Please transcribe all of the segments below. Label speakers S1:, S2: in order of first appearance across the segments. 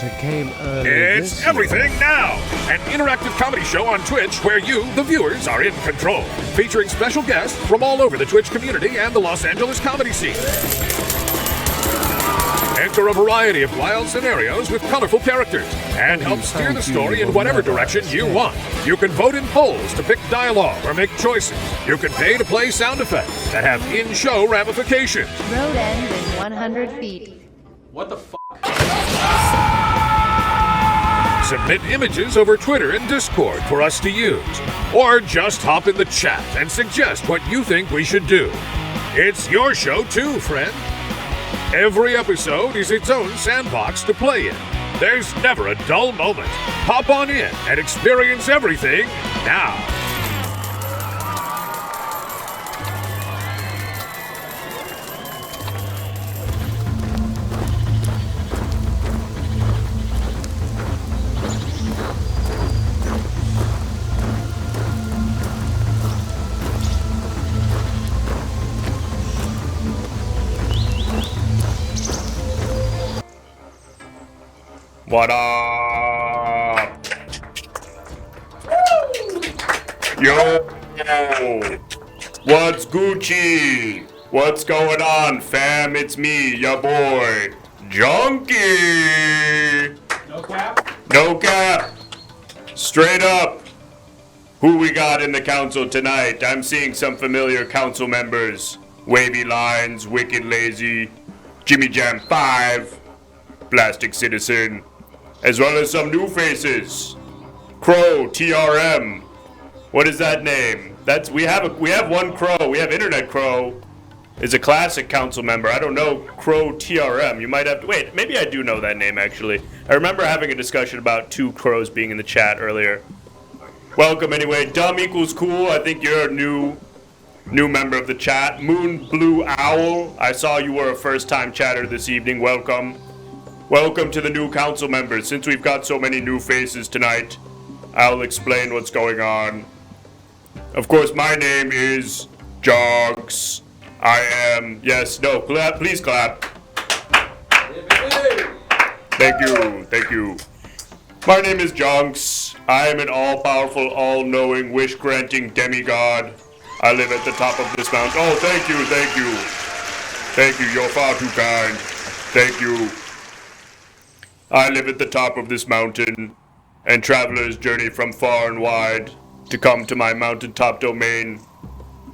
S1: letter came early.
S2: It's Everything Now, an interactive comedy show on Twitch where you, the viewers, are in control, featuring special guests from all over the Twitch community and the Los Angeles comedy scene. Enter a variety of wild scenarios with colorful characters and help steer the story in whatever direction you want. You can vote in polls to pick dialogue or make choices. You can pay to play sound effects that have in-show ramifications.
S3: Road ends in 100 feet.
S4: What the fuck?
S2: Submit images over Twitter and Discord for us to use. Or just hop in the chat and suggest what you think we should do. It's your show too, friend. Every episode is its own sandbox to play in. There's never a dull moment. Hop on in and experience everything now.
S5: What up? Yo! What's Gucci? What's going on, fam? It's me, your boy, Junkie!
S4: No cap?
S5: No cap! Straight up! Who we got in the council tonight? I'm seeing some familiar council members. Wavy Lines, Wicked Lazy, Jimmy Jam 5, Plastic Citizen, as well as some new faces. Crow, TRM. What is that name? We have one Crow. We have Internet Crow is a classic council member. I don't know Crow TRM. You might have to wait. Maybe I do know that name actually. I remember having a discussion about two Crows being in the chat earlier. Welcome anyway. Dumb equals cool. I think you're a new member of the chat. Moon Blue Owl. I saw you were a first-time chatter this evening. Welcome. Welcome to the new council members. Since we've got so many new faces tonight, I'll explain what's going on. Of course, my name is Jonks. Please clap. Thank you. My name is Jonks. I am an all-powerful, all-knowing, wish-granting demigod. I live at the top of this mountain. Oh, thank you. Thank you, you're far too kind. Thank you. I live at the top of this mountain, and travelers journey from far and wide to come to my mountaintop domain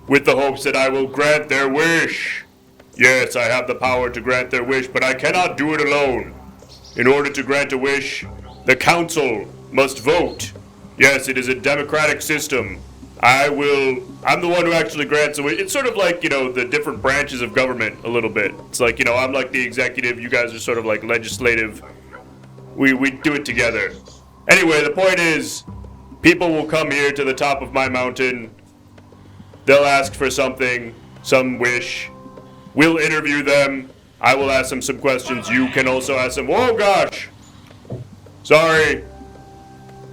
S5: with the hopes that I will grant their wish. Yes, I have the power to grant their wish, but I cannot do it alone. In order to grant a wish, the council must vote. Yes, it is a democratic system. I'm the one who actually grants a wish. It's sort of like, the different branches of government a little bit. It's like, I'm like the executive, you guys are sort of like legislative. We do it together. Anyway, the point is, people will come here to the top of my mountain. They'll ask for something, some wish. We'll interview them. I will ask them some questions. You can also ask them. Oh gosh! Sorry.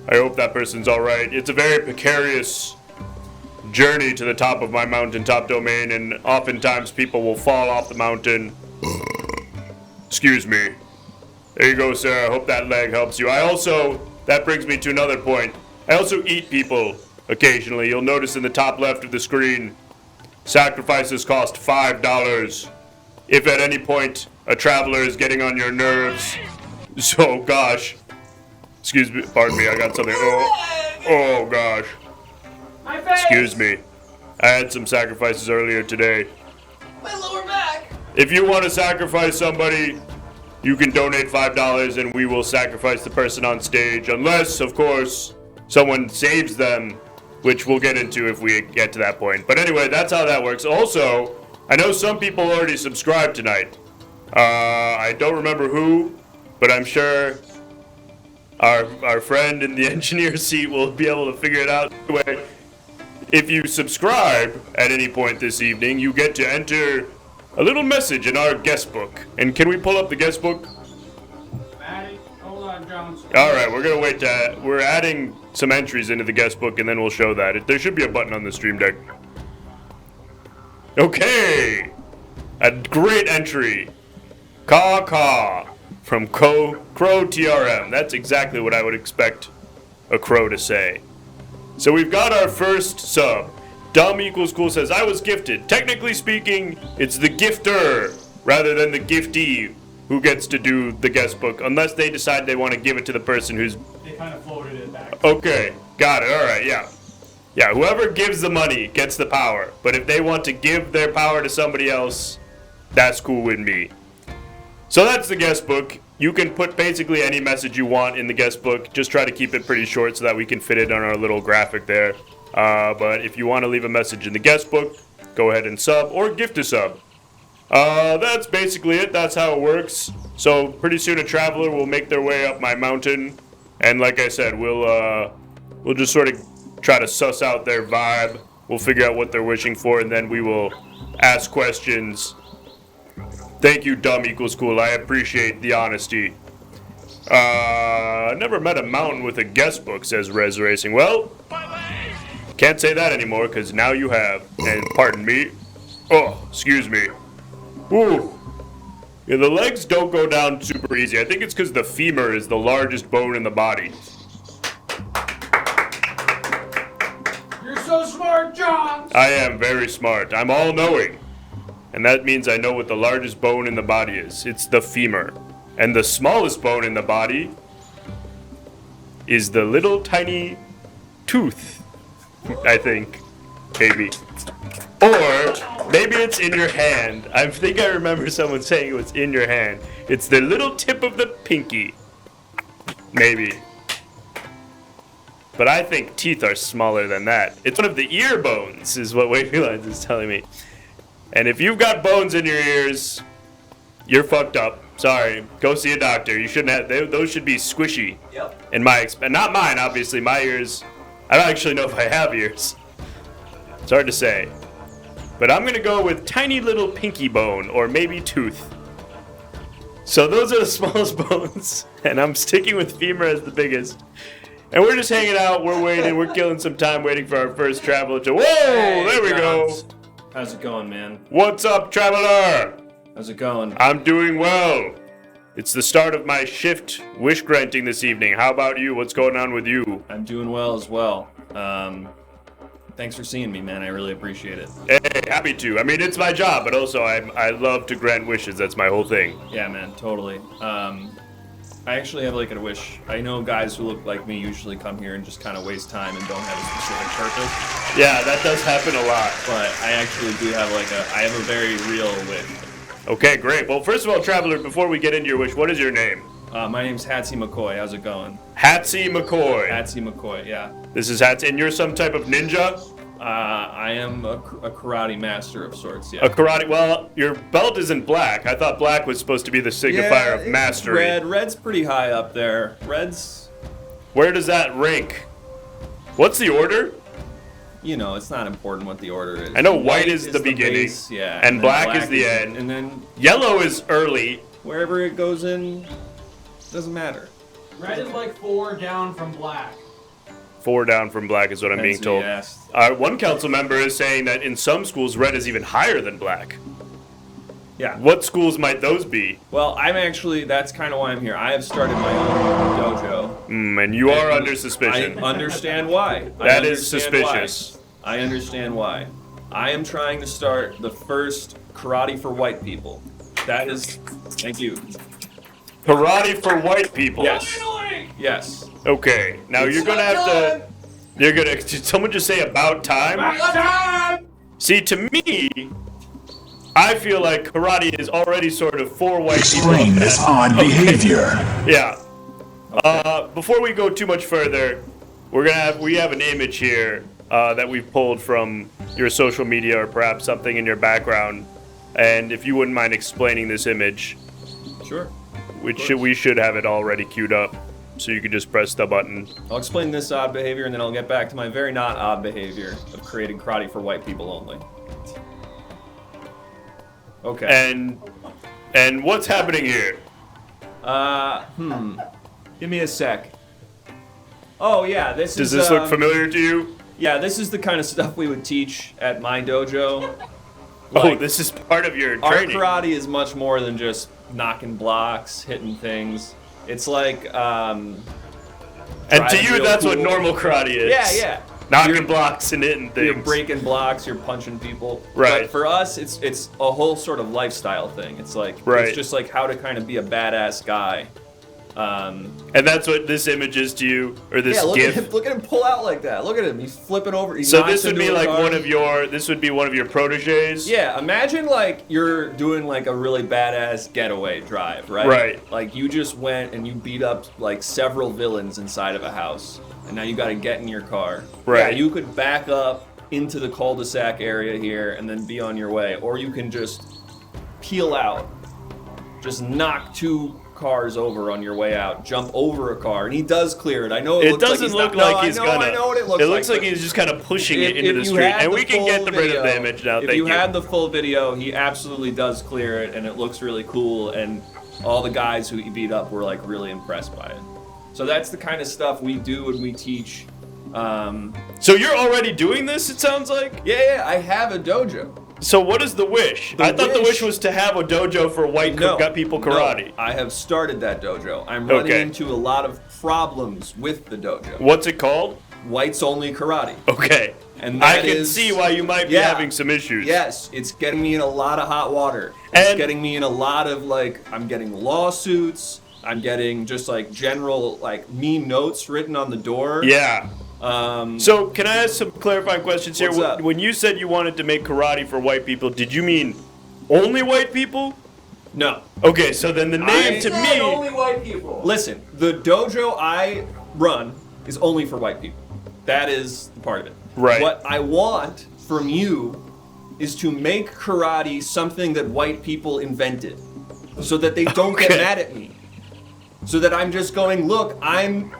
S5: I hope that person's alright. It's a very precarious journey to the top of my mountaintop domain, and oftentimes people will fall off the mountain. Excuse me. There you go, sir. I hope that leg helps you. That brings me to another point. I also eat people occasionally. You'll notice in the top left of the screen, sacrifices cost $5. If at any point a traveler is getting on your nerves. So, gosh. Excuse me. Pardon me. I got something. Oh gosh.
S4: My face!
S5: Excuse me. I had some sacrifices earlier today.
S4: My lower back!
S5: If you want to sacrifice somebody, you can donate $5 and we will sacrifice the person on stage. Unless, of course, someone saves them, which we'll get into if we get to that point. But anyway, that's how that works. Also, I know some people already subscribed tonight. I don't remember who, but I'm sure our friend in the engineer seat will be able to figure it out. Anyway, if you subscribe at any point this evening, you get to enter a little message in our guest book. And can we pull up the guest book?
S4: Maddie, hold on, Jones.
S5: Alright, we're gonna wait we're adding some entries into the guest book and then we'll show that. There should be a button on the stream deck. Okay! A great entry. Caw-caw. from Crow TRM. That's exactly what I would expect a crow to say. So we've got our first sub. Dumb equals cool says, I was gifted. Technically speaking, it's the gifter rather than the giftee who gets to do the guest book, unless they decide they want to give it to the person who's...
S4: They kind of floated it back.
S5: Okay, got it. All right, yeah. Yeah, whoever gives the money gets the power. But if they want to give their power to somebody else, that's cool with me. So that's the guest book. You can put basically any message you want in the guest book. Just try to keep it pretty short so that we can fit it on our little graphic there. But if you want to leave a message in the guest book, go ahead and sub or gift a sub. That's basically it. That's how it works. So pretty soon a traveler will make their way up my mountain. And like I said, we'll just sort of try to suss out their vibe. We'll figure out what they're wishing for, and then we will ask questions. Thank you, dumb equals cool. I appreciate the honesty. Never met a mountain with a guest book, says Res Racing. Well, can't say that anymore, because now you have. And pardon me. Oh, excuse me. Ooh. Yeah, the legs don't go down super easy. I think it's because the femur is the largest bone in the body.
S4: You're so smart, John!
S5: I am very smart. I'm all-knowing. And that means I know what the largest bone in the body is. It's the femur. And the smallest bone in the body is the little tiny tooth, I think. Maybe. Or maybe it's in your hand. I think I remember someone saying it was in your hand. It's the little tip of the pinky. Maybe. But I think teeth are smaller than that. It's one of the ear bones, is what Wavy Lines is telling me. And if you've got bones in your ears, you're fucked up. Sorry. Go see a doctor. You shouldn't have. Those should be squishy.
S4: Yep.
S5: In my not mine, obviously. My ears. I don't actually know if I have ears. It's hard to say. But I'm gonna go with tiny little pinky bone, or maybe tooth. So those are the smallest bones, and I'm sticking with femur as the biggest. And we're just hanging out, we're waiting, we're killing some time waiting for our first traveler to... Whoa,
S1: Hey,
S5: there we go.
S1: Johns. How's it going, man?
S5: What's up, traveler?
S1: How's it going?
S5: I'm doing well. It's the start of my shift wish granting this evening. How about you? What's going on with you?
S1: I'm doing well as well. Thanks for seeing me, man. I really appreciate it.
S5: Hey, happy to. I mean, it's my job, but also I love to grant wishes. That's my whole thing.
S1: Yeah, man, totally. I actually have like a wish. I know guys who look like me usually come here and just kind of waste time and don't have a specific purpose.
S5: Yeah, that does happen a lot.
S1: But I actually do have I have a very real wish.
S5: Okay, great. Well, first of all, traveler, before we get into your wish, what is your name?
S1: My name's Hatsy McCoy. How's it going?
S5: Hatsy McCoy.
S1: Hatsy McCoy, yeah.
S5: This is Hatsy, and you're some type of ninja?
S1: I am a karate master of sorts, yeah.
S5: A karate, well, your belt isn't black. I thought black was supposed to be the signifier of mastery.
S1: Red's pretty high up there. Red's...
S5: Where does that rank? What's the order?
S1: You know, it's not important what the order is.
S5: I know white is the beginning,
S1: base, yeah,
S5: and black is the end.
S1: And then
S5: yellow is early.
S1: Wherever it goes in, doesn't matter.
S4: Red is like 4 down from black.
S5: 4 down from black is what I'm being told. One council member is saying that in some schools, red is even higher than black.
S1: Yeah.
S5: What schools might those be?
S1: Well, that's kind of why I'm here. I have started my own dojo.
S5: And you are under suspicion.
S1: I understand why.
S5: That is suspicious.
S1: Why. I understand why. I am trying to start the first karate for white people. That is... Thank you.
S5: Karate for white people?
S1: Yes. Yes.
S5: Okay, now you're gonna have to... Did someone just say about time?
S4: About time!
S5: See, to me, I feel like karate is already sort of for white people.
S6: Explain this odd behavior.
S5: Yeah. Before we go too much further, we have an image here that we've pulled from your social media or perhaps something in your background. And if you wouldn't mind explaining this image.
S1: Sure.
S5: We should have it already queued up. So you could just press the button.
S1: I'll explain this odd behavior and then I'll get back to my very not odd behavior of creating karate for white people only. Okay.
S5: And what's happening here?
S1: Give me a sec. Oh yeah,
S5: Does this look familiar to you?
S1: Yeah, this is the kind of stuff we would teach at my dojo.
S5: Like, this is part of your training.
S1: Our karate is much more than just knocking blocks, hitting things. It's like,
S5: And to
S1: driving
S5: you,
S1: real
S5: that's what
S1: cool.
S5: normal karate is.
S1: Yeah.
S5: Knocking blocks and hitting things.
S1: You're breaking blocks, you're punching people.
S5: Right.
S1: But for us, it's a whole sort of lifestyle thing. It's like,
S5: Right.
S1: it's just like how to kind of be a badass guy.
S5: And that's what this image is to you, or this
S1: Yeah,
S5: GIF.
S1: look at him pull out like that. Look at him, he's flipping over. He
S5: So
S1: knocks
S5: this would
S1: into
S5: be
S1: a
S5: like
S1: car.
S5: this would be one of your proteges.
S1: Yeah, imagine like you're doing like a really badass getaway drive, right?
S5: Right.
S1: Like you just went and you beat up like several villains inside of a house, and now you got to get in your car.
S5: Right.
S1: Yeah, you could back up into the cul-de-sac area here and then be on your way, or you can just peel out, just knock 2 cars over on your way out, jump over a car, and he does clear it. I know
S5: It
S1: looks like
S5: doesn't
S1: he's
S5: look
S1: not,
S5: like he's
S1: no, I know,
S5: gonna.
S1: I know what it looks like.
S5: It looks like
S1: but
S5: he's just kind of pushing it
S1: if
S5: into the
S1: you
S5: street,
S1: had
S5: and
S1: the
S5: we can
S1: full
S5: get rid of
S1: video-
S5: the image now.
S1: If
S5: Thank
S1: you
S5: you.
S1: had the full video, he absolutely does clear it, and it looks really cool. And all the guys who he beat up were like really impressed by it. So that's the kind of stuff we do and we teach.
S5: So you're already doing this? It sounds like.
S1: Yeah, I have a dojo.
S5: So what is the wish?
S1: The
S5: I thought the
S1: wish-
S5: wish was to have a dojo for white got people karate.
S1: No, I have started that dojo. I'm running
S5: Okay.
S1: into a lot of problems with the dojo.
S5: What's it called?
S1: Whites only karate.
S5: Okay.
S1: And
S5: I
S1: that
S5: can
S1: is-
S5: see why you might be
S1: Yeah.
S5: having some issues.
S1: Yes, it's getting me in a lot of hot water. It's
S5: And-
S1: getting me in a lot of like, I'm getting lawsuits. I'm getting just like general like mean notes written on the door.
S5: Yeah. So can I ask some clarifying questions here?
S1: What's up?
S5: When you said you wanted to make karate for white people, did you mean only white people?
S1: No.
S5: Okay, so then the name to me.
S4: Only white people.
S1: Listen, the dojo I run is only for white people. That is part of it.
S5: Right.
S1: What I want from you is to make karate something that white people invented, so that they don't get
S5: Okay.
S1: mad at me. So that I'm just going, look,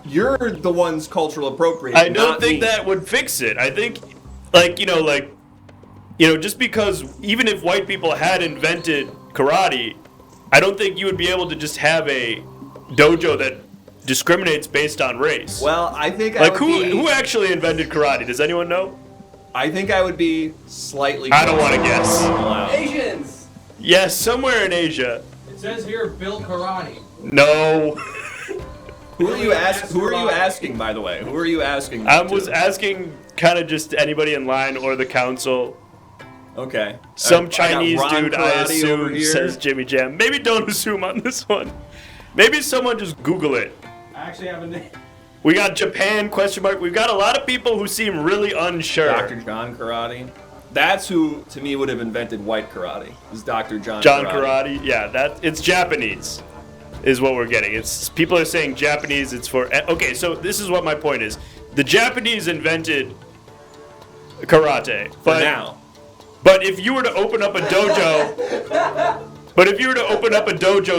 S1: you're the one's cultural appropriation.
S5: I don't
S1: not
S5: think
S1: me.
S5: that would fix it. I think, just because even if white people had invented karate, I don't think you would be able to just have a dojo that discriminates based on race.
S1: Well, I think I
S5: Like
S1: would
S5: who actually invented karate? Does anyone know?
S1: I think I would be slightly.
S5: I don't want to guess.
S1: allowed.
S4: Asians.
S5: Yes, somewhere in Asia.
S4: It says here, Bill Karate.
S5: No.
S1: Who are you asking, by the way? Who are you asking?
S5: I
S1: to?
S5: was asking kind of just anybody in line or the council.
S1: Okay.
S5: Some
S1: I got
S5: Chinese
S1: Ron
S5: dude, I
S1: Karate over
S5: assume,
S1: here.
S5: says Jimmy Jam. Maybe don't assume on this one. Maybe someone just Google it.
S4: I actually have a name.
S5: We got Japan, question mark. We've got a lot of people who seem really unsure.
S1: Dr. John Karate. That's who, to me, would have invented white karate. Is Dr. John
S5: Karate. Yeah, it's Japanese is what we're getting. It's people are saying Japanese, it's for okay, so this is what my point is. The Japanese invented karate.
S1: For now.
S5: But if you were to open up a dojo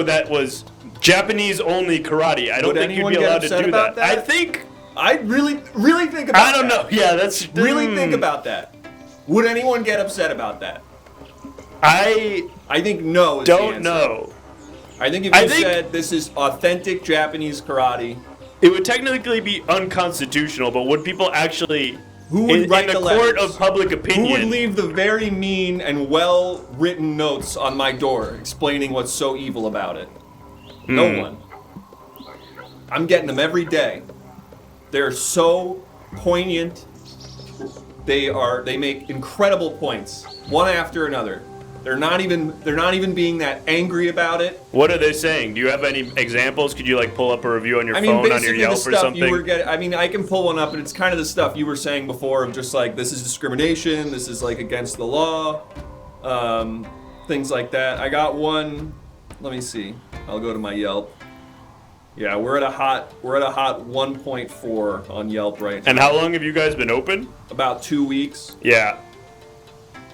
S5: that was Japanese only karate, I don't
S1: Would
S5: think you'd
S1: anyone
S5: be
S1: get
S5: allowed to
S1: upset
S5: do
S1: about
S5: that.
S1: that?
S5: I think
S1: I really think about
S5: I don't know.
S1: that.
S5: Yeah, that's
S1: Really think about that. Would anyone get upset about that?
S5: I
S1: I think no is the
S5: don't
S1: answer.
S5: know.
S1: I think if you said this is authentic Japanese karate,
S5: It would technically be unconstitutional, but would people actually
S1: who would write
S5: in the
S1: the
S5: court
S1: letters?
S5: of public opinion?
S1: Who would leave the very mean and well-written notes on my door explaining what's so evil about it? No one. I'm getting them every day. They're so poignant. They make incredible points, one after another. They're not even being that angry about it.
S5: What are they saying? Do you have any examples? Could you like pull up a review on your
S1: I mean,
S5: phone, on your
S1: basically the
S5: Yelp or
S1: stuff
S5: something?
S1: you were getting. I mean, I can pull one up, and it's kind of the stuff you were saying before of just like this is discrimination, this is like against the law, things like that. I got one. Let me see. I'll go to my Yelp. Yeah, we're at a hot 1.4 on Yelp right now.
S5: And how long have you guys been open?
S1: About 2 weeks.
S5: Yeah.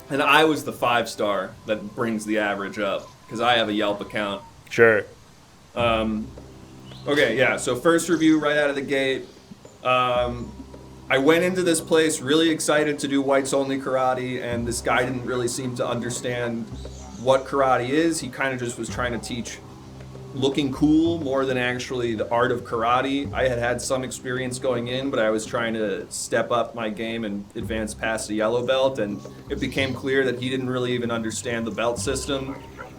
S1: And I was the 5-star that brings the average up because I have a Yelp account.
S5: Sure.
S1: Okay, yeah, so first review right out of the gate. I went into this place really excited to do whites only karate, and this guy didn't really seem to understand what karate is. He kind of just was trying to teach looking cool more than actually the art of karate. I had some experience going in, but I was trying to step up my game and advance past the yellow belt, and it became clear that he didn't really even understand the belt system.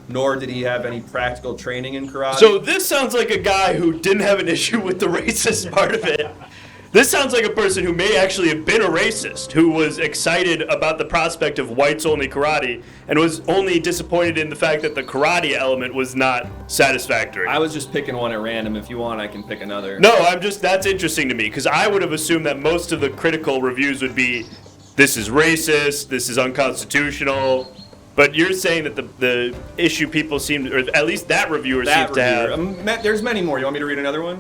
S1: nor did he have any practical training in karate.
S5: So this sounds like a guy who didn't have an issue with the racist part of it. This sounds like a person who may actually have been a racist, who was excited about the prospect of whites-only karate, and was only disappointed in the fact that the karate element was not satisfactory.
S1: I was just picking one at random. If you want, I can pick another.
S5: No, that's interesting to me, because I would have assumed that most of the critical reviews would be, this is racist, this is unconstitutional, but you're saying that the issue people seem, or at least that reviewer seems to have.
S1: There's many more. You want me to read another one?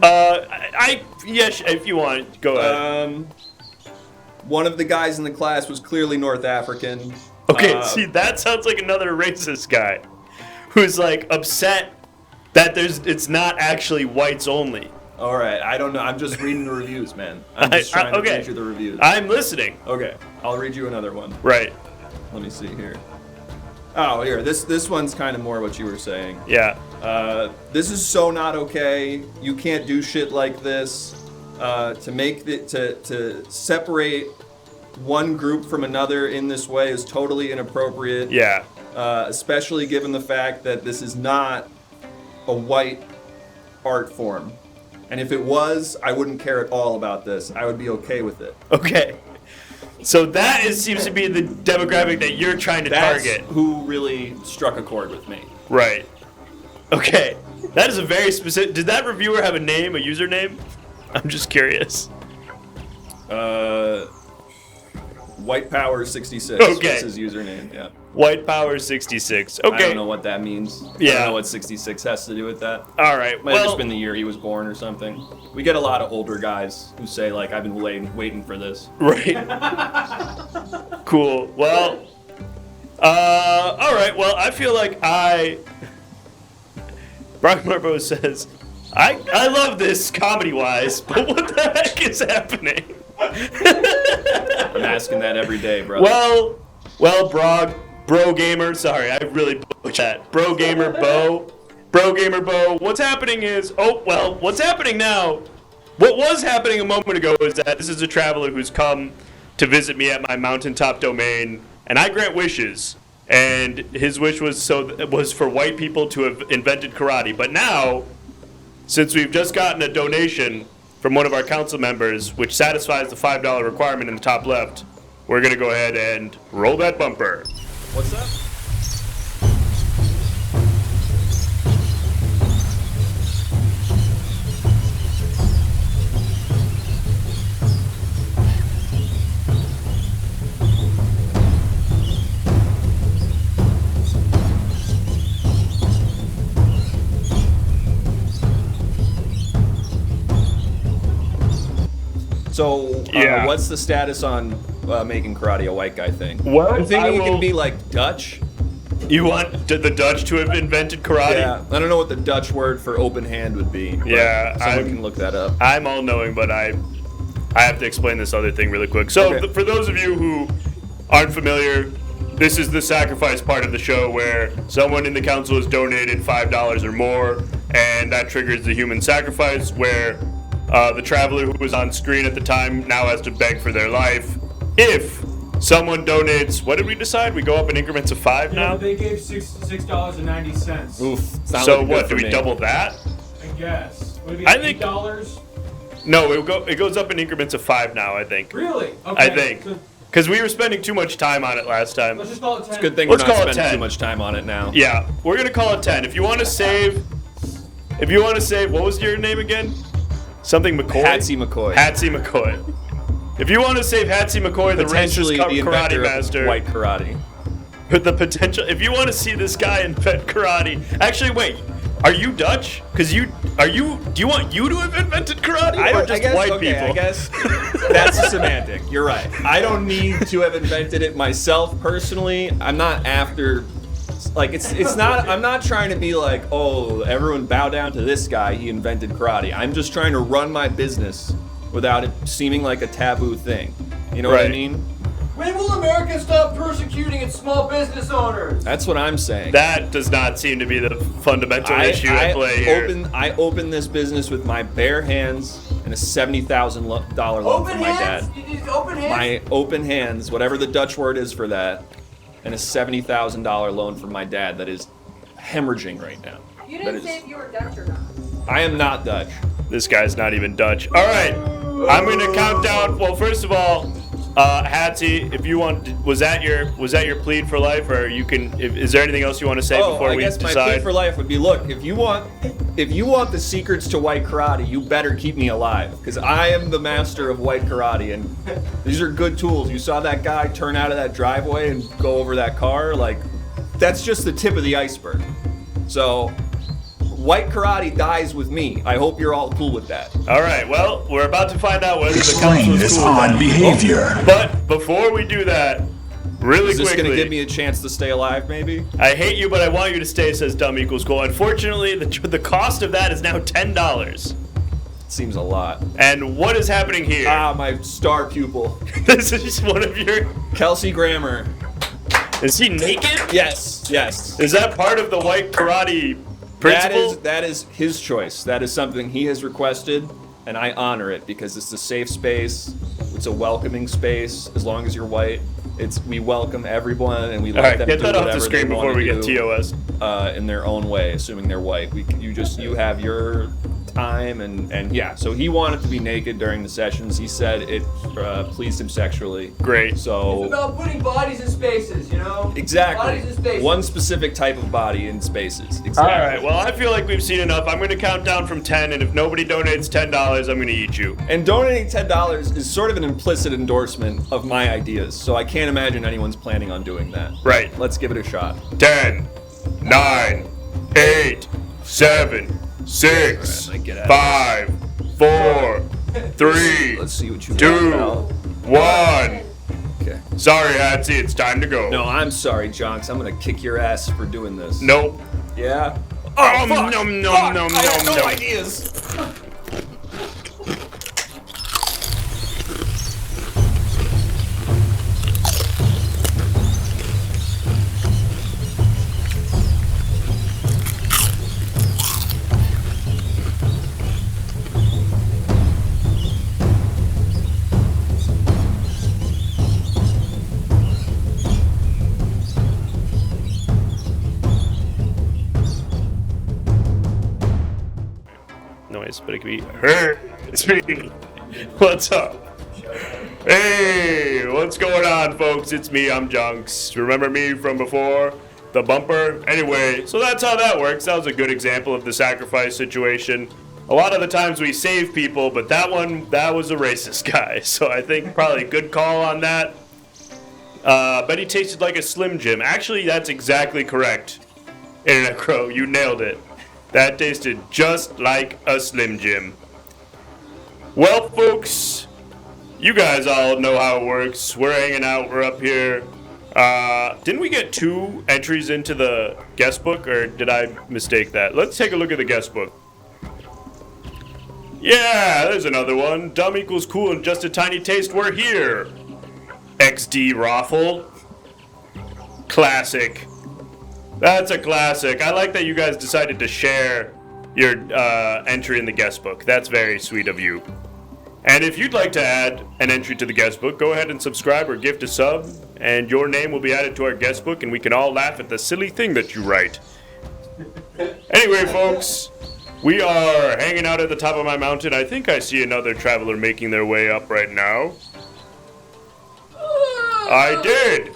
S5: Yes, if you want, go ahead.
S1: One of the guys in the class was clearly North African.
S5: Okay, see, that sounds like another racist guy who's like upset that it's not actually whites only.
S1: All right, I don't know. I'm just reading the reviews, man. I'm just trying to read you the reviews.
S5: I'm listening.
S1: Okay, I'll read you another one.
S5: Right.
S1: Let me see here. Oh, here. This one's kind of more what you were saying.
S5: Yeah.
S1: This is so not okay. You can't do shit like this. To separate one group from another in this way is totally inappropriate.
S5: Yeah.
S1: Especially given the fact that this is not a white art form. And if it was, I wouldn't care at all about this. I would be okay with it.
S5: Okay. So seems to be the demographic that you're trying to target.
S1: Who really struck a chord with me.
S5: Right. Okay. That is a very specific... Did that reviewer have a name, a username? I'm just curious.
S1: White Power 66.
S5: Okay.
S1: That's his username, yeah.
S5: White Power 66. Okay.
S1: I don't know what that means.
S5: Yeah.
S1: I don't know what 66 has to do with that.
S5: All right.
S1: Might have just been the year he was born or something. We get a lot of older guys who say, like, I've been waiting for this.
S5: Right. Cool. Well, all right. Well, I feel like Brock Marbo says, I love this comedy-wise, but what the heck is happening?
S1: I'm asking that every day, brother.
S5: Well, Bro Gamer, sorry, I really butchered that. Bro Gamer Bo, what's happening is, what's happening now, what was happening a moment ago is that this is a traveler who's come to visit me at my mountaintop domain, and I grant wishes, and his wish was for white people to have invented karate, but now, since we've just gotten a donation from one of our council members, which satisfies the $5 requirement in the top left, we're going to go ahead and roll that bumper.
S1: What's that? So, what's the status on making karate a white guy thing?
S5: Well,
S1: I'm thinking it can be like Dutch.
S5: You want the Dutch to have invented karate?
S1: Yeah, I don't know what the Dutch word for open hand would be.
S5: Yeah,
S1: someone can look that up.
S5: I'm all knowing, but I have to explain this other thing really quick. So, for those of you who aren't familiar, this is the sacrifice part of the show where someone in the council has donated $5 or more, and that triggers the human sacrifice where the traveler who was on screen at the time now has to beg for their life. If someone donates, what did we decide? We go up in increments of 5 now?
S4: They gave $6.90.
S1: Oof.
S5: So what, do we double that?
S4: I guess. Would it be
S5: I
S4: $8?
S5: think- No, it goes up in increments of 5 now, I think.
S4: Really? Okay.
S5: I think.
S4: So
S5: Because we were spending too much time on it last time.
S4: let's just call it 10.
S1: It's a good thing
S5: Let's
S1: we're not
S5: call it
S1: spending
S5: 10.
S1: too much time on it now.
S5: Yeah, we're gonna call it 10. If you want to save, what was your name again? Something McCoy?
S1: Hatsy McCoy.
S5: Hatsy McCoy. If you want to save Hatsy McCoy, the
S1: Potentially
S5: racist
S1: the
S5: karate
S1: inventor
S5: master,
S1: of white karate.
S5: with the potential, if you want to see this guy invent karate, actually wait, are you Dutch? Because do you want you to have invented karate, or just white people?
S1: I guess that's a semantic. You're right. I don't need to have invented it myself personally. I'm not after. Like it's not. I'm not trying to be like, oh, everyone bow down to this guy. He invented karate. I'm just trying to run my business without it seeming like a taboo thing. You know what I
S5: Right.
S1: mean?
S4: When will America stop persecuting its small business owners?
S1: That's what I'm saying.
S5: That does not seem to be the fundamental issue at play here.
S1: I opened this business with my bare hands and a $70,000 loan from my dad.
S4: Open hands?
S1: My open hands, whatever the Dutch word is for that, and a $70,000 loan from my dad that is hemorrhaging right now.
S7: You didn't say if you were Dutch or not.
S1: I am not Dutch.
S5: This guy's not even Dutch. All right, I'm gonna count down. Well, first of all, Hatsy, if you want, was that your plead for life, or you can? Is there anything else you want to say before we decide?
S1: I guess my plea for life would be: look, if you want the secrets to white karate, you better keep me alive, because I am the master of white karate, and these are good tools. You saw that guy turn out of that driveway and go over that car, like that's just the tip of the iceberg. So, white karate dies with me. I hope you're all cool with that.
S5: All right. Well, we're about to find out whether the
S6: Explain
S5: council is
S6: this
S5: cool with
S6: odd
S5: that.
S6: behavior.
S5: But before we do that, really
S1: Is this
S5: quickly,
S1: gonna give me a chance to stay alive, maybe?
S5: I hate you, but I want you to stay. Says dumb equals cool. Unfortunately, the cost of that is now $10.
S1: Seems a lot.
S5: And what is happening here?
S1: Ah, my star pupil,
S5: This is one of your.
S1: Kelsey Grammer.
S5: Is he naked?
S1: Yes, yes.
S5: Is that part of the white karate principle?
S1: That is his choice. That is something he has requested, and I honor it because it's a safe space. It's a welcoming space. As long as you're white, we welcome everyone, and we
S5: All
S1: let
S5: right,
S1: them
S5: get
S1: do
S5: that off the
S1: whatever
S5: screen
S1: they
S5: before
S1: want
S5: we
S1: to
S5: get
S1: do,
S5: TOS.
S1: in their own way, assuming they're white. You have your time, and yeah. So he wanted to be naked during the sessions. He said it pleased him sexually.
S5: Great.
S1: So
S4: It's about putting bodies in spaces, you know?
S1: exactly,
S4: Bodies in spaces.
S1: one specific type of body in spaces. Exactly.
S5: All right. Well, I feel like we've seen enough. I'm going to count down from 10, and if nobody donates $10, I'm going to eat you.
S1: And donating $10 is sort of an implicit endorsement of my ideas, so I can't imagine anyone's planning on doing that.
S5: Right.
S1: Let's give it a shot.
S5: 10, 9, 8, 7, 6,
S1: Alright, get out
S5: 5, 4, 3,
S1: Let's see what you
S5: 2,
S1: want,
S5: 1.
S1: Okay.
S5: Sorry, Hatsy, it's time to go.
S1: No, I'm sorry, Jonks. I'm gonna kick your ass for doing this.
S5: Nope.
S1: Yeah?
S5: Oh,
S1: fuck!
S5: nom, nom,
S1: Fuck!
S5: nom,
S1: I have
S5: nom,
S1: no
S5: nom.
S1: ideas!
S5: Noise, but it could be her. It's me. What's up? Hey, what's going on, folks? It's me, I'm Junks. Remember me from before? The bumper? Anyway, so that's how that works. That was a good example of the sacrifice situation. A lot of the times we save people, but that was a racist guy. So I think probably a good call on that. But he tasted like a Slim Jim. Actually, that's exactly correct. Internet Crow, you nailed it. That tasted just like a Slim Jim. Well, folks, you guys all know how it works. We're hanging out. We're up here. Didn't we get 2 entries into the guest book, or did I mistake that? Let's take a look at the guest book. Yeah, there's another one. Dumb equals cool and just a tiny taste. We're here. XD Raffle. Classic. That's a classic. I like that you guys decided to share your entry in the guest book. That's very sweet of you. And if you'd like to add an entry to the guest book, go ahead and subscribe or gift a sub, and your name will be added to our guest book, and we can all laugh at the silly thing that you write. Anyway, folks, we are hanging out at the top of my mountain. I think I see another traveler making their way up right now. I did.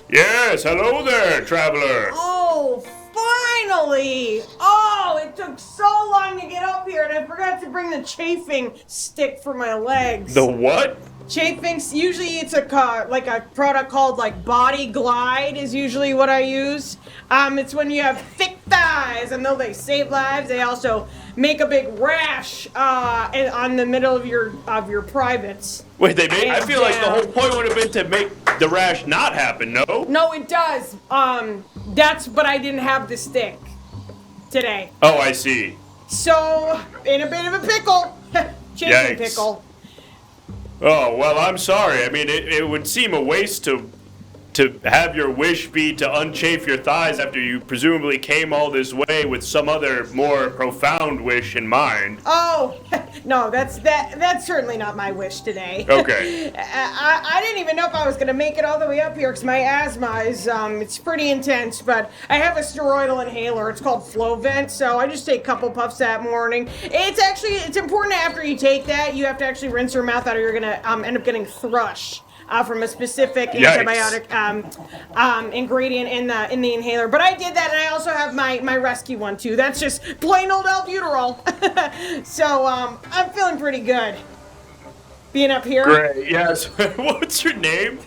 S5: Yes, hello there, traveler.
S7: Oh, finally! Oh, it took so long to get up here, and I forgot to bring the chafing stick for my legs.
S5: The what?
S7: Chafing, usually it's a product called like Body Glide is usually what I use. It's when you have thick thighs, and though they save lives, they also make a big rash on the middle of your privates.
S5: Wait, they made? I feel like the
S7: down.
S5: whole point would have been to make the rash not happen, no?
S7: No, it does. But I didn't have the stick today.
S5: Oh, I see.
S7: So, in a bit of a pickle. Chafing
S5: Yikes.
S7: pickle.
S5: Oh, well, I'm sorry. I mean, it would seem a waste to to have your wish be to unchafe your thighs after you presumably came all this way with some other more profound wish in mind.
S7: Oh, no, that's certainly not my wish today.
S5: Okay.
S7: I didn't even know if I was gonna make it all the way up here because my asthma is it's pretty intense. But I have a steroidal inhaler. It's called Flovent, so I just take a couple puffs that morning. It's important after you take that you have to actually rinse your mouth out, or you're gonna end up getting thrush. From a specific antibiotic ingredient in the inhaler. But I did that, and I also have my rescue one too. That's just plain old albuterol. So I'm feeling pretty good. Being up here.
S5: Great. Yes. What's your name?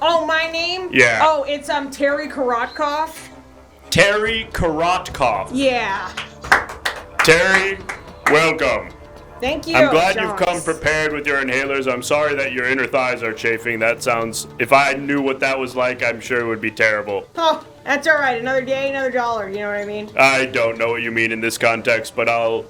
S7: Oh, my name?
S5: Yeah.
S7: Oh, it's Terry Korotkov.
S5: Terry Korotkov.
S7: Yeah.
S5: Terry, welcome.
S7: Thank you.
S5: I'm glad
S7: Jones.
S5: you've come prepared with your inhalers. I'm sorry that your inner thighs are chafing. That sounds, if I knew what that was like, I'm sure it would be terrible.
S7: Oh, that's all right. Another day, another dollar. You know what I mean?
S5: I don't know what you mean in this context, but I'll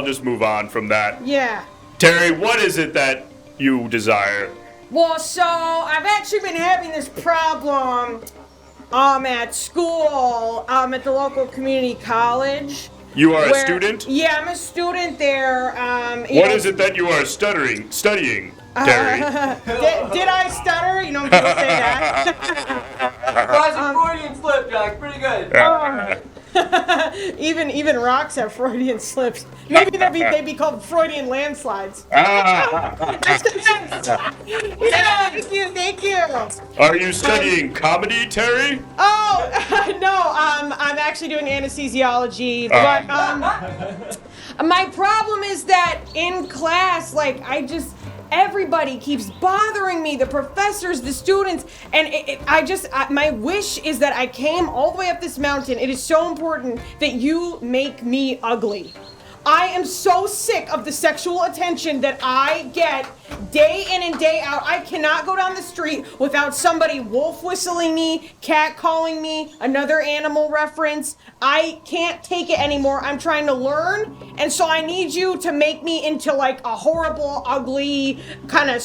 S5: just move on from that.
S7: Yeah.
S5: Terry, what is it that you desire?
S7: Well, so I've actually been having this problem at school, at the local community college.
S5: You are a student?
S7: Yeah, I'm a student there.
S5: What is it that you are studying, Terry?
S7: Did I stutter? You know, people say that.
S4: Classic Freudian slip, Jack. Pretty good.
S7: Even rocks have Freudian slips. Maybe they'd be called Freudian landslides. Yeah, thank you.
S5: Are you studying comedy, Terry?
S7: Oh, no, I'm actually doing anesthesiology, but my problem is that in class, like, everybody keeps bothering me, the professors, the students, and my wish is that I came all the way up this mountain. It is so important that you make me ugly. I am so sick of the sexual attention that I get day in and day out. I cannot go down the street without somebody wolf whistling me, cat calling me, another animal reference. I can't take it anymore. I'm trying to learn, and so I need you to make me into like a horrible, ugly, kind of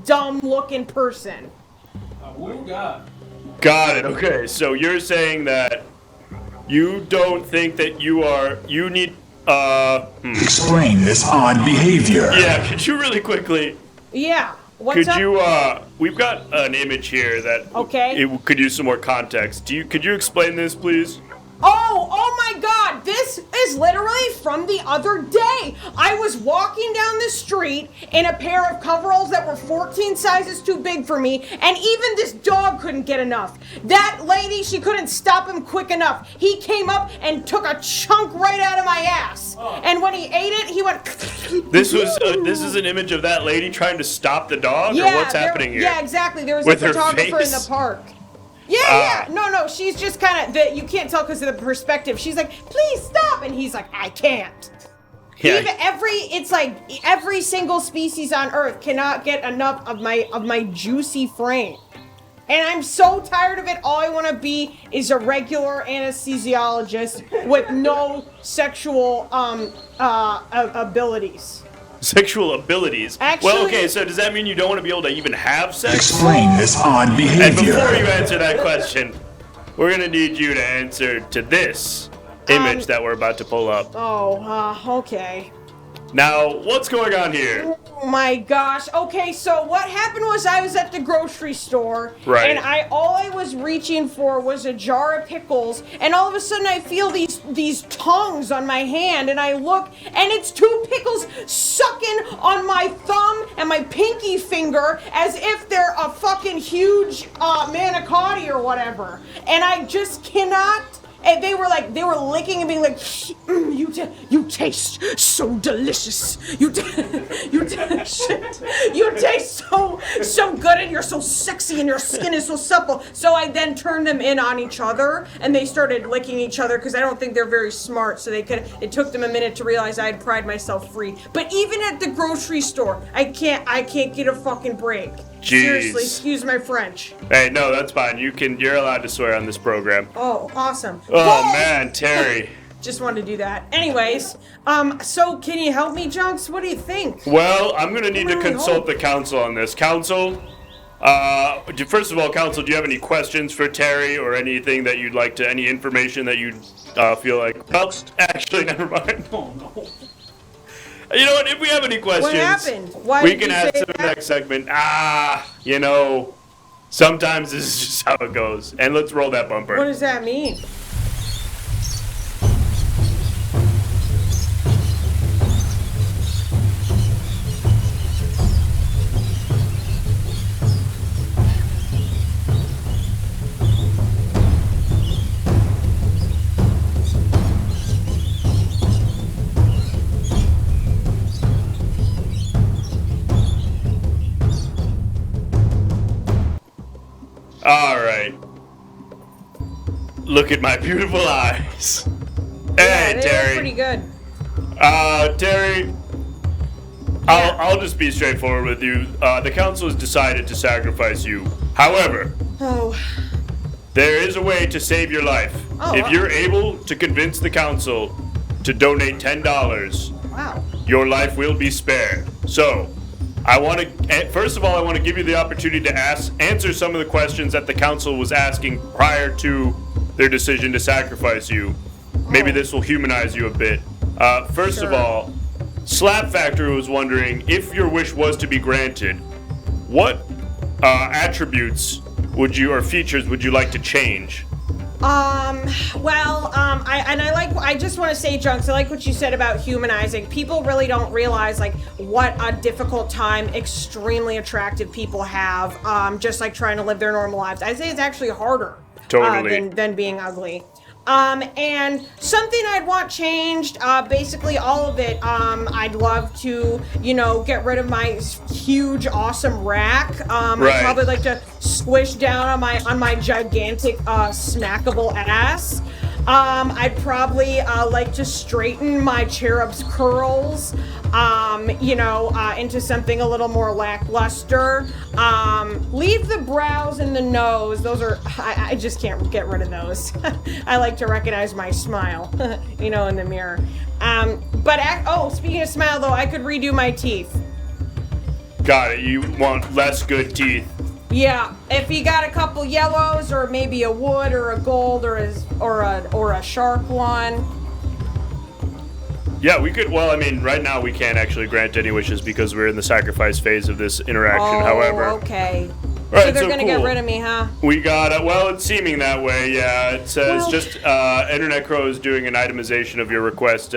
S7: dumb-looking person.
S5: Got it. Okay, so you're saying that you don't think that you need
S6: Explain this odd behavior.
S5: Yeah, could you really quickly?
S7: Yeah. What's up?
S5: We've got an image here that could use some more context. Could you explain this, please?
S7: Oh my God, this is literally from the other day. I was walking down the street in a pair of coveralls that were 14 sizes too big for me, and even this dog couldn't get enough. That lady, she couldn't stop him quick enough. He came up and took a chunk right out of my ass. And when he ate it, he went...
S5: This is an image of that lady trying to stop the dog, or what's happening here?
S7: Yeah, exactly. There was
S5: With
S7: a
S5: her
S7: photographer in
S5: face?
S7: the park. Yeah. No, she's just kind of, you can't tell because of the perspective. She's like, please stop. And he's like, I can't.
S5: Yeah.
S7: It's like every single species on Earth cannot get enough of my juicy frame. And I'm so tired of it. All I want to be is a regular anesthesiologist with no sexual abilities.
S5: Sexual abilities?
S7: Actually,
S5: well, okay, so does that mean you don't want to be able to even have sex?
S6: Explain this odd behavior.
S5: And before you answer that question, we're going to need you to answer to this image that we're about to pull up.
S7: Okay.
S5: Now, what's going on here?
S7: Oh my gosh. Okay, so what happened was I was at the grocery store,
S5: right,
S7: and all I was reaching for was a jar of pickles, and all of a sudden I feel these tongues on my hand, and I look, and it's two pickles sucking on my thumb and my pinky finger as if they're a fucking huge manicotti or whatever. And I just cannot. And they were licking and being like, you taste so delicious. You taste so good, and you're so sexy, and your skin is so supple. So I then turned them in on each other, and they started licking each other because I don't think they're very smart. So it took them a minute to realize I had pried myself free. But even at the grocery store, I can't get a fucking break.
S5: Jeez.
S7: Seriously, excuse my French.
S5: Hey, no, that's fine. You're allowed to swear on this program.
S7: Oh, awesome.
S5: Oh, man, Terry.
S7: Just wanted to do that. Anyways, so can you help me, Junks? What do you think?
S5: Well, I'm going to need to
S7: really
S5: consult the council on this. Council, First of all, Council, do you have any questions for Terry or anything that you'd like to, any information that you'd feel like, well, actually, never mind. Oh, no. You know what, if we have any questions,
S7: What happened? Why
S5: we
S7: did
S5: can
S7: you
S5: ask
S7: say
S5: in the
S7: that?
S5: next segment. You know, sometimes this is just how it goes. And let's roll that bumper.
S7: What does that mean?
S5: All right. Look at my beautiful eyes.
S7: Yeah,
S5: Hey,
S7: they
S5: Terry.
S7: look pretty good.
S5: Terry, I'll just be straightforward with you. The council has decided to sacrifice you. However,
S7: Oh,
S5: there is a way to save your life.
S7: Oh,
S5: If
S7: wow.
S5: you're able to convince the council to donate $10,
S7: wow.
S5: your life will be spared. So, I want to, first of all, I want to give you the opportunity to answer some of the questions that the council was asking prior to their decision to sacrifice you. Maybe this will humanize you a bit. First of
S7: Sure.
S5: all, Slap Factory was wondering if your wish was to be granted, what attributes would you, or features would you like to change?
S7: I just want to say, Junks, I like what you said about humanizing. People really don't realize, like, what a difficult time extremely attractive people have, just like trying to live their normal lives. I'd say it's actually harder
S5: Totally.
S7: than being ugly. And something I'd want changed, basically all of it. I'd love to, get rid of my huge, awesome rack.
S5: Right.
S7: I'd probably like to squish down on my gigantic, snackable ass. I'd probably like to straighten my cherub's curls, into something a little more lackluster. Leave the brows and the nose. Those are, I just can't get rid of those. I like to recognize my smile, in the mirror. Speaking of smile though, I could redo my teeth.
S5: Got it. You want less good teeth.
S7: Yeah, if you got a couple yellows, or maybe a wood, or a gold, or a sharp one.
S5: Yeah, we could. Well, I mean, right now we can't actually grant any wishes because we're in the sacrifice phase of this interaction. However,
S7: Okay.
S5: Right,
S7: So they're
S5: so
S7: gonna get
S5: cool.
S7: rid of me, huh?
S5: we got. Well, it's seeming that way. Yeah, it says
S7: Well-
S5: just Internet Crow is doing an itemization of your request: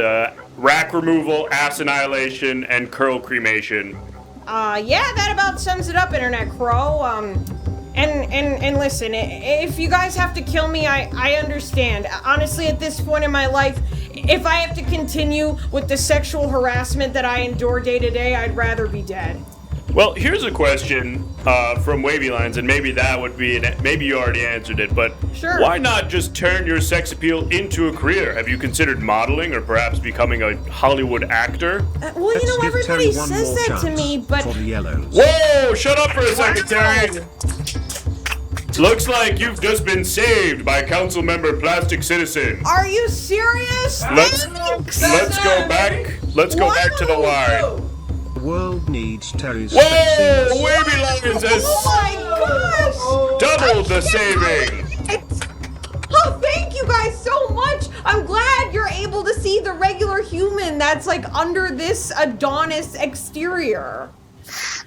S5: rack removal, ass annihilation, and curl cremation.
S7: Yeah, that about sums it up, Internet Crow. And listen, if you guys have to kill me, I understand. Honestly, at this point in my life, if I have to continue with the sexual harassment that I endure day to day, I'd rather be dead.
S5: Well, here's a question from Wavy Lines, and maybe that would be, maybe you already answered it, but
S7: Sure.
S5: why not just turn your sex appeal into a career? Have you considered modeling or perhaps becoming a Hollywood actor?
S7: Well, everybody says that to me, but
S5: Whoa, shut up for a second, Terry. Looks like you've just been saved by Council Member Plastic Citizen.
S7: are you serious?
S5: Let's
S7: Thanks.
S5: go back. Let's go back to the wire.
S8: The world needs Terry's
S5: Whoa,
S8: sexiness.
S5: Wavy Lines has
S7: Oh my gosh!
S5: doubled the saving.
S7: Oh, thank you guys so much. I'm glad you're able to see the regular human that's like under this Adonis exterior.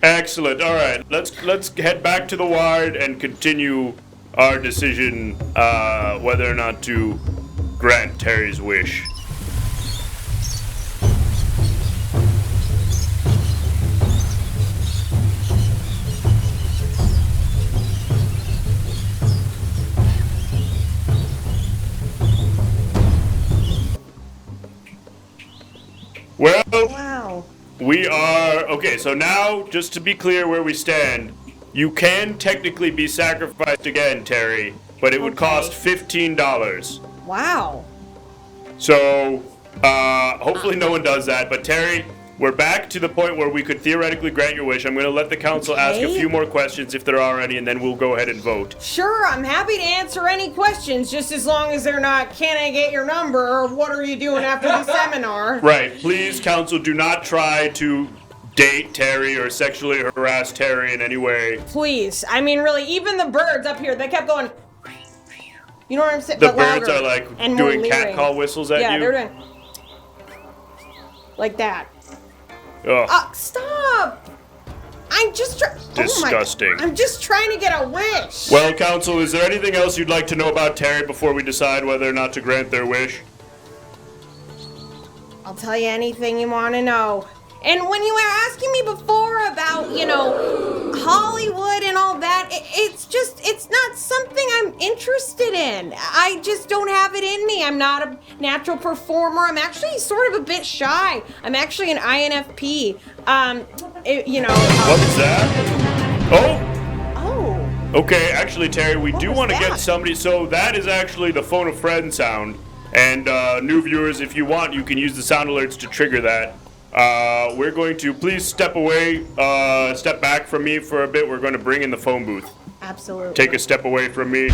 S5: Excellent. All right, let's head back to the ward and continue our decision whether or not to grant Terry's wish. Well,
S7: Wow.
S5: we are okay. So now, just to be clear where we stand, you can technically be sacrificed again, Terry, but it would cost $15.
S7: Wow.
S5: So, hopefully no one does that. But Terry, we're back to the point where we could theoretically grant your wish. I'm going to let the council ask a
S7: Okay.
S5: few more questions if there are any, and then we'll go ahead and vote.
S7: Sure, I'm happy to answer any questions, just as long as they're not, can I get your number, or what are you doing after the seminar?
S5: Right. Please, council, do not try to date Terry or sexually harass Terry in any way.
S7: Please. I mean, really, even the birds up here, they kept going. You know what I'm saying?
S5: The
S7: But
S5: birds
S7: louder
S5: are like
S7: and more
S5: doing cat
S7: leering.
S5: call whistles at
S7: Yeah,
S5: you.
S7: they're doing like that.
S5: Ugh.
S7: Stop! I'm just trying.
S5: Disgusting.
S7: I'm just trying to get a wish.
S5: Well, Council, is there anything else you'd like to know about Terry before we decide whether or not to grant their wish?
S7: I'll tell you anything you want to know. And when you were asking me before about, you know, Hollywood and all that, it's not something I'm interested in. I just don't have it in me. I'm not a natural performer. I'm actually sort of a bit shy. I'm actually an INFP. You know.
S5: What was that? Oh!
S7: Oh.
S5: Okay, actually, Terry, we do
S7: was
S5: want to
S7: that?
S5: get somebody. So that is actually the phone a friend sound. And new viewers, if you want, you can use the sound alerts to trigger that. We're going to please step away, step back from me for a bit. We're going to bring in the phone booth.
S7: Absolutely.
S5: Take a step away from me.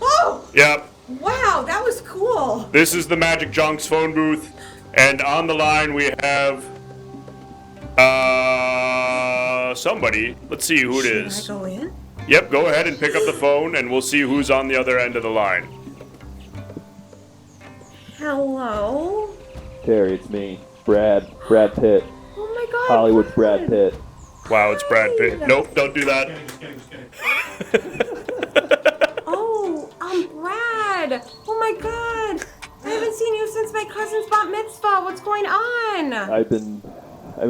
S7: Oh!
S5: Yep.
S7: Wow, that was cool.
S5: This is the Magic Jonks phone booth. And on the line we have somebody. Let's see who it is.
S7: Should I go in?
S5: Yep, go ahead and pick up the phone and we'll see who's on the other end of the line.
S7: Hello?
S9: Terry, it's me. Brad Pitt.
S7: Oh my god.
S9: Hollywood's Brad Pitt.
S5: Wow, it's Brad Pitt. Nope, don't do that.
S7: Oh, Brad. Oh my god. I haven't seen you since my cousin's bat mitzvah. What's going on?
S9: I've been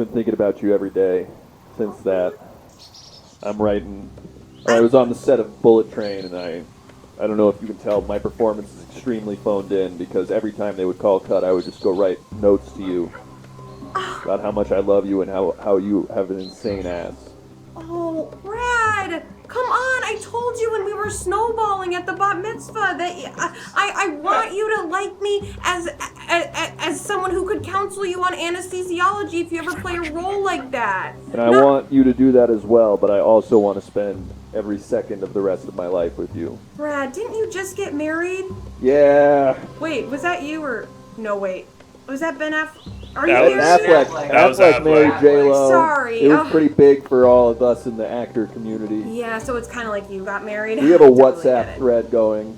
S9: thinking about you every day since that. I'm writing. I was on the set of Bullet Train, and I don't know if you can tell, my performance is extremely phoned in because every time they would call cut, I would just go write notes to you about how much I love you and how you have an insane ass.
S7: Oh, Brad. Come on. I told you when we were snowballing at the bat mitzvah that I want you to like me as someone who could counsel you on anesthesiology if you ever play a role like that.
S9: And I want you to do that as well, but I also want to spend every second of the rest of my life with you.
S7: Brad, didn't you just get married?
S9: Yeah.
S7: Wait, was that you or... No, wait. Was that Ben Affleck? Are you
S5: That was
S7: married?
S9: Affleck.
S5: That was
S9: Affleck married
S5: Affleck.
S9: J-Lo.
S7: Sorry.
S9: It was pretty big for all of us in the actor community.
S7: Yeah, so it's kind of like you got married.
S9: We have a
S7: Totally get
S9: WhatsApp
S7: it.
S9: thread going.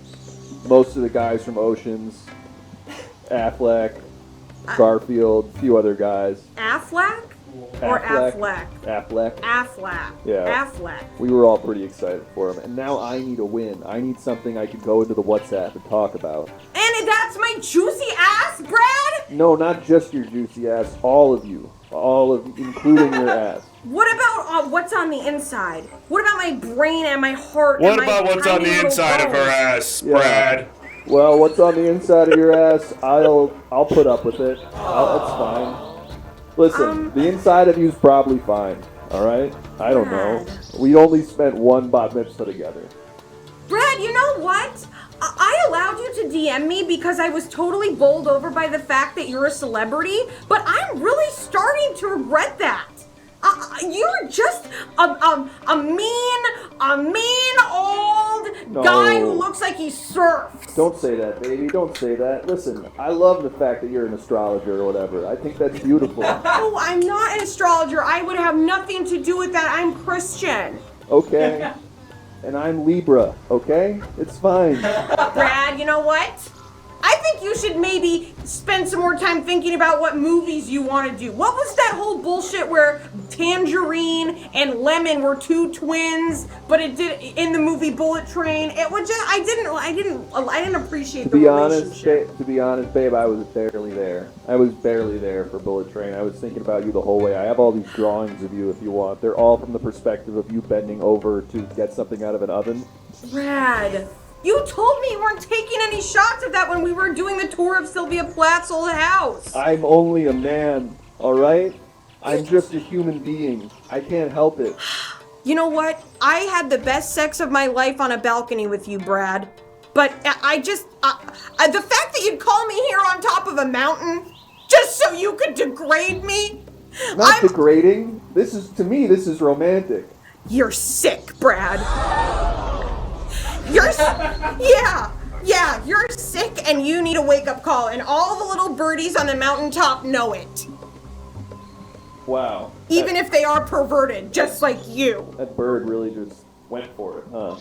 S9: Most of the guys from Oceans, Affleck, Garfield, a few other guys.
S7: Affleck? Or Affleck? Affleck.
S9: Yeah.
S7: Affleck.
S9: We were all pretty excited for him. And now I need a win. I need something I can go into the WhatsApp and talk about.
S7: And that's my juicy ass, Brad?
S9: No, not just your juicy ass. All of you. All of you, including your ass.
S7: What about what's on the inside? What about my brain and my heart?
S5: What
S7: and my
S5: about what's on
S7: tiny
S5: the
S7: little
S5: inside of her
S7: bones?
S5: ass,
S9: Yeah.
S5: Brad?
S9: Well, what's on the inside of your ass, I'll put up with it. That's fine. Listen, the inside of you's probably fine. All right? I don't know. We only spent one bat mitzvah together.
S7: Brad, you know what? I allowed you to DM me because I was totally bowled over by the fact that you're a celebrity, but I'm really starting to regret that. You're just a mean old guy who looks like he surfs.
S9: Don't say that, baby. Don't say that. Listen, I love the fact that you're an astrologer or whatever. I think that's beautiful.
S7: No, I'm not an astrologer. I would have nothing to do with that. I'm Christian.
S9: Okay. And I'm Libra, okay? It's fine.
S7: Brad, you know what? I think you should maybe spend some more time thinking about what movies you want to do. What was that whole bullshit where Tangerine and Lemon were two twins, but it did in the movie Bullet Train? It was just I didn't appreciate the relationship.
S9: To be honest, babe, I was barely there. I was barely there for Bullet Train. I was thinking about you the whole way. I have all these drawings of you if you want. They're all from the perspective of you bending over to get something out of an oven.
S7: Brad, you told me you weren't taking any shots of that when we were doing the tour of Sylvia Plath's old house.
S9: I'm only a man, all right? I'm just a human being. I can't help it.
S7: You know what? I had the best sex of my life on a balcony with you, Brad. But the fact that you'd call me here on top of a mountain just so you could degrade me?
S9: Not degrading. To me, this is romantic.
S7: You're sick, Brad. You're sick and you need a wake-up call, and all the little birdies on the mountaintop know it.
S9: Wow.
S7: Even if they are perverted, just like you.
S9: That bird really just went for it, huh?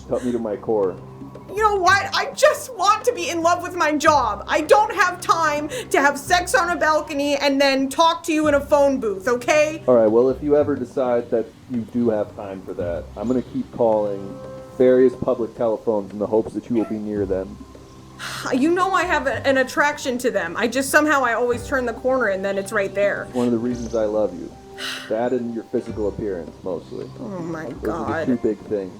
S9: Cut me to my core.
S7: You know what? I just want to be in love with my job. I don't have time to have sex on a balcony and then talk to you in a phone booth, okay?
S9: Alright, well, if you ever decide that you do have time for that, I'm gonna keep calling various public telephones in the hopes that you will be near them.
S7: You know I have an attraction to them. I always turn the corner and then it's right there.
S9: One of the reasons I love you. That and your physical appearance, mostly.
S7: Oh my
S9: Those
S7: God.
S9: are the two big things.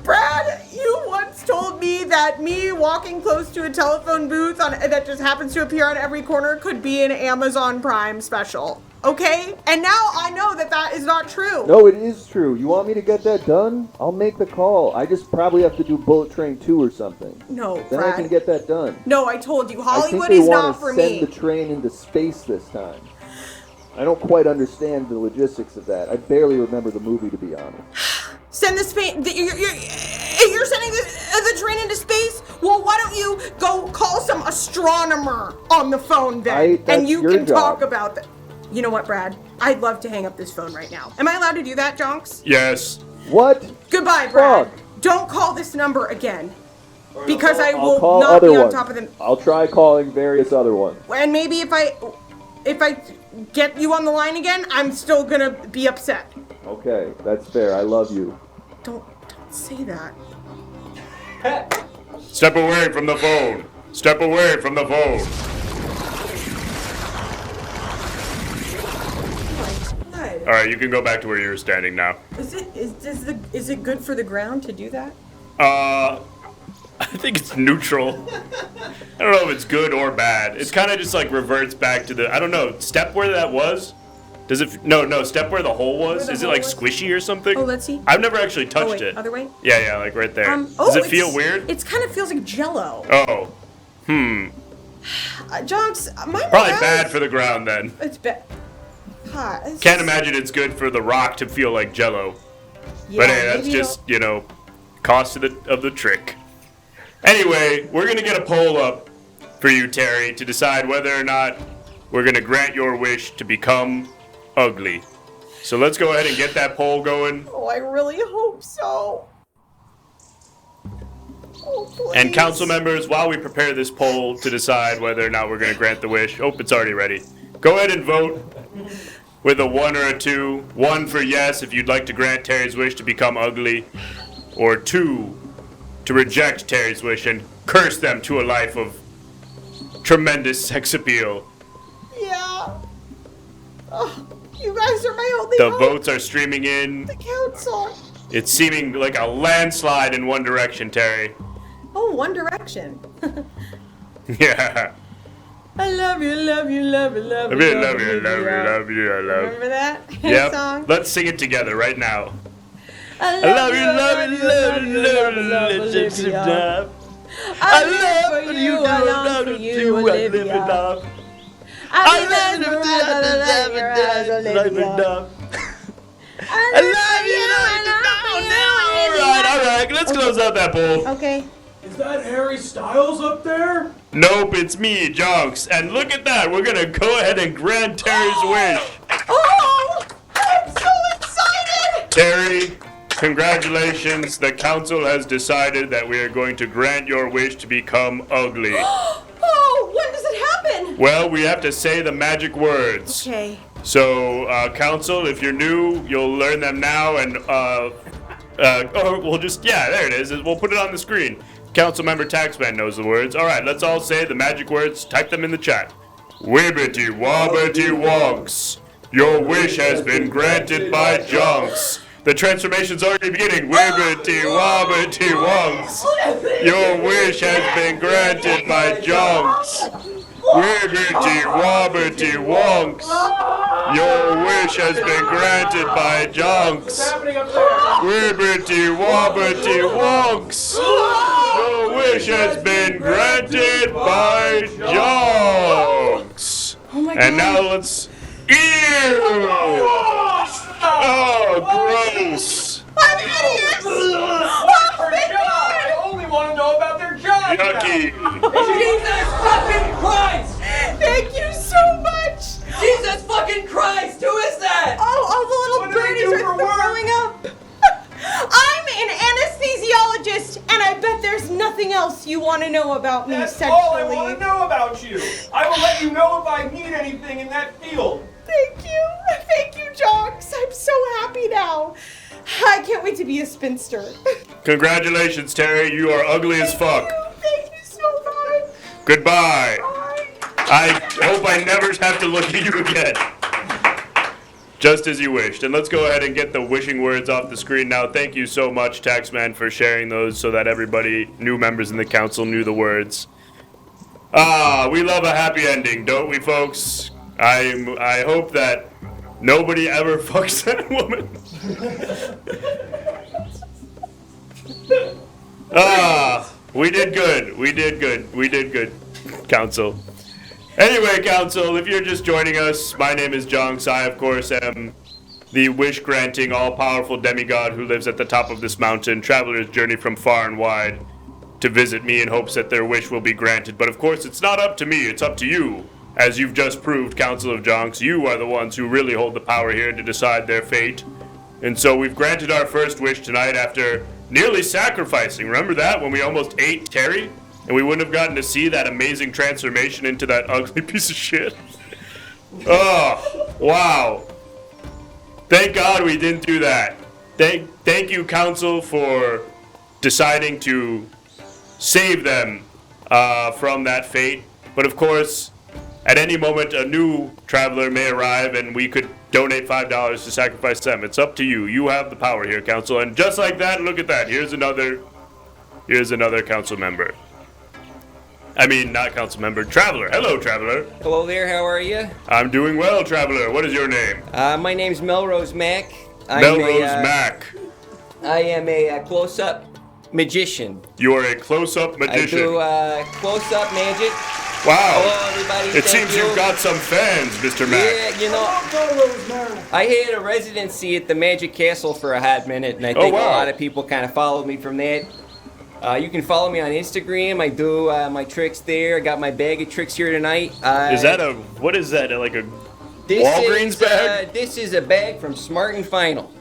S7: Brad, you once told me that me walking close to a telephone booth that just happens to appear on every corner could be an Amazon Prime special. Okay? And now I know that is not true.
S9: No, it is true. You want me to get that done? I'll make the call. I just probably have to do Bullet Train 2 or something.
S7: No,
S9: Then
S7: Brad.
S9: I can get that done.
S7: No, I told you, Hollywood
S9: is
S7: is not
S9: to
S7: for
S9: send
S7: me.
S9: the train into space this time. I don't quite understand the logistics of that. I barely remember the movie, to be honest.
S7: Send the space. You're sending the train into space? Well, why don't you go call some astronomer on the phone then, and you can talk about that. You know what, Brad? I'd love to hang up this phone right now. Am I allowed to do that, Jonks?
S5: Yes.
S9: What?
S7: Goodbye, Brad.
S9: Fuck.
S7: Don't call this number again, because I
S9: I'll
S7: will
S9: call
S7: not
S9: other
S7: be on
S9: ones.
S7: top of them.
S9: I'll try calling various other ones.
S7: And maybe if I get you on the line again, I'm still gonna be upset.
S9: Okay, that's fair. I love you.
S7: Don't say that.
S5: Step away from the phone. Step away from the phone.
S7: What?
S5: All right, you can go back to where you were standing now.
S7: Is it good for the ground to do that?
S5: I think it's neutral. I don't know if it's good or bad. It's kind of just like reverts back to the, I don't know, step where that was? Does it, no, step where the hole was? Is it like squishy or something?
S7: Oh, let's see.
S5: I've never actually touched
S7: wait,
S5: it.
S7: Other way?
S5: Yeah, like right there. Does it feel weird?
S7: It kind of feels like Jello.
S5: Oh.
S7: Jonks, my
S5: Probably
S7: morale
S5: bad
S7: is-
S5: for the ground then.
S7: It's bad.
S5: Can't imagine it's good for the rock to feel like Jello.
S7: Yeah,
S5: But hey, that's
S7: maybe
S5: just, cost of the trick. Anyway, we're going to get a poll up for you, Terry, to decide whether or not we're going to grant your wish to become ugly. So let's go ahead and get that poll going.
S7: Oh, I really hope so. Oh, please.
S5: And council members, while we prepare this poll to decide whether or not we're going to grant the wish, it's already ready. Go ahead and vote with a 1 or a 2. 1 for yes if you'd like to grant Terry's wish to become ugly, or 2 to reject Terry's wish and curse them to a life of tremendous sex appeal.
S7: Yeah. Oh, you guys are my only
S5: The
S7: hope.
S5: votes are streaming in.
S7: The council.
S5: It's seeming like a landslide in one direction, Terry.
S7: Oh, One Direction.
S5: Yeah.
S7: I love you, love you, love you, love you.
S5: I really love you, love you.
S7: Remember that
S5: Yep.
S7: song?
S5: Let's sing it together right now.
S7: I
S5: love you, love you, love you, love you, love you, Olivia.
S7: I live for you, I long for you, Olivia. I remember your eyes, Olivia. I love you,
S5: All right, let's close out that poll.
S7: Okay.
S4: Is that Harry Styles up there?
S5: Nope, it's me, Jonks. And look at that, we're gonna go ahead and grant Terry's wish.
S7: Oh, I'm so excited!
S5: Terry, congratulations. The council has decided that we are going to grant your wish to become ugly.
S7: Oh, when does it happen?
S5: Well, we have to say the magic words.
S7: Okay.
S5: So, council, if you're new, you'll learn them now, and we'll just, there it is. We'll put it on the screen. Councilmember Taxman knows the words. All right, let's all say the magic words. Type them in the chat. Wibbity wobbity wonks. Your wish has been granted by Jonks. The transformation's already beginning. Wibbity wobbity wonks. Your wish has been granted by Jonks. Wibbity wobbity wonks. Your wish has been granted by Jonks. Wibbity wobbity wonks. Your wish has been granted by Jonks.
S7: Oh my God.
S5: And now let's. Ew! Oh, gross!
S7: I'm hideous! Oh, thank God!
S4: I only want to know about their job.
S5: Yucky!
S4: Jesus fucking Christ!
S7: Thank you so wildest, and I bet there's nothing else you want to know about me
S1: That's
S7: sexually.
S1: all I want to know about you. I will let you know if I need anything in that field.
S7: Thank you, Jonks. I'm so happy now. I can't wait to be a spinster.
S5: Congratulations, Terry. You are ugly as fuck.
S7: Thank you so much.
S5: Goodbye.
S7: Bye.
S5: I hope I never have to look at you again. Just as you wished. And let's go ahead and get the wishing words off the screen now. Thank you so much, Taxman, for sharing those so that everybody, new members in the council, knew the words. We love a happy ending, don't we, folks? I hope that nobody ever fucks that woman. We did good, Council. Anyway, Council, if you're just joining us, my name is Jonks. I, of course, am the wish-granting, all-powerful demigod who lives at the top of this mountain. Travelers journey from far and wide to visit me in hopes that their wish will be granted. But, of course, it's not up to me. It's up to you. As you've just proved, Council of Jonks, you are the ones who really hold the power here to decide their fate. And so we've granted our first wish tonight after nearly sacrificing. Remember that, when we almost ate Terry? And we wouldn't have gotten to see that amazing transformation into that ugly piece of shit. Oh, wow. Thank God we didn't do that. Thank you, Council, for deciding to save them from that fate. But of course, at any moment, a new traveler may arrive and we could donate $5 to sacrifice them. It's up to you. You have the power here, Council. And just like that, look at that. Here's another council member. I mean, not council member, traveler. Hello, traveler.
S10: Hello there, how are you?
S5: I'm doing well, traveler. What is your name?
S10: My name's Melrose Mack.
S5: Melrose Mack.
S10: I am a close-up magician.
S5: You are a close-up magician.
S10: I do close-up magic.
S5: Wow.
S10: Hello, everybody.
S5: It seems you've got some fans, Mr. Mack.
S10: Yeah, you know, I had a residency at the Magic Castle for a hot minute, and I think a lot of people kind of followed me from that. You can follow me on Instagram. I do my tricks there. I got my bag of tricks here tonight.
S5: What is that, like a Walgreens bag?
S10: This is a bag from Smart and Final.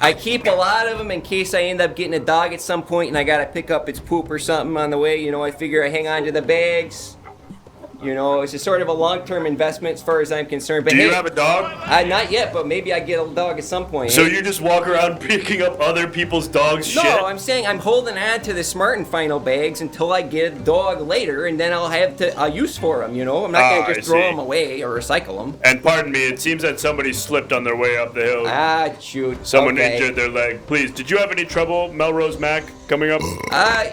S10: I keep a lot of them in case I end up getting a dog at some point and I gotta pick up its poop or something on the way. You know, I figure I hang on to the bags. You know, it's a sort of a long-term investment as far as I'm concerned. But
S5: do you have a dog?
S10: Not yet, but maybe I get a dog at some point.
S5: So you just walk around picking up other people's dogs' shit?
S10: No, I'm saying I'm holding on to the Smart and Final bags until I get a dog later, and then I'll have a use for them, you know? I'm not going to just throw them away or recycle them.
S5: And pardon me, it seems that somebody slipped on their way up the hill.
S10: Shoot.
S5: Someone injured their leg. Please, did you have any trouble, Melrose Mack, coming up?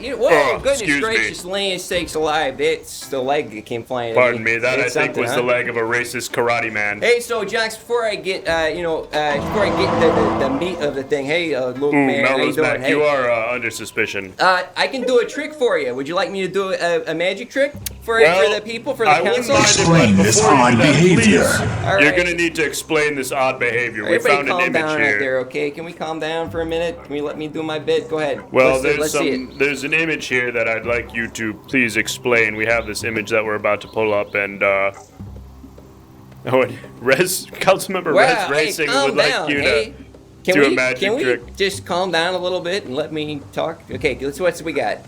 S10: Goodness gracious, land sakes alive. It's the leg that came flying
S5: Pardon me, that I think was the leg of a racist karate man.
S10: Hey, so Jonks, before I get, the meat of the thing, hey, little man, how you doing?
S5: Mack,
S10: hey.
S5: You are under suspicion.
S10: I can do a trick for you. Would you like me to do a magic trick for the people, for the council?
S6: Explain this odd behavior.
S10: Right.
S5: You're gonna need to explain this odd behavior. We
S10: Everybody
S5: found an
S10: calm
S5: image
S10: down
S5: here.
S10: right there, okay? Can we calm down for a minute? Can you let me do my bit? Go ahead.
S5: Well,
S10: let's see it.
S5: there's an image here that I'd like you to please explain. We have this image that we're about to pull up, and Councilmember Rez Racing would like you to do a magic trick.
S10: Can we just calm down a little bit and let me talk? Okay, let's what we got.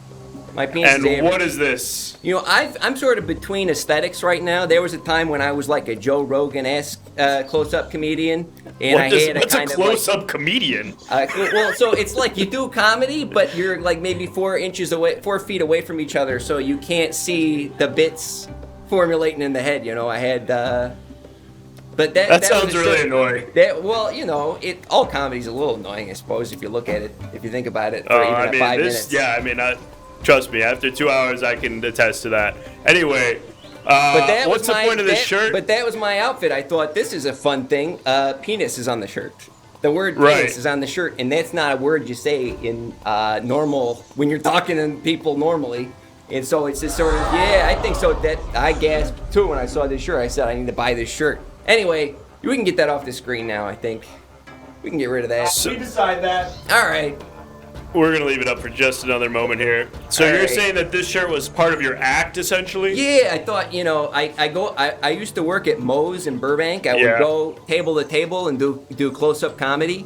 S10: My penis is
S5: And what is this?
S10: You know, I'm sort of between aesthetics right now. There was a time when I was like a Joe Rogan-esque close-up comedian, and
S5: What's a close-up comedian?
S10: Well, so it's like you do comedy, but you're like maybe 4 feet away from each other, so you can't see the bits formulating in the head. You know, I had. But that
S5: sounds really annoying.
S10: All comedy's a little annoying, I suppose, if you look at it, if you think about it. For even 5 minutes.
S5: Yeah, I mean, trust me, after 2 hours, I can attest to that. Anyway, what's the point of this shirt?
S10: But that was my outfit. I thought, this is a fun thing. Penis is on the shirt. The word penis is on the shirt, and that's not a word you say in normal, when you're talking to people normally. And so it's just sort of, I think so. That I gasped too when I saw this shirt. I said, I need to buy this shirt. Anyway, we can get that off the screen now, I think. We can get rid of that.
S1: We decide that.
S10: All right.
S5: We're going to leave it up for just another moment here. So you're saying that this shirt was part of your act, essentially?
S10: Yeah, I thought, I used to work at Moe's in Burbank. I would go table to table and do close-up comedy.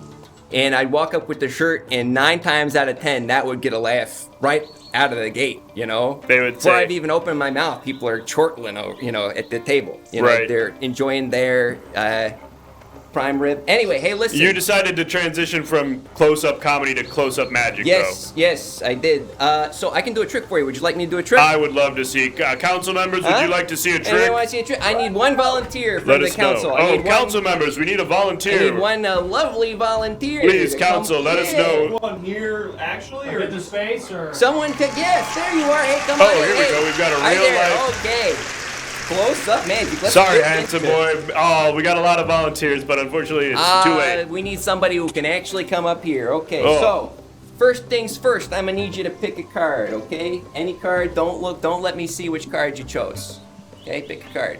S10: and I'd walk up with the shirt, and 9 times out of 10, that would get a laugh right out of the gate, you know?
S5: They would
S10: Before
S5: say...
S10: I'd even open my mouth, people are chortling over, you know, at the table. You know,
S5: Right.
S10: They're enjoying their prime rib. Anyway, hey, listen.
S5: You decided to transition from close-up comedy to close-up magic,
S10: Yes, I did. So I can do a trick for you. Would you like me to do a trick?
S5: I would love to see... council members, would you like to see a trick?
S10: Anyone want to see a trick? I need one volunteer from the council.
S5: Know.
S10: I need
S5: council members, we need a volunteer.
S10: I need one lovely volunteer.
S5: Please, council, let us know.
S1: One here, actually, or
S4: the space, or
S10: someone take. Yes, there you are. Hey, come on.
S5: Here we go. We've got a
S10: Right
S5: real
S10: there.
S5: life.
S10: Okay. Close up magic.
S5: Sorry, handsome boy. Oh, we got a lot of volunteers, but unfortunately it's too late.
S10: We need somebody who can actually come up here. Okay,
S5: Oh.
S10: so first things first, I'm gonna need you to pick a card, okay? Any card, don't let me see which card you chose. Okay, pick a card.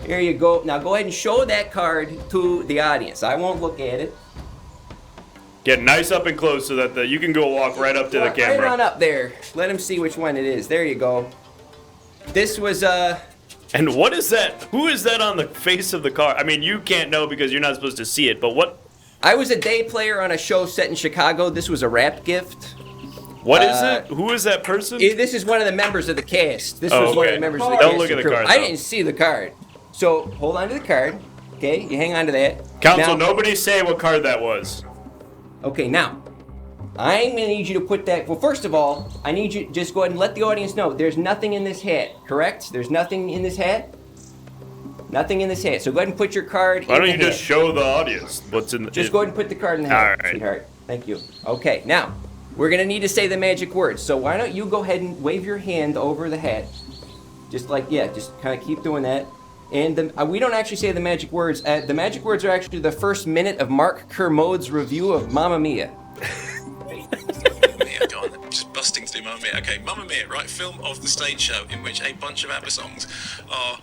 S10: Here you go. Now go ahead and show that card to the audience. I won't look at it.
S5: Get nice up and close so that you can go walk right up to the camera.
S10: Right on up there. Let them see which one it is. There you go. This was
S5: And what is that? Who is that on the face of the card? I mean, you can't know because you're not supposed to see it, but what?
S10: I was a day player on a show set in Chicago. This was a wrapped gift.
S5: What is it? Who is that person?
S10: This is one of the members of the cast. This was one of the members of the cast.
S5: Don't look at the card.
S10: I didn't see the card. So hold on to the card. Okay, you hang on to that.
S5: Council,
S10: now,
S5: nobody say what card that was.
S10: Okay, now, I'm going to need you to put that... Well, first of all, I need you to just go ahead and let the audience know there's nothing in this hat, correct? There's nothing in this hat? Nothing in this hat. So go ahead and put your card in the hat.
S5: Why don't you just show the audience what's in the...
S10: Just go ahead and put the card in the hat, sweetheart. Thank you. Okay, now, we're going to need to say the magic words. So why don't you go ahead and wave your hand over the hat. Just like, yeah, just kind of keep doing that. And we don't actually say the magic words. The magic words are actually the first minute of Mark Kermode's review of Mamma Mia.
S11: Go on, just busting through Mamma Mia. Okay, Mamma Mia, right? Film of the stage show in which a bunch of ABBA songs are,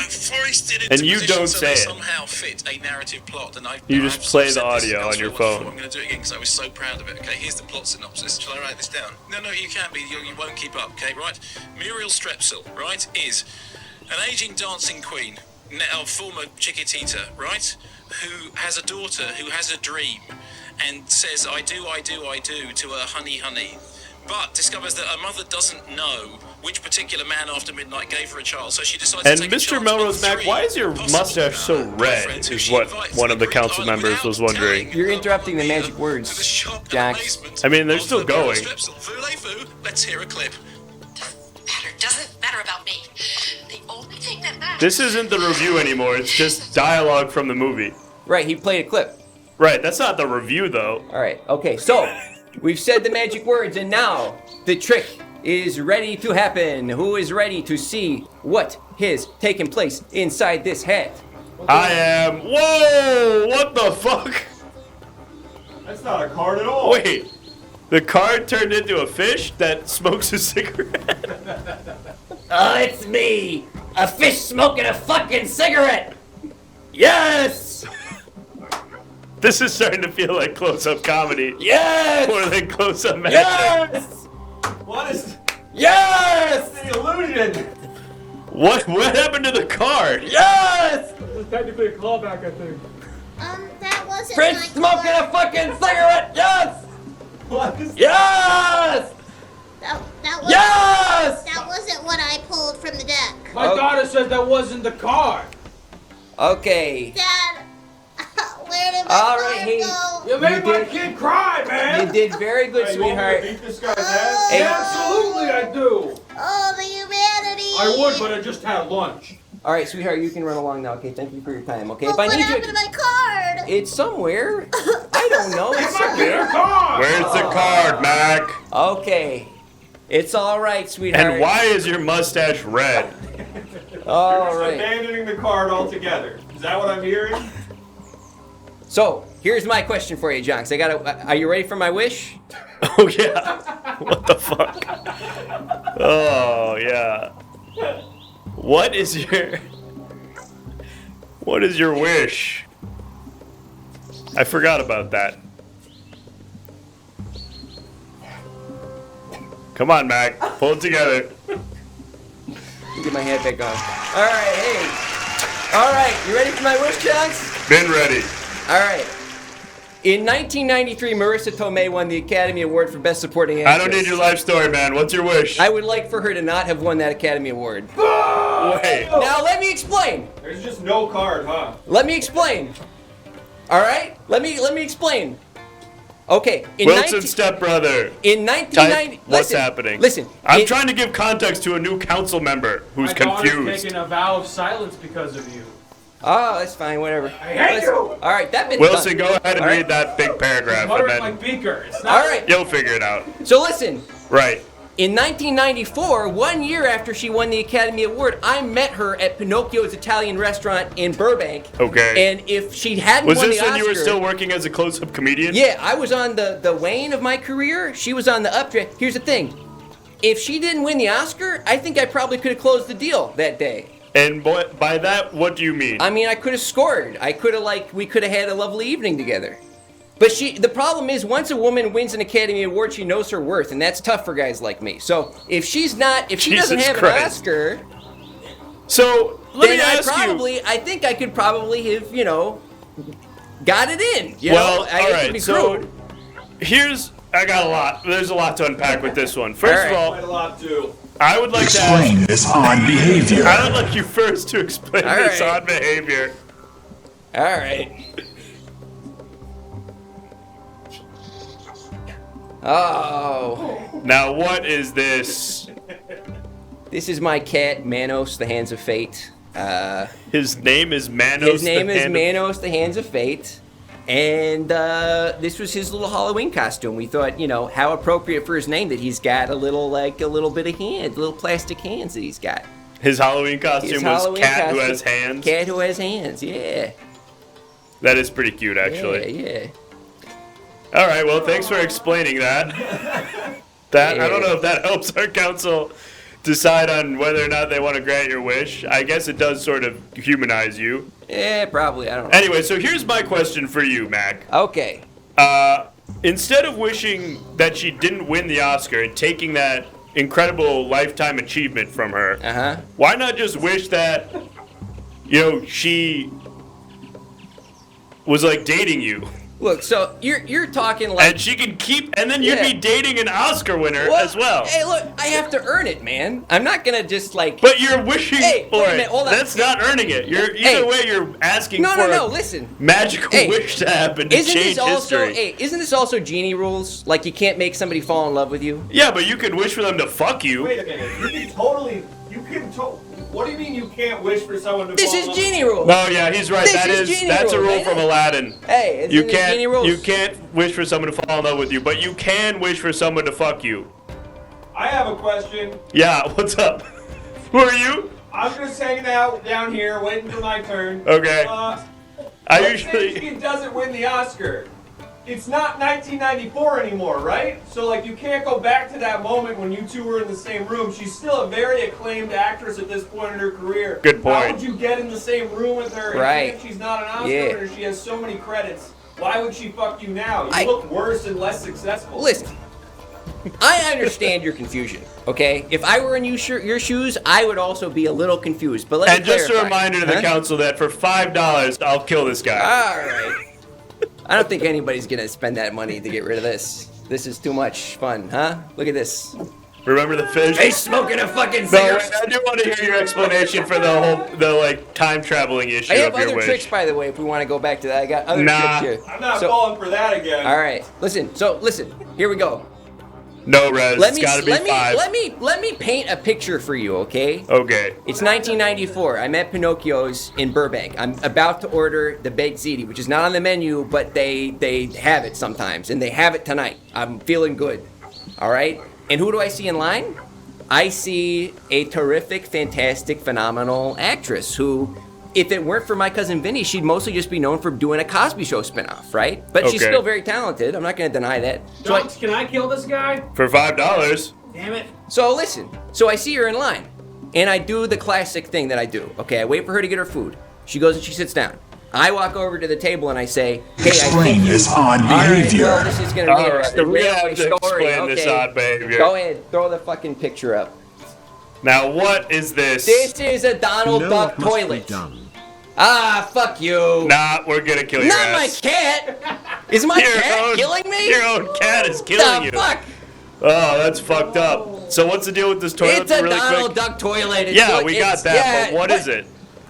S11: forested into
S5: And you
S11: position
S5: don't
S11: so
S5: say
S11: they
S5: it.
S11: somehow fit a narrative plot. And
S5: You just play the audio on your phone.
S11: I'm going to do it again because I was so proud of it. Okay, here's the plot synopsis. Shall I write this down? No, you can't be. You won't keep up. Okay, right? Muriel Strepsil, right, is an aging dancing queen, now former Chiquitita, right, who has a daughter who has a dream and says, I do to her honey, but discovers that her mother doesn't know which particular man after midnight gave her a child, so she decides
S5: And
S11: to take a
S5: Mr.
S11: chance
S5: Melrose
S11: on
S5: Mac, why is your mustache so red? Is what one of the council members was wondering.
S10: You're interrupting the magic words, Jack.
S5: I mean, they're still going.
S11: Let's hear a clip.
S12: Doesn't matter about me. The only thing that matters.
S5: This isn't the review anymore, it's just dialogue from the movie.
S10: Right, he played a clip.
S5: Right, that's not the review though.
S10: Alright, okay, so we've said the magic words and now the trick is ready to happen. Who is ready to see what has taken place inside this hat?
S5: I am. Whoa! What the fuck?
S1: That's not a card at all.
S5: Wait, the card turned into a fish that smokes a cigarette?
S10: Oh, it's me! A fish smoking a fucking cigarette! Yes!
S5: This is starting to feel like close-up comedy.
S10: Yes!
S5: More than close-up magic.
S10: Yes!
S1: What is...
S10: Yes!
S1: The illusion!
S5: What happened to the card?
S10: Yes!
S4: This is technically a callback, I think.
S12: That wasn't
S10: Prince
S12: my
S10: smoking a fucking cigarette! Yes!
S1: What is...
S10: Yes!
S12: That wasn't what I pulled from the deck.
S4: My daughter says that wasn't the card.
S10: Okay.
S12: Dad, where did my
S10: All right,
S12: card
S10: hey.
S12: go?
S4: You made my kid cry, man.
S10: You did very good,
S1: You want me to
S10: sweetheart.
S1: beat this guy's ass?
S10: Hey.
S4: Absolutely, I do.
S12: Oh, the humanity.
S4: I would, but I just had lunch.
S10: All right, sweetheart, you can run along now. Okay, thank you for your time. Okay,
S12: But
S10: if I
S12: what
S10: need
S12: happened to my card?
S10: it's somewhere. I don't know. It's
S4: My kid
S10: somewhere.
S4: a card.
S5: Where's the card, Mac?
S10: Okay, it's all right, sweetheart.
S5: And why is your mustache red?
S10: All
S1: You're just
S10: right.
S1: abandoning the card altogether. Is that what I'm hearing?
S10: So here's my question for you, Jonks. Are you ready for my wish?
S5: Oh yeah. What the fuck? Oh yeah. What is your wish? I forgot about that. Come on, Mac. Pull it together.
S10: Get my hat back on. All right, hey. All right, you ready for my wish, Jonks?
S5: Been ready.
S10: All right. In 1993, Marissa Tomei won the Academy Award for Best Supporting Actress.
S5: I don't need your life story, man. What's your wish?
S10: I would like for her to not have won that Academy Award.
S5: Wait.
S10: Now let me explain.
S1: There's just no card, huh?
S10: Let me explain. All right? Let me explain. Okay.
S5: Wilson's stepbrother.
S10: In 1990,
S5: what's happening?
S10: Listen.
S5: I'm trying to give context to a new council member who's confused.
S4: My daughter's taking a vow of silence because of you.
S10: Oh, that's fine. Whatever.
S4: I hate you.
S10: All right, that bit's
S5: Wilson,
S10: done.
S5: go ahead and
S10: All
S5: read
S10: right.
S5: that big paragraph.
S4: Water
S5: And
S4: in
S5: then,
S4: my beaker. It's not.
S10: All right.
S5: You'll figure it out.
S10: So listen.
S5: Right.
S10: In 1994, 1 year after she won the Academy Award, I met her at Pinocchio's Italian restaurant in Burbank.
S5: Okay.
S10: And if she hadn't
S5: Was
S10: won
S5: this
S10: the
S5: when
S10: Oscar,
S5: you were still working as a close-up comedian?
S10: Yeah, I was on the wane of my career. She was on the updraft. Here's the thing. If she didn't win the Oscar, I think I probably could have closed the deal that day.
S5: And by that, what do you mean?
S10: I mean, I could have scored. We could have had a lovely evening together. But the problem is, once a woman wins an Academy Award, she knows her worth, and that's tough for guys like me. So if she doesn't have an Oscar,
S5: so let me ask
S10: I think I could probably have, got it in.
S5: All right. So I got a lot. There's a lot to unpack with this one. First of all,
S1: Quite a lot too.
S5: I would like
S6: Explain this odd behavior.
S5: I would like you first to explain this odd behavior.
S10: All right. Oh.
S5: Now what is this?
S10: This is my cat, Manos, the Hands of Fate.
S5: His name is Manos.
S10: His name is Manos, the Hands of Fate. And this was his little Halloween costume. We thought, how appropriate for his name that he's got a little bit of hand, little plastic hands that he's got.
S5: His Halloween costume was cat who has hands?
S10: Cat who has hands, yeah.
S5: That is pretty cute, actually.
S10: Yeah.
S5: All right, well, thanks for explaining that. I don't know if that helps our council decide on whether or not they want to grant your wish. I guess it does sort of humanize you.
S10: Yeah, probably. I don't know.
S5: Anyway, so here's my question for you, Mac.
S10: Okay.
S5: Instead of wishing that she didn't win the Oscar and taking that incredible lifetime achievement from her, why not just wish that, she was like dating you?
S10: Look, so you're talking like,
S5: and she can keep, and then you'd be dating an Oscar winner as well.
S10: Hey, look, I have to earn it, man. I'm not gonna just like.
S5: But you're wishing for it.
S10: Minute, hold on.
S5: That's not earning it. You're either way. You're asking for a
S10: listen.
S5: magical wish to happen to change history.
S10: Hey, isn't this also genie rules? Like you can't make somebody fall in love with you.
S5: Yeah, but you can wish for them to fuck you.
S1: Wait a minute. What do you mean you can't wish for someone to
S10: This
S1: fall
S10: is
S1: in love?
S10: genie rules.
S5: Oh yeah, he's right. That's a rule from Aladdin.
S10: Hey, it's in the genie rules.
S5: You can't wish for someone to fall in love with you, but you can wish for someone to fuck you.
S1: I have a question.
S5: Yeah, what's up? Who are you?
S1: I'm just hanging out down here waiting for my turn.
S5: Okay.
S1: Let's say she doesn't win the Oscar. It's not 1994 anymore, right? So, like, you can't go back to that moment when you two were in the same room. She's still a very acclaimed actress at this point in her career.
S5: Good point.
S1: How would you get in the same room with her if she's not an Oscar winner? She has so many credits. Why would she fuck you now? You look worse and less successful.
S10: Listen, I understand your confusion, okay? If I were in your shoes, I would also be a little confused. But let me clarify.
S5: Just a reminder to the council that for $5, I'll kill this guy.
S10: All right. I don't think anybody's gonna spend that money to get rid of this. This is too much fun, huh? Look at this.
S5: Remember the fish?
S10: He's smoking a fucking
S5: No,
S10: cigarette.
S5: I do want to hear your explanation for the time traveling issue
S10: I have
S5: of your
S10: other
S5: wish.
S10: tricks, by the way, if we want to go back to that. I got other tricks here.
S1: I'm not falling for that again.
S10: All right, listen. Here we go.
S5: No, Rez. It's got to be 5.
S10: Let me paint a picture for you, okay?
S5: Okay.
S10: It's 1994. I'm at Pinocchio's in Burbank. I'm about to order the baked ziti, which is not on the menu, but they have it sometimes, and they have it tonight. I'm feeling good. All right? And who do I see in line? I see a terrific, fantastic, phenomenal actress who, if it weren't for my cousin Vinny, she'd mostly just be known for doing a Cosby Show spinoff, right? But she's still very talented. I'm not going to deny that.
S4: Jonks, can I kill this guy?
S5: For $5.
S4: Damn it.
S10: So listen. So I see her in line, and I do the classic thing that I do. Okay, I wait for her to get her food. She goes and she sits down. I walk over to the table and I say, "Hey,
S6: explain this odd behavior."
S10: All right, well, this is going to be the railway story.
S5: Explain this odd behavior.
S10: Go ahead, throw the fucking picture up.
S5: Now, what is this?
S10: This is a Donald Duck toilet. Ah, fuck you.
S5: Nah, we're gonna kill your
S10: Not
S5: ass.
S10: my cat. Is my cat killing me?
S5: Your own cat is killing you.
S10: Fuck?
S5: Oh, that's fucked up. So what's the deal with this toilet?
S10: It's a
S5: really
S10: Donald
S5: quick?
S10: Duck toilet.
S5: Yeah, we got that, but what is it?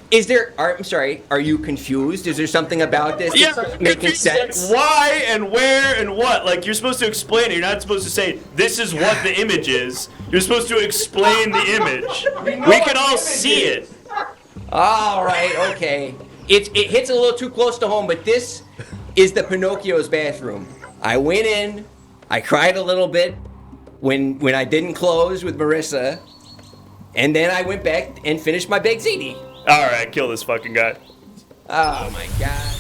S10: Is there? I'm sorry. Are you confused? Is there something about this that's making sense?
S5: Why and where and what? Like, you're supposed to explain it. You're not supposed to say, this is what the image is. You're supposed to explain the image. We can all see it.
S10: All right, okay. It hits a little too close to home, but this is the Pinocchio's bathroom. I went in. I cried a little bit when I didn't close with Marissa. And then I went back and finished my baked ziti.
S5: Alright, kill this fucking guy.
S10: Oh my god.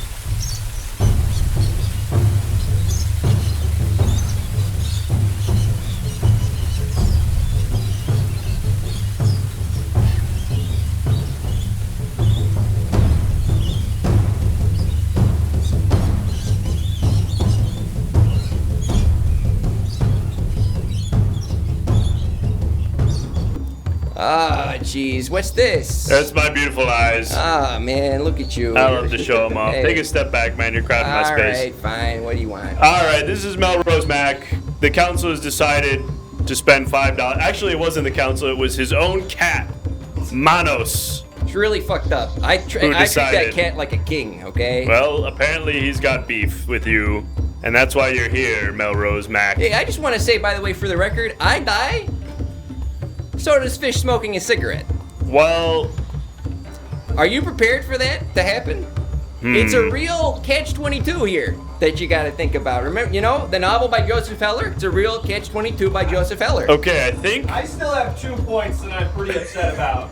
S10: Ah, jeez, what's this?
S5: That's my beautiful eyes.
S10: Ah, man, look at you.
S5: I love to show them off.
S10: Hey.
S5: Take a step back, man. You're crowding my space.
S10: All right, fine. What do you want?
S5: All right, this is Melrose Mac. The council has decided to spend $5. Actually, it wasn't the council. It was his own cat, Manos.
S10: It's really fucked up. I treat that cat like a king, okay?
S5: Well, apparently he's got beef with you, and that's why you're here, Melrose Mac.
S10: Hey, I just want to say, by the way, for the record, I die. So does fish smoking a cigarette.
S5: Well,
S10: are you prepared for that to happen? It's a real catch-22 here that you got to think about. Remember, you know, the novel by Joseph Heller? It's a real catch-22 by Joseph Heller.
S5: Okay, I think
S1: I still have 2 points that I'm pretty upset about.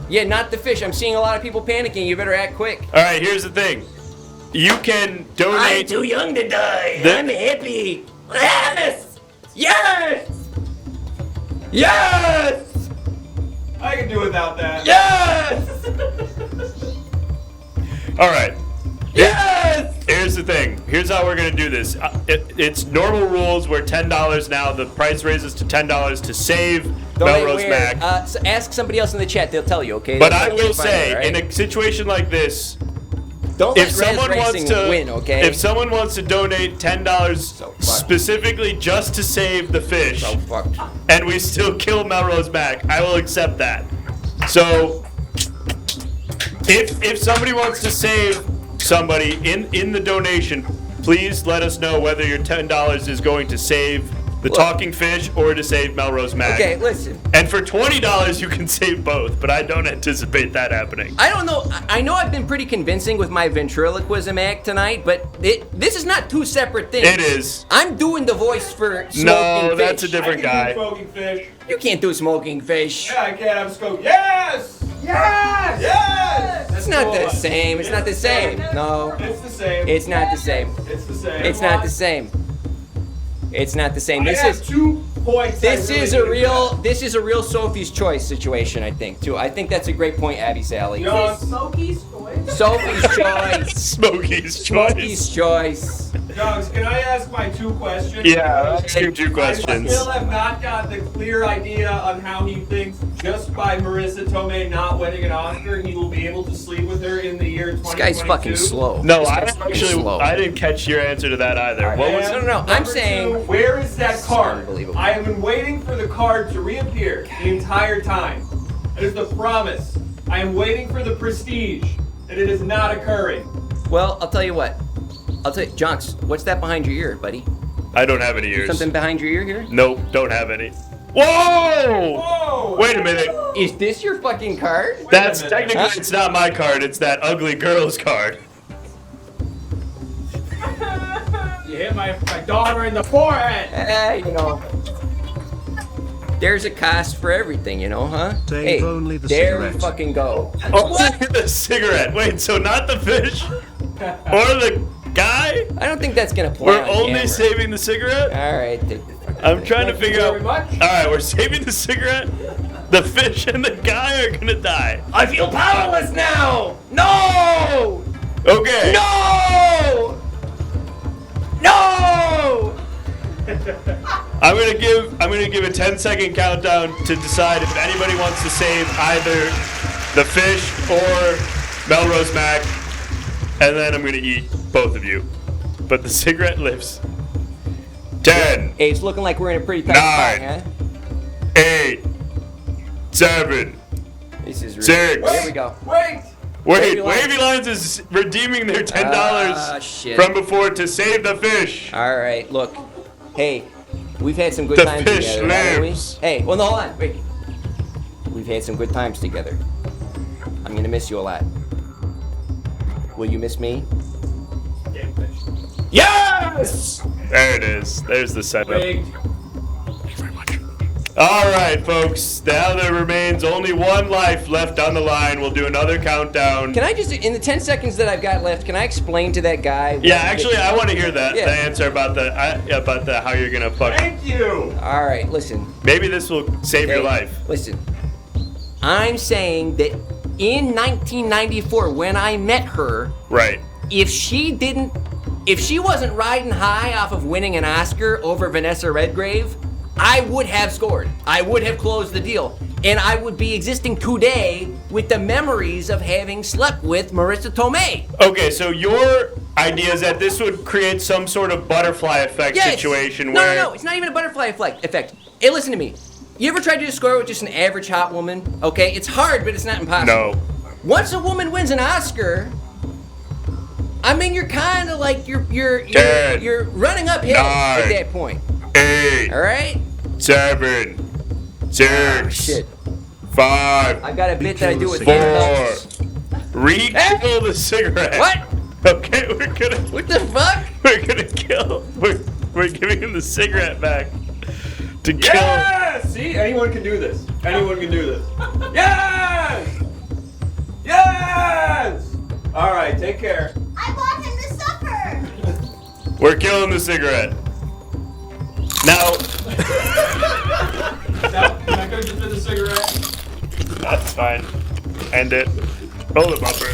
S10: Yeah, not the fish. I'm seeing a lot of people panicking. You better act quick.
S5: All right, here's the thing. You can donate.
S10: I'm too young to die. I'm a hippie. Yes! Yes! Yes!
S1: I can do without that.
S10: Yes!
S5: All right.
S10: Yes!
S5: Here's the thing. Here's how we're gonna do this. It's normal rules. We're $10 now. The price raises to $10 to save Melrose Mac.
S10: So ask somebody else in the chat. They'll tell you, okay?
S5: But I will say, in a situation like this,
S10: don't
S5: if
S10: let
S5: someone
S10: Res
S5: wants
S10: Racing
S5: to
S10: win, okay?
S5: if someone wants to donate $10 specifically just to save the fish, and we still kill Melrose Mac, I will accept that. So if somebody wants to save somebody in the donation, please let us know whether your $10 is going to save the talking fish or to save Melrose Mac.
S10: Okay, listen.
S5: And for $20 you can save both, but I don't anticipate that happening.
S10: I don't know. I know I've been pretty convincing with my ventriloquism act tonight, but this is not two separate things.
S5: It is.
S10: I'm doing the voice for smoking
S5: No,
S10: fish.
S5: that's a different guy.
S1: Smoking fish.
S10: You can't do smoking fish.
S1: Yeah, I can't. I'm smoking. Yes! Yes! Yes!
S10: It's not the same. It's not the same. No.
S1: It's the same.
S10: It's not the same.
S1: It's the same.
S10: It's not the same. It's not the same. This is
S1: 2 points.
S10: This is a real Sophie's choice situation, I think, too. I think that's a great point, Abby Sally.
S7: Smokey's choice?
S10: Sophie's choice.
S5: Smokey's choice.
S10: Smokey's choice.
S1: Dogs, can I ask my 2 questions?
S5: Yeah, ask your 2 questions.
S1: I still have not got the clear idea on how he thinks just by Marissa Tomei not winning an Oscar, he will be able to sleep with her in the year 2022.
S10: This guy's fucking slow.
S5: No,
S10: Slow.
S5: I didn't catch your answer to that either. What was
S10: No. I'm
S1: Number
S10: saying.
S1: 2, where is that card?
S10: Unbelievable.
S1: I have been waiting for the card to reappear the entire time. It is the promise. I am waiting for the prestige, and it is not occurring.
S10: Well, I'll tell you what. Jonks, what's that behind your ear, buddy?
S5: I don't have any ears.
S10: Something behind your ear here?
S5: Nope, don't have any. Whoa!
S1: Whoa!
S5: Wait a minute.
S10: Is this your fucking card?
S5: That's technically it's not my card. It's that ugly girl's card.
S1: You hit my daughter in the forehead.
S10: You know. There's a cost for everything, you know, huh?
S8: Save only the
S10: there
S8: cigarette.
S10: we fucking go.
S5: Oh, the cigarette. Wait, so not the fish or the guy?
S10: I don't think that's gonna play
S5: We're
S10: on
S5: only
S10: camera.
S5: saving the cigarette?
S10: All right. Take the fucking
S5: I'm
S10: thing.
S5: trying to figure out.
S1: very much.
S5: All right, we're saving the cigarette. The fish and the guy are gonna die.
S10: I feel powerless now. No.
S5: Okay.
S10: No. No.
S5: I'm gonna give a 10-second countdown to decide if anybody wants to save either the fish or Melrose Mac, and then I'm gonna eat both of you. but the cigarette lifts. 10.
S10: Hey, it's looking like we're in a pretty tight
S5: 9,
S10: spot, huh?
S5: 8, 7,
S10: This is
S5: 6.
S10: Here we go.
S5: Wait, Wavy Lines is redeeming their $10
S10: shit.
S5: from before to save the fish.
S10: All right, look. Hey, we've had some good
S5: The
S10: times
S5: fish
S10: together, haven't we?
S5: lives.
S10: Hey, well, no, hold on. Wait. We've had some good times together. I'm gonna miss you a lot. Will you miss me?
S5: Yes! There it is. There's the setup. All right, folks. Now there remains only one life left on the line. We'll do another countdown.
S10: Can I just, in the 10 seconds that I've got left, can I explain to that guy?
S5: Yeah, actually, I want to hear that.
S10: Yeah.
S5: The answer about the how you're gonna fuck. Thank you.
S10: All right, listen.
S5: Maybe this will save your life.
S10: Listen. I'm saying that in 1994, when I met her,
S5: right?
S10: If she wasn't riding high off of winning an Oscar over Vanessa Redgrave, I would have scored. I would have closed the deal. And I would be existing today with the memories of having slept with Marissa Tomei.
S5: Okay, so your idea is that this would create some sort of butterfly effect situation where...
S10: No, it's not even a butterfly effect. Hey, listen to me. You ever tried to score with just an average hot woman? Okay, it's hard, but it's not impossible.
S5: No.
S10: Once a woman wins an Oscar, I mean, you're kind of like you're running uphill at that point.
S5: 8.
S10: All right.
S5: 7. 6.
S10: Shit.
S5: 5.
S10: I got a bit that I do with
S5: 4. Rekill the cigarette.
S10: What?
S5: Okay, we're gonna.
S10: What the fuck?
S5: We're gonna kill. We're giving him the cigarette back to kill.
S1: Yes! See, anyone can do this. Anyone can do this. Yes! Yes! All right, take care.
S13: I want him to suffer.
S5: We're killing the cigarette. Now.
S1: Now, can I go just for the cigarette?
S5: That's fine. End it. Roll the bumper.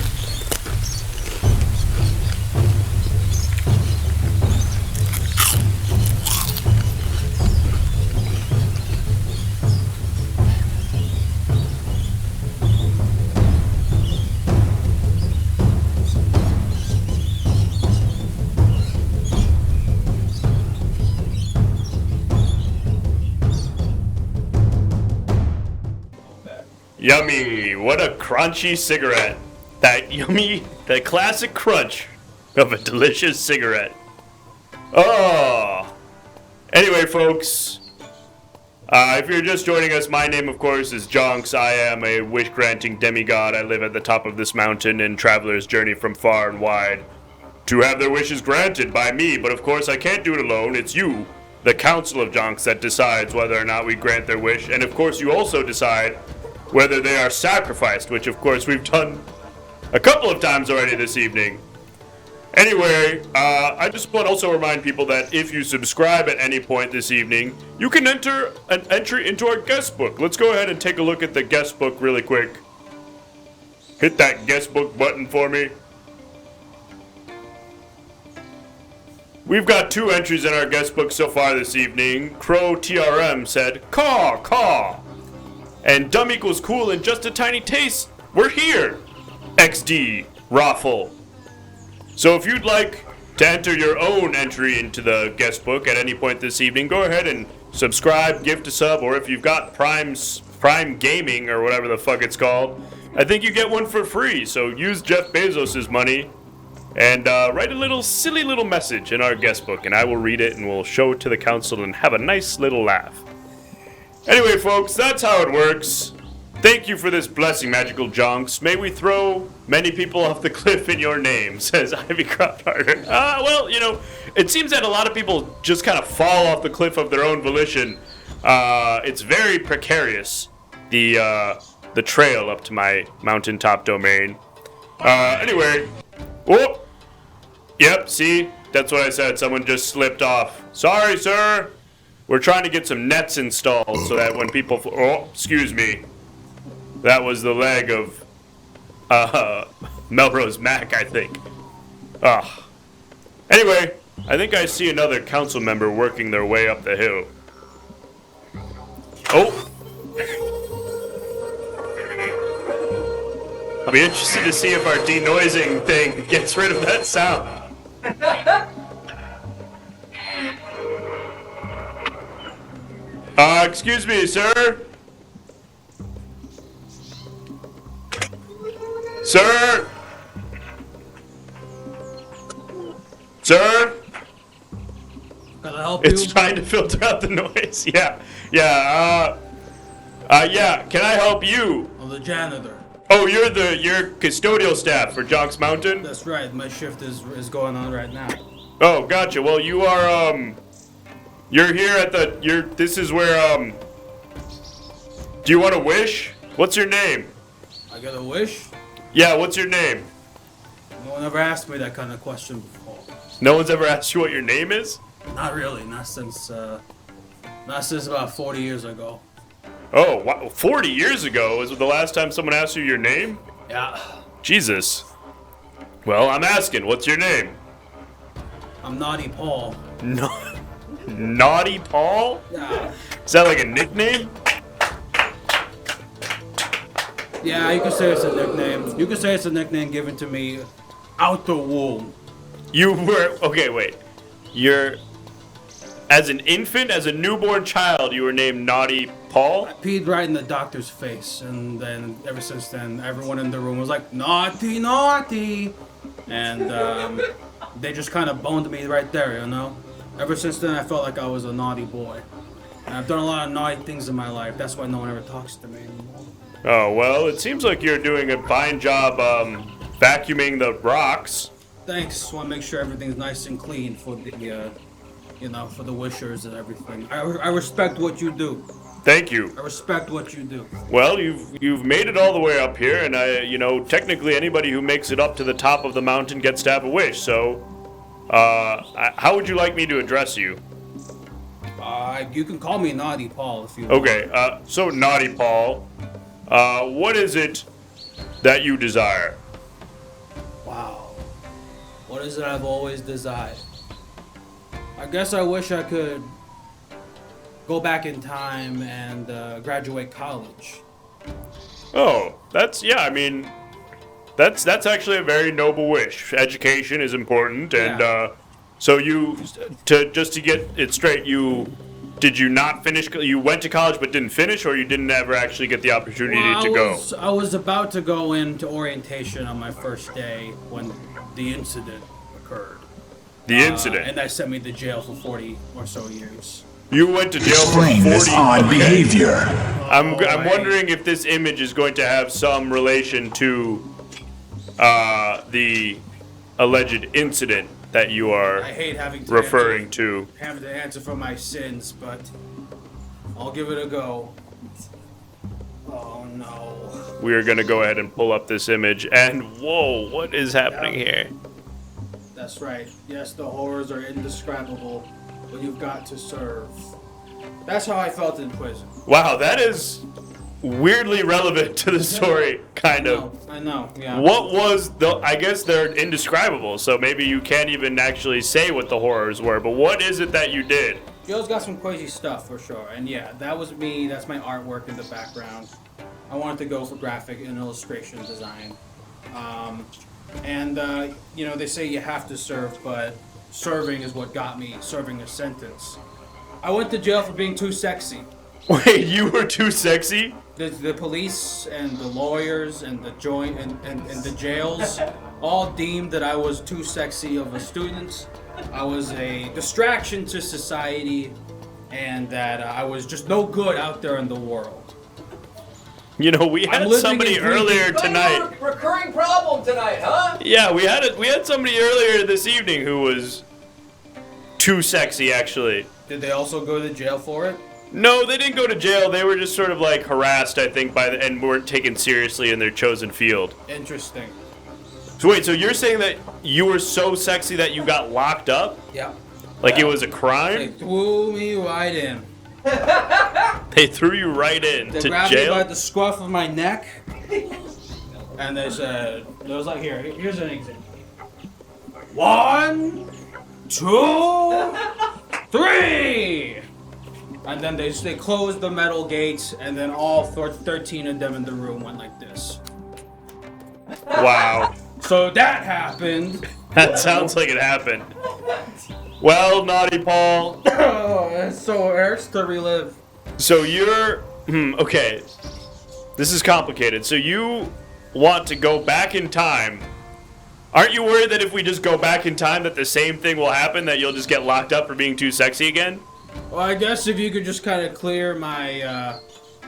S5: Yummy! What a crunchy cigarette. That yummy, that classic crunch of a delicious cigarette. Oh! Anyway, folks, if you're just joining us, my name, of course, is Jonks. I am a wish-granting demigod. I live at the top of this mountain, and travelers journey from far and wide to have their wishes granted by me. But, of course, I can't do it alone. It's you, the Council of Jonks, that decides whether or not we grant their wish. And, of course, you also decide whether they are sacrificed, which of course we've done a couple of times already this evening. Anyway, I just want to also remind people that if you subscribe at any point this evening, you can enter an entry into our guest book. Let's go ahead and take a look at the guest book really quick. Hit that guest book button for me. We've got 2 entries in our guest book so far this evening. Crow TRM said, "Caw, caw." And dumb equals cool and just a tiny taste. We're here. XD Raffle. So if you'd like to enter your own entry into the guest book at any point this evening, go ahead and subscribe, gift a sub, or if you've got Prime Gaming or whatever the fuck it's called, I think you get one for free. So use Jeff Bezos' money and write a silly little message in our guest book, and I will read it and we'll show it to the council and have a nice little laugh. Anyway, folks, that's how it works. Thank you for this blessing, Magical Jonks. May we throw many people off the cliff in your name, says Ivy Cropharder. Well, you know, it seems that a lot of people just kind of fall off the cliff of their own volition. It's very precarious, the trail up to my mountaintop domain. Anyway, oh, yep, see, that's what I said. Someone just slipped off. Sorry, sir. We're trying to get some nets installed so that when people... Oh, excuse me. That was the leg of Melrose Mac, I think. Anyway, I think I see another council member working their way up the hill. Oh! I'll be interested to see if our denoising thing gets rid of that sound. Excuse me, sir? Sir? Sir?
S14: Can I help you?
S5: It's trying to filter out the noise. Yeah. Yeah, can I help you?
S14: I'm the janitor.
S5: Oh, you're custodial staff for Jonks Mountain?
S14: That's right. My shift is going on right now.
S5: Oh, gotcha. Well, you are, you're here at this is where, do you want a wish? What's your name?
S14: I get a wish?
S5: Yeah, what's your name?
S14: No one ever asked me that kind of question before.
S5: No one's ever asked you what your name is?
S14: Not really. Not since about 40 years ago.
S5: Oh, wow. 40 years ago was the last time someone asked you your name?
S14: Yeah.
S5: Jesus. Well, I'm asking, what's your name?
S14: I'm Naughty Paul.
S5: Naughty Paul?
S14: Yeah.
S5: Is that like a nickname?
S14: Yeah, you could say it's a nickname. You could say it's a nickname given to me out the womb.
S5: You were, okay, wait. You're, as an infant, as a newborn child, you were named Naughty Paul?
S14: I peed right in the doctor's face, and then ever since then, everyone in the room was like, naughty, naughty. And they just kind of boned me right there, you know? Ever since then, I felt like I was a naughty boy. And I've done a lot of naughty things in my life. That's why no one ever talks to me anymore.
S5: Oh, well, it seems like you're doing a fine job vacuuming the rocks.
S14: Thanks. Just want to make sure everything's nice and clean for the, for the wishers and everything. I respect what you do.
S5: Thank you.
S14: I respect what you do.
S5: Well, you've made it all the way up here, and technically anybody who makes it up to the top of the mountain gets to have a wish. So, how would you like me to address you?
S14: You can call me Naughty Paul if you want.
S5: Okay. So Naughty Paul, what is it that you desire?
S14: Wow. What is it I've always desired? I guess I wish I could go back in time and graduate college.
S5: Oh, that's actually a very noble wish. Education is important, and so just to get it straight, did you not finish? You went to college but didn't finish, or you didn't ever actually get the opportunity to go?
S14: I was about to go into orientation on my first day when the incident occurred.
S5: The incident?
S14: And that sent me to jail for 40 or so years.
S5: You went to jail for 40
S6: Explain this odd behavior.
S5: I'm wondering if this image is going to have some relation to the alleged incident that you are referring to.
S14: Having to answer for my sins, but I'll give it a go. Oh no.
S5: We are going to go ahead and pull up this image, and whoa, what is happening here?
S14: That's right. Yes, the horrors are indescribable, but you've got to serve. That's how I felt in prison.
S5: Wow, that is weirdly relevant to the story, kind of.
S14: I know, yeah.
S5: What was I guess they're indescribable, so maybe you can't even actually say what the horrors were, but what is it that you did?
S14: Joe's got some crazy stuff for sure, and yeah, that was me. That's my artwork in the background. I wanted to go for graphic and illustration design. They say you have to serve, but serving is what got me serving a sentence. I went to jail for being too sexy.
S5: Wait, you were too sexy?
S14: The police and the lawyers and the joint and the jails all deemed that I was too sexy of a student. I was a distraction to society, and that I was just no good out there in the world.
S5: You know, we had somebody earlier tonight.
S4: Recurring problem tonight, huh?
S5: Yeah, we had somebody earlier this evening who was too sexy, actually.
S14: Did they also go to jail for it?
S5: No, they didn't go to jail. They were just sort of like harassed, I think, and weren't taken seriously in their chosen field.
S14: Interesting.
S5: So wait, so you're saying that you were so sexy that you got locked up?
S14: Yeah.
S5: Like it was a crime?
S14: They threw me right in.
S5: They threw you right in
S14: They
S5: to
S14: grabbed
S5: jail?
S14: me by the scruff of my neck, and they said, there was like, here's an example. 1, 2, 3! And then they closed the metal gates, and then all 13 of them in the room went like this.
S5: Wow.
S14: So that happened.
S5: That sounds like it happened. Well, Naughty Paul.
S14: Oh, it so hurts to relive.
S5: So you're okay. This is complicated. So you want to go back in time. Aren't you worried that if we just go back in time that the same thing will happen, that you'll just get locked up for being too sexy again?
S14: Well, I guess if you could just kind of clear my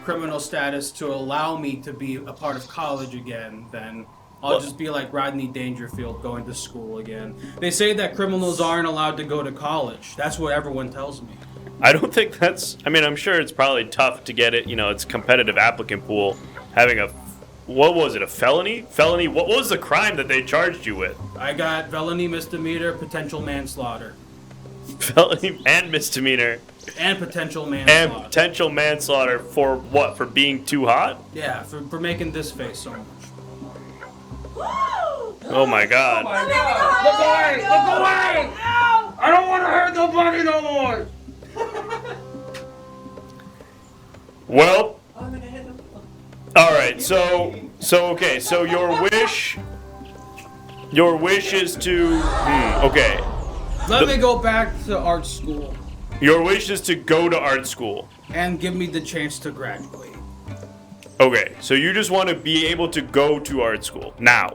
S14: criminal status to allow me to be a part of college again, then I'll just be like Rodney Dangerfield going to school again. They say that criminals aren't allowed to go to college. That's what everyone tells me.
S5: I don't think that's... I mean, I'm sure it's probably tough to get it. You know, it's a competitive applicant pool. Having a... What was it, a felony? Felony, what was the crime that they charged you with?
S14: I got felony, misdemeanor, potential manslaughter.
S5: Felony and misdemeanor.
S14: And potential manslaughter.
S5: And potential manslaughter for what? For being too hot?
S14: Yeah, for making this face so much.
S5: Oh my god.
S14: Oh my god. Look away! Look away! I don't want to hurt nobody no more!
S5: Well... Alright, so okay, so your wish is to... okay.
S14: Let me go back to art school.
S5: Your wish is to go to art school.
S14: And give me the chance to graduate.
S5: Okay, so you just want to be able to go to art school now.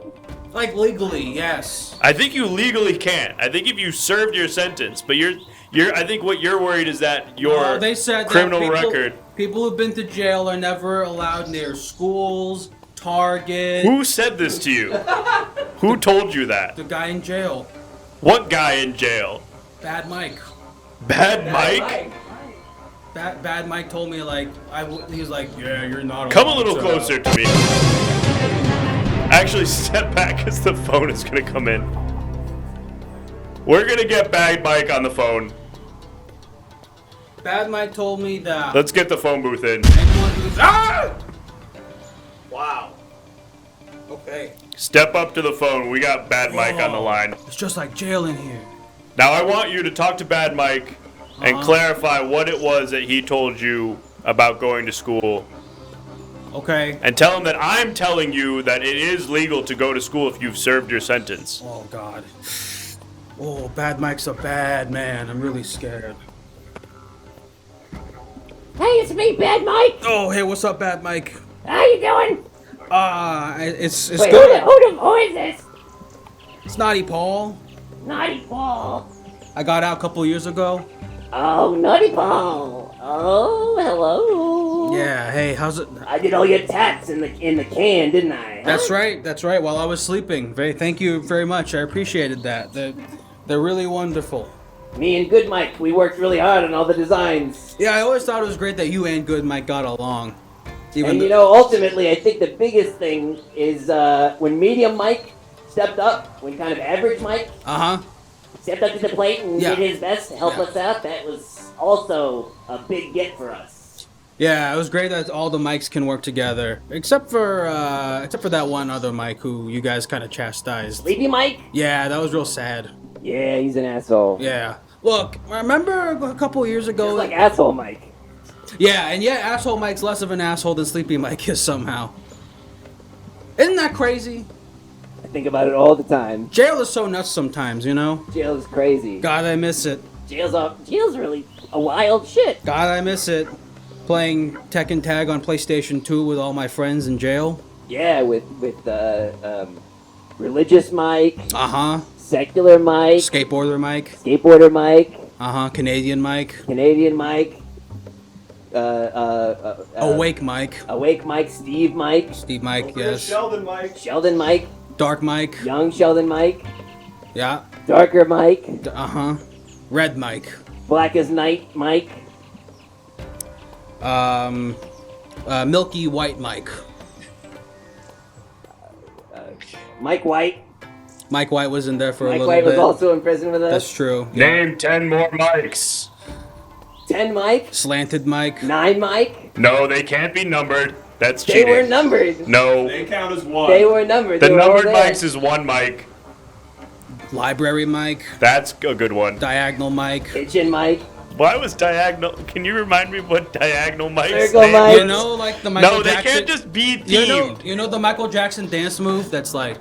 S14: Like legally, yes.
S5: I think you legally can't. I think if you served your sentence, but I think what you're worried is that your
S14: they said
S5: criminal
S14: that
S5: record...
S14: People who've been to jail are never allowed near schools, Target.
S5: Who said this to you? Who told you that?
S14: The guy in jail.
S5: What guy in jail?
S14: Bad Mike.
S5: Bad Mike?
S14: Bad Mike told me, like, he was like, yeah, you're not allowed.
S5: Come a little closer to me. Actually, step back because the phone is going to come in. We're going to get Bad Mike on the phone.
S14: Bad Mike told me that...
S5: Let's get the phone booth in.
S14: Ah! Wow. Okay.
S5: Step up to the phone. We got Bad Mike on the line.
S14: It's just like jail in here.
S5: Now I want you to talk to Bad Mike and clarify what it was that he told you about going to school.
S14: Okay.
S5: And tell him that I'm telling you that it is legal to go to school if you've served your sentence.
S14: Oh, God. Oh, Bad Mike's a bad man. I'm really scared.
S15: Hey, it's me, Bad Mike.
S14: Oh, hey, what's up, Bad Mike?
S15: How you doing?
S14: It's
S15: Wait,
S14: good.
S15: who is this?
S14: It's Naughty Paul.
S15: Naughty Paul.
S14: I got out a couple years ago.
S15: Oh, Naughty Paul. Oh, hello.
S14: Yeah, hey, how's it?
S15: I did all your tats in the can, didn't I?
S14: That's right, while I was sleeping. Thank you very much, I appreciated that. They're really wonderful.
S15: Me and Good Mike, we worked really hard on all the designs.
S14: Yeah, I always thought it was great that you and Good Mike got along.
S15: And you know, ultimately, I think the biggest thing is when Medium Mike stepped up, when kind of Average Mike stepped up to the plate and did his best to help us out, that was also a big get for us.
S14: Yeah, it was great that all the mics can work together, except for that one other Mike who you guys kind of chastised.
S15: Sleepy Mike?
S14: Yeah, that was real sad.
S15: Yeah, he's an asshole.
S14: Yeah. Look, remember a couple years ago?
S15: Just like Asshole Mike.
S14: Yeah, and Asshole Mike's less of an asshole than Sleepy Mike is somehow. Isn't that crazy?
S15: I think about it all the time.
S14: Jail is so nuts sometimes, you know?
S15: Jail is crazy.
S14: God, I miss it.
S15: Jail's really a wild shit.
S14: God, I miss it. Playing Tekken Tag on PlayStation 2 with all my friends in jail.
S15: Yeah, with Religious Mike. Secular Mike.
S14: Skateboarder Mike.
S15: Skateboarder Mike.
S14: Canadian Mike.
S15: Canadian Mike.
S14: Awake Mike.
S15: Awake Mike. Steve Mike.
S14: Steve Mike, yes.
S1: Sheldon Mike.
S15: Sheldon Mike.
S14: Dark Mike.
S15: Young Sheldon Mike.
S14: Yeah.
S15: Darker Mike.
S14: Red Mike.
S15: Black as Night Mike.
S14: Milky White Mike.
S15: Mike White.
S14: Mike White was in there for a little
S15: bit. Mike White was also in prison with us.
S14: That's true.
S5: Name 10 more Mikes.
S15: 10 Mike.
S14: Slanted Mike.
S15: 9 Mike.
S5: No, they can't be numbered. That's cheating.
S15: They were numbered.
S5: No.
S1: They count as one.
S15: They were numbered.
S5: The numbered Mikes is 1 Mike.
S14: Library Mike.
S5: That's a good one.
S14: Diagonal Mike.
S15: Kitchen Mike.
S5: Why was diagonal? Can you remind me what diagonal Mike is?
S14: You know, like the Michael
S5: No, they
S14: Jackson.
S5: can't just be themed.
S14: You know the Michael Jackson dance move that's like.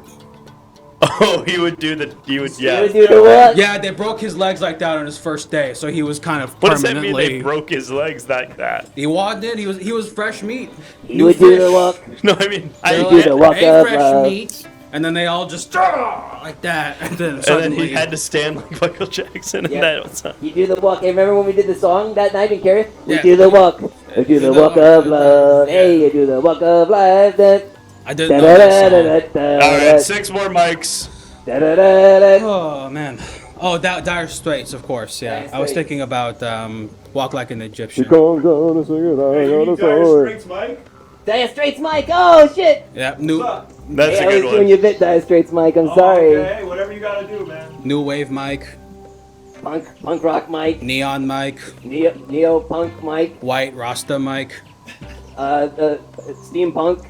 S5: Oh, he would do the. He would. Yeah.
S15: He would do the what?
S14: Yeah, they broke his legs like that on his first day, so he was kind of
S5: What does that
S14: permanently.
S5: mean? They broke his legs like that.
S14: He walked in. He was fresh meat.
S15: He would do the walk.
S5: No, I mean,
S14: They
S15: do the walk
S14: ate
S15: of
S14: fresh
S15: love.
S14: meat, and then they all just like that, and then suddenly
S5: he had to stand like Michael Jackson, and that was.
S15: You do the walk. Hey, remember when we did the song that night in Carrie? We
S14: Yeah.
S15: do the walk. We do the walk of love. Hey, you do the walk of life.
S14: I didn't know that song.
S5: All right, 6 more mics.
S14: Oh man. Oh, Dire Straits, of course. Yeah,
S15: Dire
S14: I was
S15: Straits.
S14: thinking about "Walk Like an Egyptian."
S1: Mike?
S15: Dire Straits, Mike. Oh shit.
S14: Yeah, new
S5: That's
S15: Hey,
S5: a
S15: I
S5: good
S15: was doing
S5: one.
S15: your bit, Dire Straits, Mike. I'm sorry.
S1: Okay, whatever you gotta do, man.
S14: new wave mic,
S15: Punk rock, Mike.
S14: neon mic,
S15: Neo punk, Mike.
S14: white Rasta mic.
S15: Steampunk,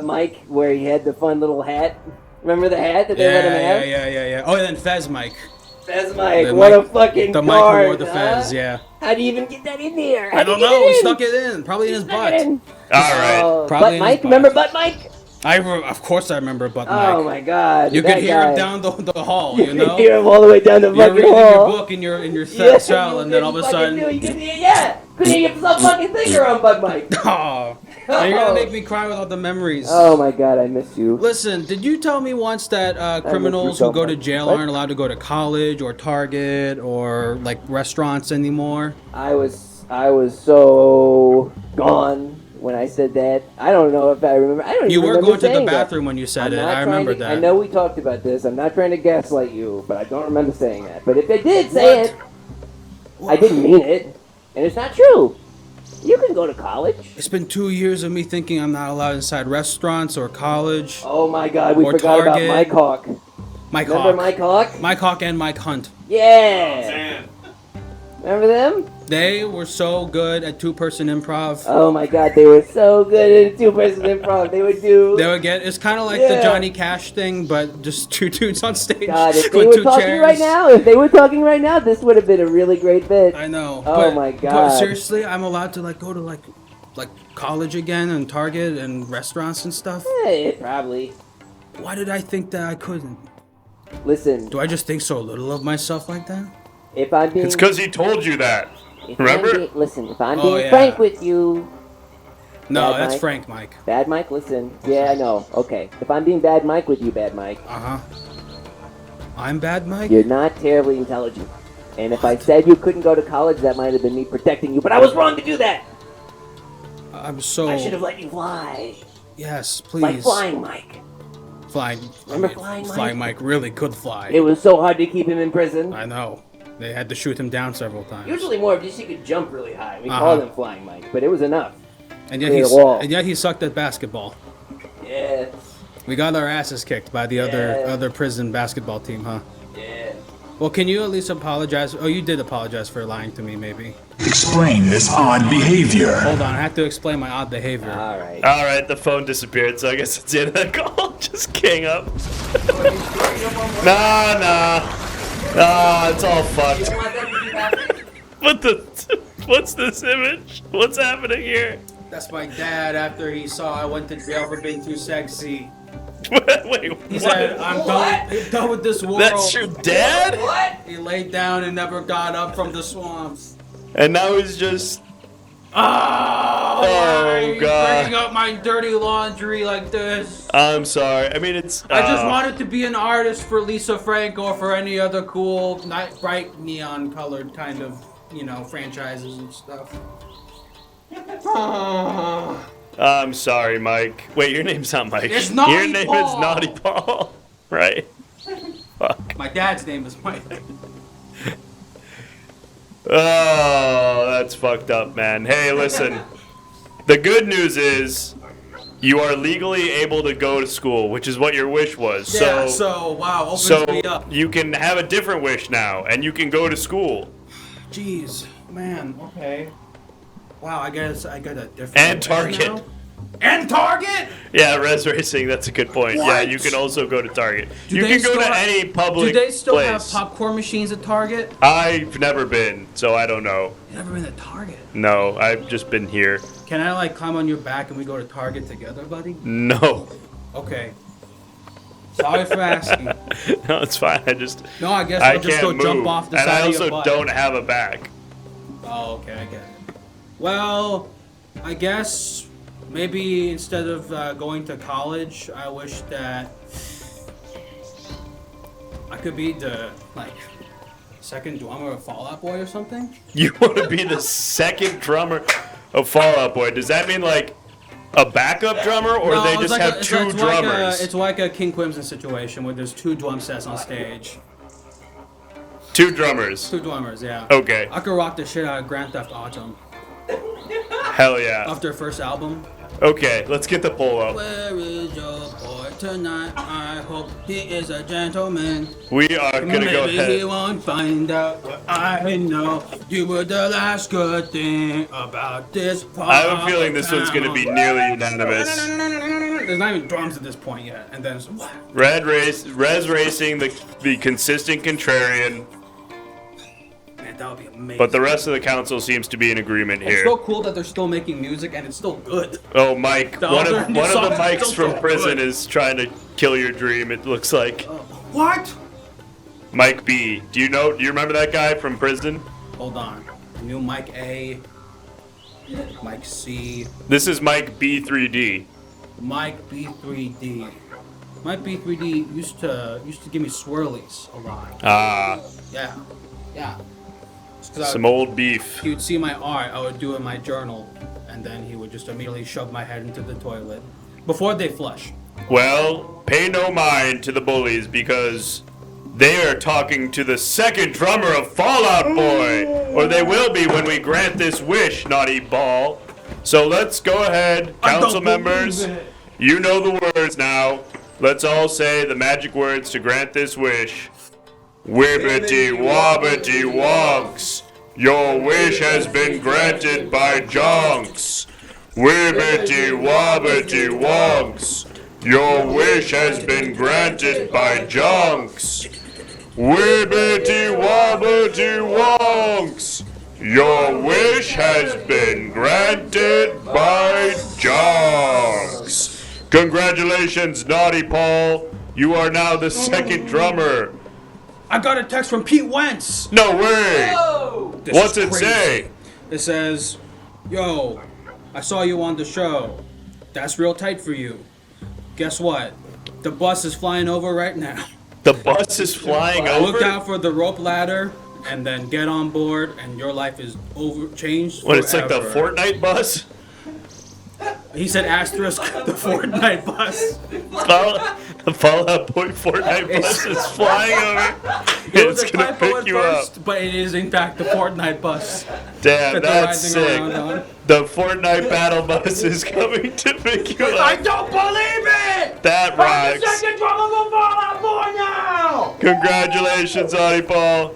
S15: Mike, where he had the fun little hat. Remember the hat that they let him have?
S14: Yeah. Oh, and then Fez mic.
S15: Fez Mike,
S14: The
S15: what
S14: mic-
S15: a fucking
S14: The mic
S15: card,
S14: who wore the
S15: huh?
S14: Fez, yeah.
S15: How do you even get that in there?
S14: I don't know. He stuck it in, probably in his butt.
S5: All right.
S14: Probably
S15: Butt
S14: in
S15: Mike,
S14: his
S15: remember Butt Mike?
S14: Of course I remember Butt
S15: Oh
S14: Mike.
S15: my god.
S14: You
S15: that
S14: could hear
S15: guy.
S14: him down the hall,
S15: You
S14: you know?
S15: could hear him all the way down the
S14: You're
S15: fucking
S14: reading
S15: hall.
S14: your book in your
S15: Yeah,
S14: cell,
S15: you
S14: and then
S15: could
S14: all of a
S15: fucking
S14: sudden,
S15: do it. You could, yeah, couldn't even get some fucking finger on Butt Mike.
S14: oh, now you're gonna make me cry with all the memories.
S15: Oh my god, I miss you.
S14: Listen, did you tell me once that criminals
S15: so
S14: who go to
S15: much.
S14: jail
S15: What?
S14: aren't allowed to go to college or Target or like restaurants anymore?
S15: I was so gone when I said that. I don't know if I remember. I don't
S14: You
S15: even
S14: were
S15: remember
S14: going to the
S15: saying that.
S14: bathroom when you said
S15: I'm
S14: it.
S15: not
S14: I
S15: trying
S14: remember
S15: to-
S14: that.
S15: I know we talked about this. I'm not trying to gaslight you, but I don't remember saying that. But if I did say it, I didn't mean it, and it's not true. You can go to college.
S14: It's been 2 years of me thinking I'm not allowed inside restaurants or college.
S15: Oh my god, we
S14: or
S15: forgot
S14: Target.
S15: about Mike Hawk.
S14: Mike
S15: Remember
S14: Hawk.
S15: Mike Hawk?
S14: Mike Hawk and Mike Hunt.
S15: Yeah. Remember them?
S14: They were so good at two-person improv.
S15: Oh my god, they were so good at two-person improv. They would do.
S14: They would get. It's kind of like the Johnny Cash thing, but just two dudes on stage
S15: God, if they
S14: with
S15: were
S14: two
S15: talking
S14: chairs.
S15: right now, this would have been a really great bit.
S14: I know.
S15: Oh
S14: but,
S15: my
S14: But
S15: god.
S14: seriously, I'm allowed to like go to like college again and Target and restaurants and stuff.
S15: Yeah, probably.
S14: Why did I think that I couldn't?
S15: Listen.
S14: Do I just think so little of myself like that?
S15: If I'm being.
S5: It's because he told you that. Remember?
S15: Listen, if I'm
S14: Oh,
S15: being
S14: yeah.
S15: frank with you.
S14: No,
S15: Bad
S14: that's
S15: Mike.
S14: Frank Mike.
S15: Bad Mike, listen. Yeah, I know. Okay. If I'm being Bad Mike with you, Bad Mike.
S14: Uh huh. I'm Bad Mike?
S15: You're not terribly intelligent. And if I said you couldn't go to college, that might have been me protecting you. But I was wrong to do that.
S14: I'm so.
S15: I should have let you fly.
S14: Yes, please.
S15: Like Flying Mike.
S14: Flying.
S15: Remember Flying Mike?
S14: Flying Mike really could fly.
S15: It was so hard to keep him in prison.
S14: I know. They had to shoot him down several times.
S15: Usually more of just he could jump really high. We
S14: Uh-huh.
S15: called him Flying Mike, but it was enough.
S14: And yet,
S15: Clear the wall.
S14: he sucked at basketball.
S15: Yeah.
S14: We got our asses kicked by the other prison basketball team, huh?
S15: Yeah.
S14: Well, can you at least apologize? Oh, you did apologize for lying to me, maybe.
S6: Explain this odd behavior.
S14: Hold on, I have to explain my odd behavior.
S15: All right.
S5: All right, the phone disappeared, so I guess it's the end of the call. Just king up. Nah, it's all fucked. What's this image? What's happening here?
S14: That's my dad after he saw I went to jail for being too sexy.
S5: Wait,
S14: He said, I'm done with this world.
S5: That's your dad?
S15: What?
S14: He laid down and never got up from the swamps.
S5: And now he's just. Oh, God.
S14: Bringing up my dirty laundry like this.
S5: I'm sorry. I mean, it's.
S14: I just wanted to be an artist for Lisa Frank or for any other cool, bright neon colored kind of, franchises and stuff.
S5: I'm sorry, Mike. Wait, your name's not Mike.
S14: It's Naughty
S5: Your name
S14: Paul.
S5: is Naughty Paul. Right. Fuck.
S14: My dad's name is Mike.
S5: Oh, that's fucked up, man. Hey, listen. The good news is you are legally able to go to school, which is what your wish was.
S14: Yeah, so wow, opens
S5: so
S14: me up.
S5: you can have a different wish now, and you can go to school.
S14: Jeez, man, okay. Wow, I guess I got a different.
S5: And
S14: wish
S5: Target.
S14: now? And Target?
S5: Yeah, res racing, that's a good point. Yeah,
S14: What?
S5: you can also go to Target.
S14: Do
S5: You
S14: they
S5: can go
S14: still
S5: to
S14: have-
S5: any public
S14: Do they still
S5: place.
S14: have popcorn machines at Target?
S5: I've never been, so I don't know.
S14: You never been to Target?
S5: No, I've just been here.
S14: Can I climb on your back and we go to Target together, buddy?
S5: No.
S14: Okay. Sorry for asking.
S5: No, it's fine. I guess
S14: I'll just
S5: can't
S14: go
S5: move.
S14: jump off the
S5: and
S14: side
S5: I
S14: of your
S5: also
S14: butt.
S5: don't have a back.
S14: Oh, okay, I get it. Well, I guess maybe instead of going to college, I wish that I could be the second drummer of Fall Out Boy or something.
S5: You want to be the second drummer of Fall Out Boy? Does that mean like a backup drummer, or
S14: No,
S5: they
S14: it's
S5: just
S14: like
S5: have two drummers?
S14: It's like a King Crimson situation where there's two drum sets on stage.
S5: Two drummers.
S14: Two drummers, yeah.
S5: Okay.
S14: I could rock the shit out of Grand Theft Autumn.
S5: Hell yeah.
S14: Off their first album.
S5: Okay, let's get the poll up.
S14: Where is your boy tonight? I hope he is a gentleman.
S5: We are gonna go ahead.
S14: Maybe he won't find out what I know. You were the last good thing about this.
S5: I have a feeling this one's gonna be nearly unanimous.
S14: There's not even drums at this point yet, and then what?
S5: Rez Racing, the consistent contrarian.
S14: Man, that would be amazing.
S5: But the rest of the council seems to be in agreement
S14: It's
S5: here.
S14: so cool that they're still making music and it's still good.
S5: Oh, Mike,
S14: The
S5: one
S14: other
S5: of
S14: new
S5: the
S14: songs
S5: mics
S14: still
S5: from
S14: so
S5: prison
S14: good.
S5: is trying to kill your dream. It looks like
S14: What?
S5: Mike B. Do you remember that guy from prison?
S14: Hold on. New Mike A. Mike C.
S5: This is Mike B3D.
S14: Mike B3D. Mike B3D used to give me swirlies a lot.
S5: Ah,
S14: Yeah. Yeah. Just 'cause
S5: some old beef.
S14: He would see my art, I would do in my journal, and then he would just immediately shove my head into the toilet before they flush.
S5: Well, pay no mind to the bullies because they are talking to the second drummer of Fall Out Boy, or they will be when we grant this wish, naughty ball. So let's go ahead, council members. You know the words now. Let's all say the magic words to grant this wish. Wibbity wobbity wonks. Your wish has been granted by Jonks. Wibbity wobbity wonks. Your wish has been granted by Jonks. Wibbity wobbity wonks. Your wish has been granted by Jonks. Congratulations, Naughty Paul. You are now the second drummer.
S14: I got a text from Pete Wentz.
S5: No way.
S14: This
S5: What's
S14: is
S5: it
S14: crazy.
S5: say?
S14: It says, "Yo, I saw you on the show. That's real tight for you. Guess what? The bus is flying over right now.
S5: The bus is flying over?
S14: Look out for the rope ladder and then get on board and your life is changed
S5: What, it's like the
S14: forever."
S5: Fortnite bus?
S14: He said asterisk the Fortnite bus.
S5: The Fall Out Boy Fortnite bus is flying over.
S14: It was
S5: It's
S14: a
S5: gonna
S14: typo
S5: pick
S14: at
S5: you up.
S14: first, but it is in fact the Fortnite bus.
S5: Damn,
S14: that they're
S5: that's
S14: riding
S5: sick.
S14: around on.
S5: The Fortnite battle bus is coming to pick you up.
S14: I don't believe it!
S5: That
S14: I'm the
S5: rocks.
S14: second drummer of Fall Out Boy now!
S5: Congratulations, Audie Paul.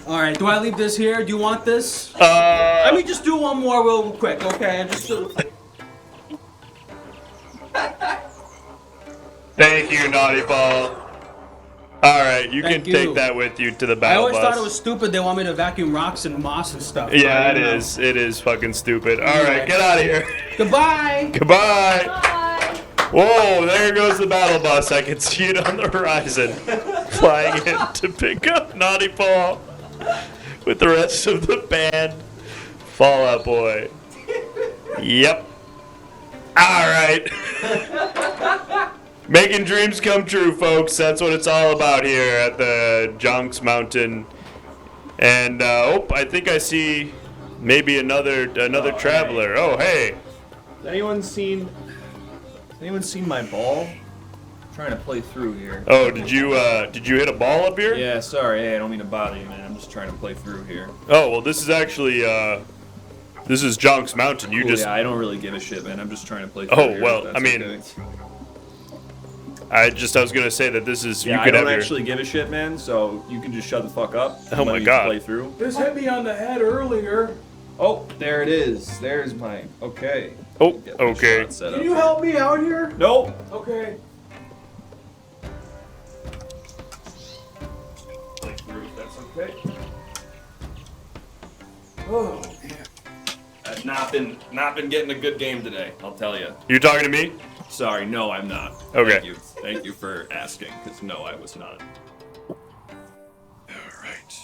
S14: Alright, do I leave this here? Do you want this?
S5: Uh,
S14: Let me just do one more real quick, okay?
S5: Thank you, Naughty Paul. Alright, you
S14: Thank
S5: can
S14: you.
S5: take that with you to the
S14: I
S5: battle
S14: always
S5: bus.
S14: thought it was stupid they want me to vacuum rocks and moss and stuff.
S5: Yeah,
S14: but,
S5: it
S14: you know.
S5: is. It is fucking stupid. Alright, get out of here.
S14: Goodbye!
S5: Goodbye. Whoa, there goes the battle bus. I can see it on the horizon. Flying in to pick up Naughty Paul with the rest of the band. Fall Out Boy. Yep. Alright. Making dreams come true, folks. That's what it's all about here at the Jonks Mountain. And, I think I see maybe another traveler.
S1: Hey.
S5: Oh, hey.
S1: Has anyone seen my ball? I'm trying to play through here.
S5: Oh, did you hit a ball up here?
S1: Yeah, sorry. Hey, I don't mean to bother you, man. I'm just trying to play through here.
S5: Oh, well, this is actually, this is Jonks Mountain. You
S1: Cool,
S5: just...
S1: yeah, I don't really give a shit, man. I'm just trying to play through
S5: Oh,
S1: here,
S5: well,
S1: if that's
S5: I mean,
S1: okay.
S5: I was gonna say that this is...
S1: Yeah,
S5: you
S1: I
S5: could
S1: don't
S5: have your...
S1: actually give a shit, man, so you can just shut the fuck up.
S5: Oh
S1: and
S5: my
S1: let me
S5: God.
S1: Play through.
S14: This hit me on the head earlier.
S1: Oh, there it is. There's mine. Okay.
S5: Oh,
S1: Get the
S5: okay.
S1: shot set
S14: Can
S1: up.
S14: you help me out here?
S1: Nope.
S14: Okay.
S1: Play through if that's okay.
S14: Oh, man.
S1: I've not been getting a good game today, I'll tell you.
S5: You talking to me?
S1: Sorry, no, I'm not.
S5: Okay.
S1: Thank you. Thank you for asking, because no, I was not. Alright.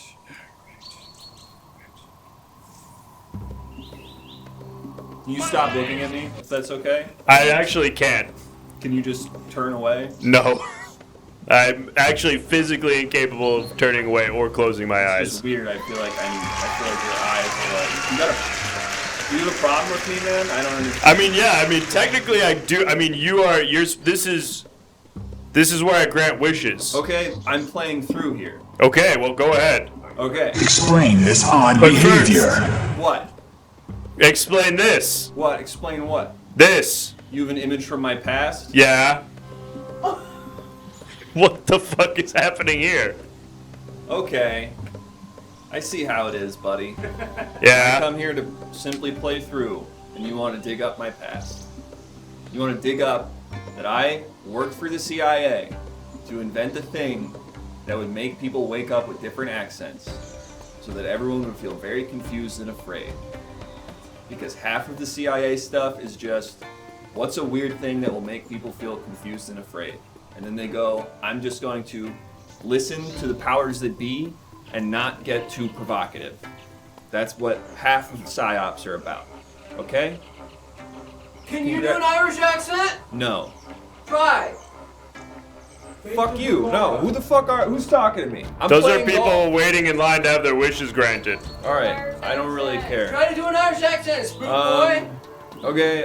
S1: Can you stop looking at me, if that's okay?
S5: I actually can't.
S1: Can you just turn away?
S5: No. I'm actually physically incapable of turning away or closing my eyes.
S1: It's weird. I feel like your eyes are like. Do you have a problem with me, man? I don't understand.
S5: I mean, yeah. I mean, technically, I do. I mean, This is where I grant wishes.
S1: Okay, I'm playing through here.
S5: Okay, well, go ahead.
S1: Okay.
S6: Explain this odd
S5: But
S6: behavior.
S1: What?
S5: Explain this.
S1: What? Explain what?
S5: This.
S1: You have an image from my past?
S5: Yeah. What the fuck is happening here?
S1: Okay. I see how it is, buddy.
S5: Yeah.
S1: I come here to simply play through, and you want to dig up my past. You want to dig up that I worked for the CIA to invent a thing that would make people wake up with different accents, so that everyone would feel very confused and afraid. Because half of the CIA stuff is just, what's a weird thing that will make people feel confused and afraid? And then they go, I'm just going to listen to the powers that be and not get too provocative. That's what half of the PSYOPs are about. Okay?
S4: Can you do an Irish accent?
S1: No.
S4: Try.
S1: Fuck you. No. Who's talking to me?
S5: Those are people waiting in line to have their wishes granted.
S1: Alright. I don't really care.
S4: Try to do an Irish accent, spook boy.
S1: Okay,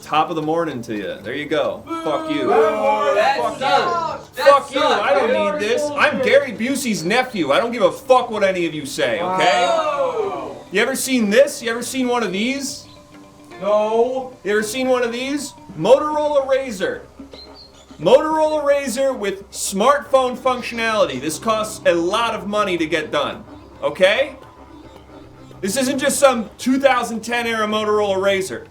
S1: top of the morning to you. There you go. Fuck you.
S4: Fuck
S1: you. Fuck you. I don't need this. I'm Gary Busey's nephew. I don't give a fuck what any of you say, okay?
S4: Oh.
S1: You ever seen this? You ever seen one of these?
S4: No.
S1: You ever seen one of these? Motorola Razr. Motorola Razr with smartphone functionality. This costs a lot of money to get done, okay? This isn't just some 2010 era Motorola Razr.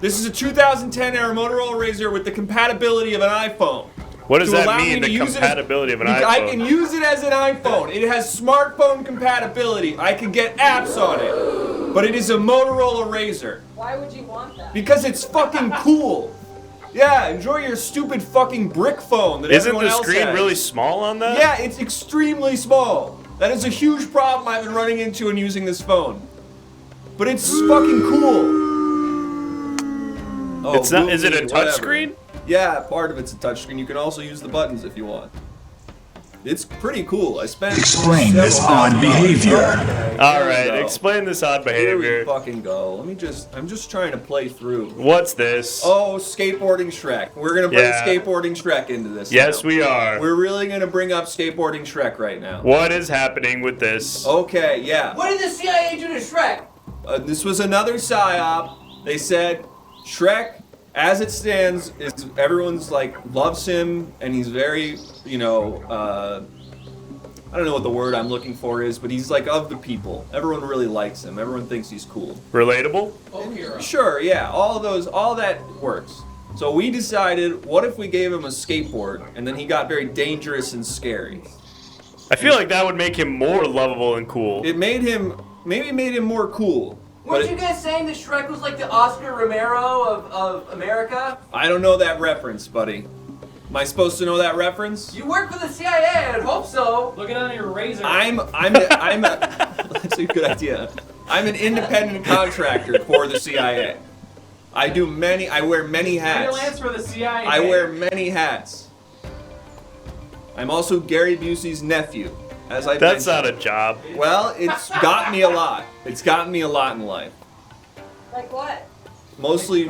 S1: This is a 2010 era Motorola Razr with the compatibility of an iPhone.
S5: What does that mean, the compatibility of an iPhone?
S1: I can use it as an iPhone. It has smartphone compatibility. I can get apps on it. But it is a Motorola Razr.
S7: Why would you want that?
S1: Because it's fucking cool. Yeah, enjoy your stupid fucking brick phone that
S5: Isn't
S1: everyone
S5: the
S1: else
S5: screen
S1: has.
S5: really small on that?
S1: Yeah, it's extremely small. That is a huge problem I've been running into in using this phone. But it's fucking cool. Oh,
S5: It's not. Is it a
S1: goofy,
S5: touch
S1: whatever.
S5: screen?
S1: Yeah, part of it's a touchscreen. You can also use the buttons if you want. It's pretty cool. I spent
S6: Explain this odd behavior.
S5: All right, explain this odd
S1: Here we
S5: behavior.
S1: fucking go. I'm just trying to play through.
S5: What's this?
S1: Oh, skateboarding Shrek. We're gonna bring
S5: Yeah.
S1: skateboarding Shrek into this.
S5: Yes,
S1: now.
S5: we are.
S1: We're really gonna bring up skateboarding Shrek right now.
S5: What is happening with this?
S1: Okay, yeah.
S4: What did the CIA do to Shrek?
S1: This was another psyop. They said Shrek, as it stands, is everyone's like loves him, and he's very, I don't know what the word I'm looking for is, but he's like of the people. Everyone really likes him. Everyone thinks he's cool.
S5: Relatable?
S1: Sure, yeah. All that works. So we decided, what if we gave him a skateboard, and then he got very dangerous and scary?
S5: I feel like that would make him more lovable and cool.
S1: It made him more cool.
S4: Weren't you guys saying that Shrek was like the Oscar Romero of America?
S1: I don't know that reference, buddy. Am I supposed to know that reference?
S4: You work for the CIA, I'd hope so.
S16: Look at your razor.
S1: That's a good idea. I'm an independent contractor for the CIA. I wear many hats.
S16: Freelance for the CIA.
S1: I wear many hats. I'm also Gary Busey's nephew, as I
S5: That's
S1: mentioned.
S5: not a job.
S1: Well, it's got me a lot. It's gotten me a lot in life.
S7: Like what?
S1: Mostly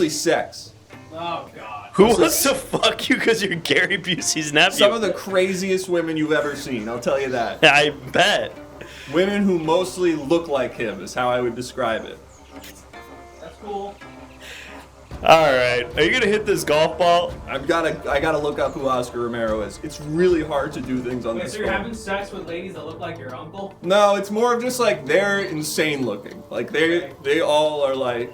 S1: sex.
S16: Oh God.
S5: Who wants to fuck you because you're Gary Busey's nephew?
S1: Some of the craziest women you've ever seen, I'll tell you that.
S5: I bet.
S1: Women who mostly look like him is how I would describe it.
S16: That's cool.
S5: Alright, are you gonna hit this golf ball?
S1: I gotta look up who Oscar Romero is. It's really hard to do things on
S16: Wait,
S1: this
S16: so you're
S1: phone.
S16: having sex with ladies that look like your uncle?
S1: No, it's more of just like they're insane looking. Like they all are like,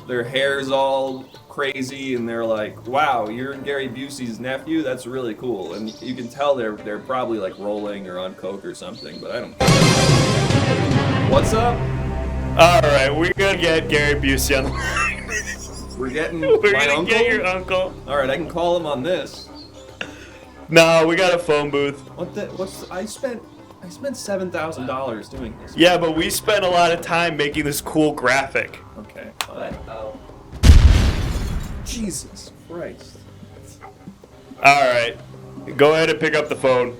S1: their hair's all crazy and they're like, wow, you're Gary Busey's nephew? That's really cool. And you can tell they're probably like rolling or on coke or something, but I don't care. What's up?
S5: Alright, we're gonna get Gary Busey on the line.
S1: We're getting
S5: We're
S1: my
S5: gonna
S1: uncle?
S5: get your uncle.
S1: All right, I can call him on this.
S5: No, we got a phone booth.
S1: I spent $7,000 doing this.
S5: Yeah, but we spent a lot of time making this cool graphic.
S1: Okay. Jesus Christ.
S5: All right, go ahead and pick up the phone.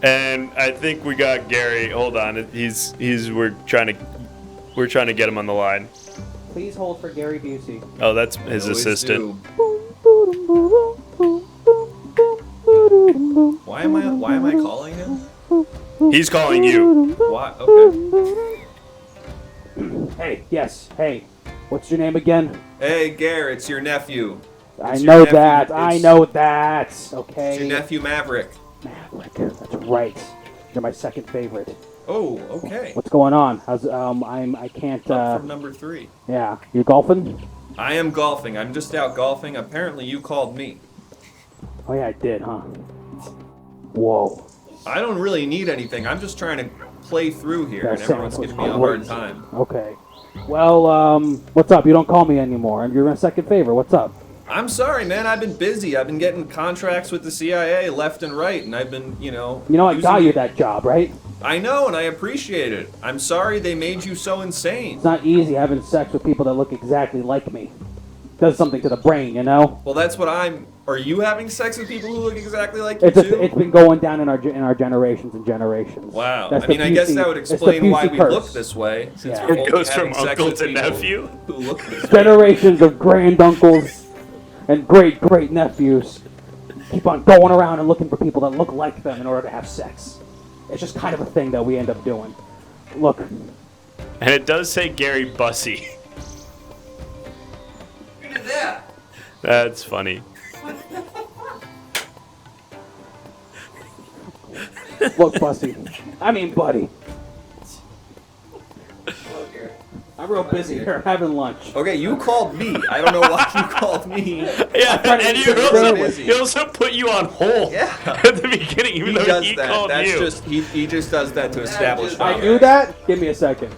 S5: And I think we got Gary. Hold on, we're trying to get him on the line.
S17: Please hold for Gary Busey.
S5: Oh, that's his assistant.
S1: Why am I calling him?
S5: He's calling you.
S1: Why? Okay.
S17: Hey, yes, hey. What's your name again?
S1: Hey, Gare, it's your nephew.
S17: I know that. Okay.
S1: It's your nephew Maverick.
S17: Maverick. That's right. You're my second favorite.
S1: Oh, okay.
S17: What's going on? How's I can't.
S1: Up from number 3.
S17: Yeah, you golfing?
S1: I am golfing. I'm just out golfing. Apparently, you called me.
S17: Oh yeah, I did, huh? Whoa.
S1: I don't really need anything. I'm just trying to play through here,
S17: That
S1: and everyone's
S17: sounds
S1: giving me a hard
S17: crazy.
S1: time.
S17: Okay. Well, what's up? You don't call me anymore. You're my second favorite. What's up?
S1: I'm sorry, man. I've been busy. I've been getting contracts with the CIA left and right, and I've been,
S17: You know, I got you that job, right?
S1: I know, and I appreciate it. I'm sorry they made you so insane.
S17: It's not easy having sex with people that look exactly like me. Does something to the brain, you know?
S1: Well, that's what I'm... Are you having sex with people who look exactly like you
S17: It's been going down in our generations and generations.
S1: Wow.
S17: That's
S1: I mean,
S17: the
S1: I guess
S17: Busey-
S1: that would
S17: it's the
S1: explain why
S17: Busey
S1: we
S17: curse.
S1: look this way. Since
S17: Yeah.
S1: we're
S5: It
S1: only
S5: goes from
S1: having sex
S5: uncle
S1: with
S5: to
S1: people
S5: nephew.
S1: Who look this way.
S17: Generations of granduncles and great nephews keep on going around and looking for people that look like them in order to have sex. It's just kind of a thing that we end up doing. Look.
S5: And it does say Gary Bussy.
S4: Who did that?
S5: That's funny.
S17: Look, Bussy. I mean, buddy. I'm real busy here having lunch.
S1: Okay, you called me. I don't know why you called me.
S5: Yeah, and he also put you on hold at the beginning, even though
S1: does
S5: he
S1: that.
S5: called
S1: That's
S5: you.
S1: just he just does that to establish.
S17: I do that? Give me a second.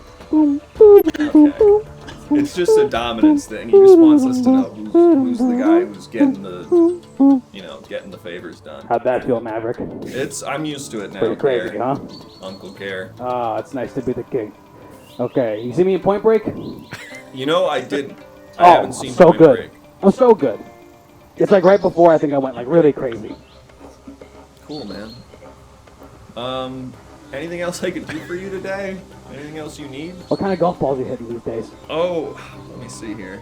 S1: It's just a dominance thing. He just wants us to know who's the guy who's getting the favors done.
S17: How'd that feel, Maverick?
S1: I'm used to it now.
S17: Pretty crazy,
S1: Care.
S17: huh?
S1: Uncle Care.
S17: Ah, it's nice to be the king. Okay, you see me in Point Break?
S1: You know, I haven't seen
S17: so
S1: Point
S17: good.
S1: Break.
S17: I'm so good. It's like right before I think I went like really crazy.
S1: Cool, man. Anything else I could do for you today? Anything else you need?
S17: What kind of golf balls are you hitting these days?
S1: Oh, let me see here.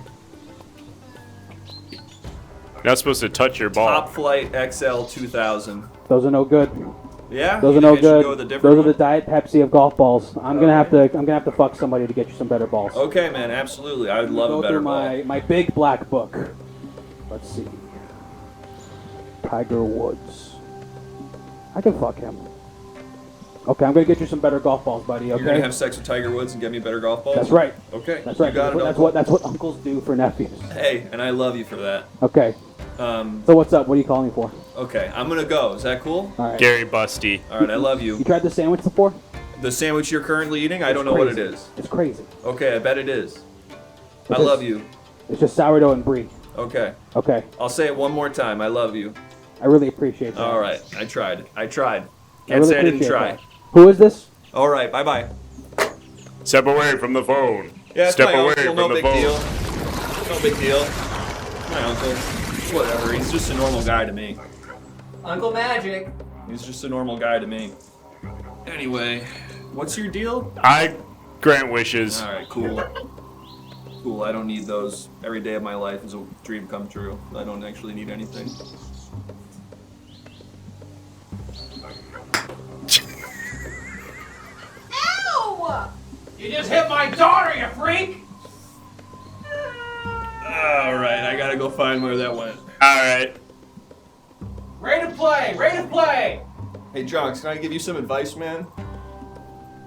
S5: You're not supposed to touch your ball.
S1: Top Flight XL 2000.
S17: Those are no good.
S1: Yeah?
S17: Those
S1: You
S17: are no
S1: think I should
S17: good.
S1: go with a different
S17: Those are
S1: one?
S17: the Diet Pepsi of golf balls. I'm gonna have to fuck somebody to get you some better balls.
S1: Okay, man, absolutely. I would love
S17: Go
S1: a better
S17: through
S1: ball.
S17: my big black book. Let's see. Tiger Woods. I can fuck him. Okay, I'm gonna get you some better golf balls, buddy. Okay.
S1: You're gonna have sex with Tiger Woods and get me better golf balls?
S17: That's right.
S1: Okay.
S17: That's right.
S1: You got it,
S17: That's
S1: Uncle.
S17: what uncles do for nephews.
S1: Hey, and I love you for that.
S17: Okay. So what's up? What are you calling for?
S1: Okay, I'm gonna go. Is that cool?
S17: All right.
S5: Gary Busty.
S1: All right, I love you.
S17: You tried the sandwich before?
S1: The sandwich you're currently eating? I don't know what it
S17: crazy.
S1: is.
S17: It's crazy.
S1: Okay, I bet it is.
S17: It's
S1: I
S17: just-
S1: love you.
S17: It's just sourdough and brie.
S1: Okay.
S17: Okay.
S1: I'll say it one more time. I love you.
S17: I really appreciate that.
S1: All right. I tried.
S17: I
S1: Can't
S17: really
S1: say I didn't
S17: appreciate
S1: try.
S17: that. Who is this?
S1: All right. Bye-bye.
S5: Step away from the phone.
S1: Yeah, it's
S5: Step
S1: my
S5: away
S1: uncle.
S5: from
S1: No
S5: the
S1: big
S5: phone.
S1: deal. No big deal. My uncle. Whatever. He's just a normal guy to me.
S4: Uncle Magic.
S1: He's just a normal guy to me. Anyway, what's your deal?
S5: I grant wishes.
S1: All right, cool. Cool, I don't need those. Every day of my life is a dream come true. I don't actually need anything.
S13: Ow!
S4: You just hit my daughter, you freak!
S1: Alright, I gotta go find where that went.
S5: Alright.
S4: Ready to play! Ready to play!
S1: Hey, Jonks, can I give you some advice, man?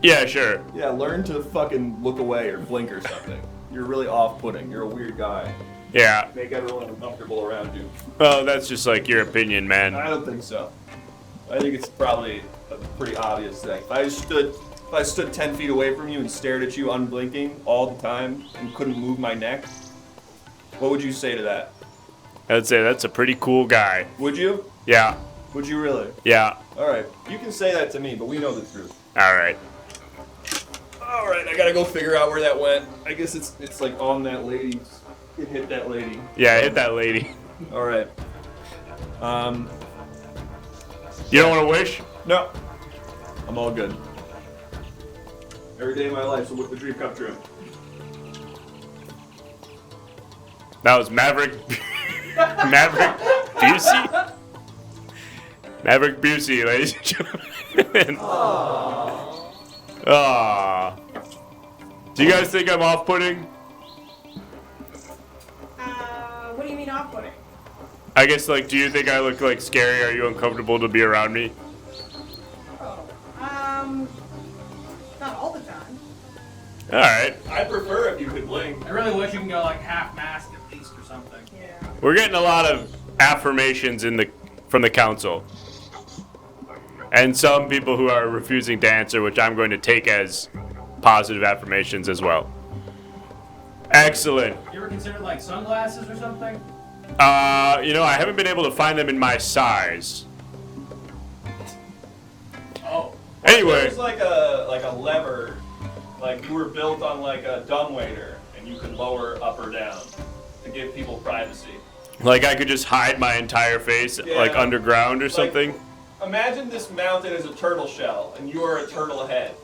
S5: Yeah, sure.
S1: Yeah, learn to fucking look away or blink or something. You're really off-putting. You're a weird guy.
S5: Yeah.
S1: Make everyone uncomfortable around you.
S5: Well, that's just like your opinion, man.
S1: I don't think so. I think it's probably a pretty obvious thing. If If I stood 10 feet away from you and stared at you unblinking all the time and couldn't move my neck, what would you say to that?
S5: I'd say that's a pretty cool guy.
S1: Would you?
S5: Yeah.
S1: Would you really?
S5: Yeah.
S1: Alright, you can say that to me, but we know the truth.
S5: Alright.
S1: Alright, I gotta go figure out where that went. I guess it's like on that lady. It hit that lady.
S5: Yeah, hit that lady.
S1: Alright.
S5: You don't want to wish?
S1: No. I'm all good. Every day of my life, so with the dream come true.
S5: That was Maverick Busey? Maverick Busey, ladies and gentlemen. Aww. Do you guys think I'm off-putting?
S7: What do you mean off-putting?
S5: I guess, like, do you think I look, like, scary? Are you uncomfortable to be around me?
S7: Not all the time.
S5: Alright.
S1: I'd prefer if you could blink.
S16: I really wish you can go like half mask at least or something.
S7: Yeah.
S5: We're getting a lot of affirmations from the council. And some people who are refusing to answer, which I'm going to take as positive affirmations as well. Excellent.
S16: You ever considered like sunglasses or something?
S5: I haven't been able to find them in my size.
S16: Oh.
S5: Anyway.
S1: There's like a lever, like you were built on like a dumbwaiter, and you could lower up or down to give people privacy.
S5: Like I could just hide my entire face, like underground or something?
S1: Imagine this mountain is a turtle shell, and you are a turtle head.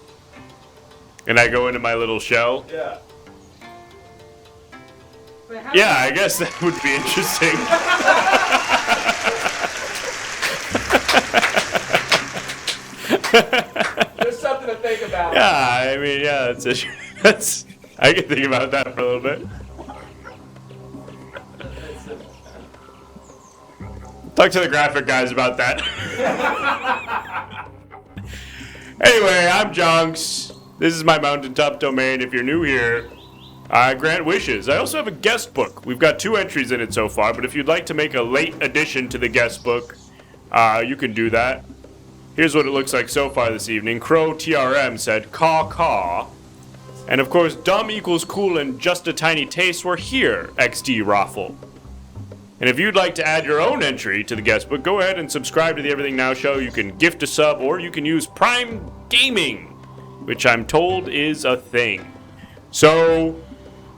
S5: And I go into my little shell?
S1: Yeah.
S5: Yeah, I guess that would be interesting.
S1: There's something to think about.
S5: Yeah, I mean, yeah, that's I can think about that for a little bit. Talk to the graphic guys about that. Anyway, I'm Jonks. This is my mountaintop domain. If you're new here, I grant wishes. I also have a guest book. We've got 2 entries in it so far, but if you'd like to make a late addition to the guest book, you can do that. Here's what it looks like so far this evening. Crow TRM said, caw caw. And of course, dumb equals cool and just a tiny taste were here, XD Raffle. And if you'd like to add your own entry to the guest book, go ahead and subscribe to the Everything Now Show. You can gift a sub, or you can use Prime Gaming, which I'm told is a thing. So,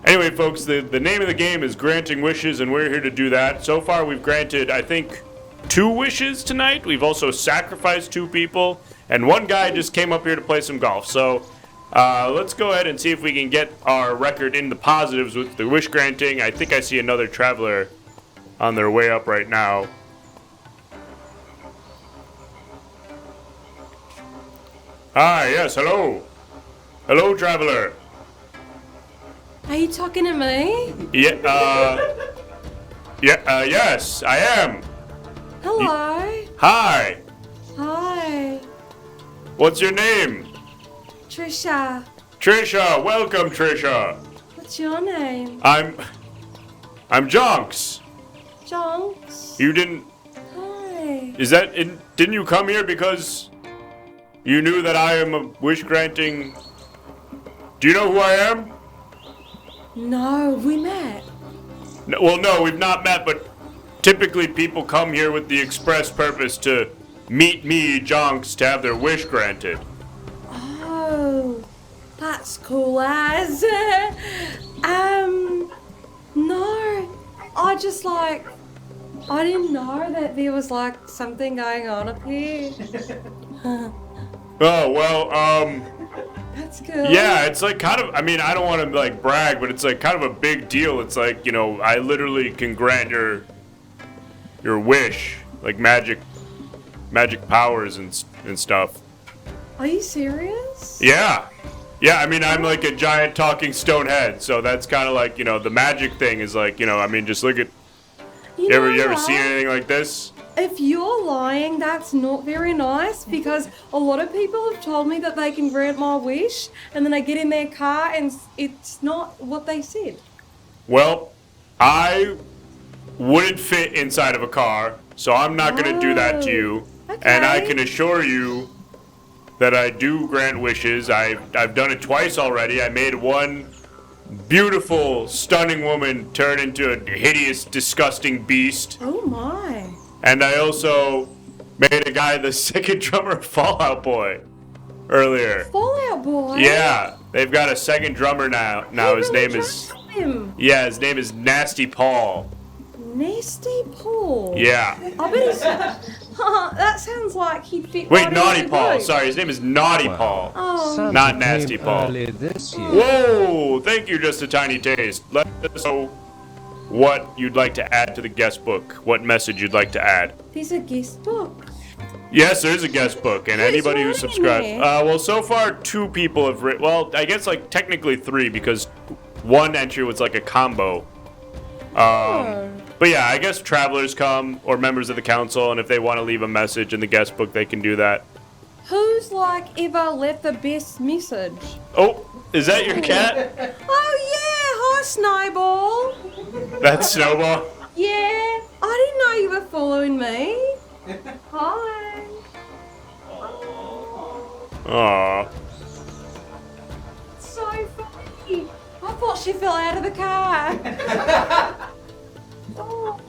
S5: anyway, folks, the name of the game is Granting Wishes, and we're here to do that. So far, we've granted, I think, 2 wishes tonight. We've also sacrificed 2 people, and 1 guy just came up here to play some golf. So, let's go ahead and see if we can get our record in the positives with the wish granting. I think I see another traveler on their way up right now. Hi, yes, hello. Hello, traveler.
S18: Are you talking to me?
S5: Yes, I am.
S18: Hello.
S5: Hi.
S18: Hi.
S5: What's your name?
S18: Trisha.
S5: Trisha, welcome, Trisha.
S18: What's your name?
S5: I'm Jonks.
S18: Jonks.
S5: You didn't...
S18: Hi.
S5: Didn't you come here because you knew that I am a wish-granting... Do you know who I am?
S18: No, we met.
S5: No, we've not met, but typically people come here with the express purpose to meet me, Jonks, to have their wish granted.
S18: Oh, that's cool as. No, I didn't know that there was like something going on up here.
S5: Oh, well,
S18: That's good.
S5: yeah, it's like kind of, I mean, I don't want to like brag, but it's like kind of a big deal. It's like, I literally can grant your wish, like magic powers and stuff.
S18: Are you serious?
S5: Yeah. Yeah, I mean, I'm like a giant talking stone head, so that's kind of like, the magic thing is like, I mean, just look at, you ever seen anything like this?
S18: If you're lying, that's not very nice, because a lot of people have told me that they can grant my wish, and then I get in their car and it's not what they said.
S5: Well, I wouldn't fit inside of a car, so I'm not going to do that to you.
S18: Okay.
S5: And I can assure you that I do grant wishes. I've done it twice already. I made one beautiful, stunning woman turn into a hideous, disgusting beast.
S18: Oh my.
S5: And I also made a guy the second drummer of Fall Out Boy earlier.
S18: Fall Out Boy?
S5: Yeah, they've got a second drummer now. Now his name is... Yeah, his name is Nasty Paul.
S18: Nasty Paul?
S5: Yeah.
S18: I bet he's... that sounds like he'd fit
S5: Wait,
S18: right
S5: Naughty
S18: in the
S5: Paul.
S18: group.
S5: Sorry, his name is Naughty Paul.
S18: Oh.
S5: Not Nasty Paul.
S8: This year.
S5: Whoa, thank you, Just a Tiny Taste. Let us know what you'd like to add to the guest book. What message you'd like to add.
S18: There's a guest book.
S5: Yes, there is a guest book, and anybody who
S18: writing
S5: subscribes.
S18: there?
S5: Well, so far 2 people have written. Well, I guess like technically 3 because one entry was like a combo. But yeah, I guess travelers come or members of the council, and if they want to leave a message in the guest book, they can do that.
S18: Who's like ever left the best message?
S5: Oh, is that your cat?
S18: Oh yeah, hi Snowball.
S5: That's Snowball.
S18: Yeah, I didn't know you were following me. Hi.
S5: Aww.
S18: So funny. I thought she fell out of the car. Oh.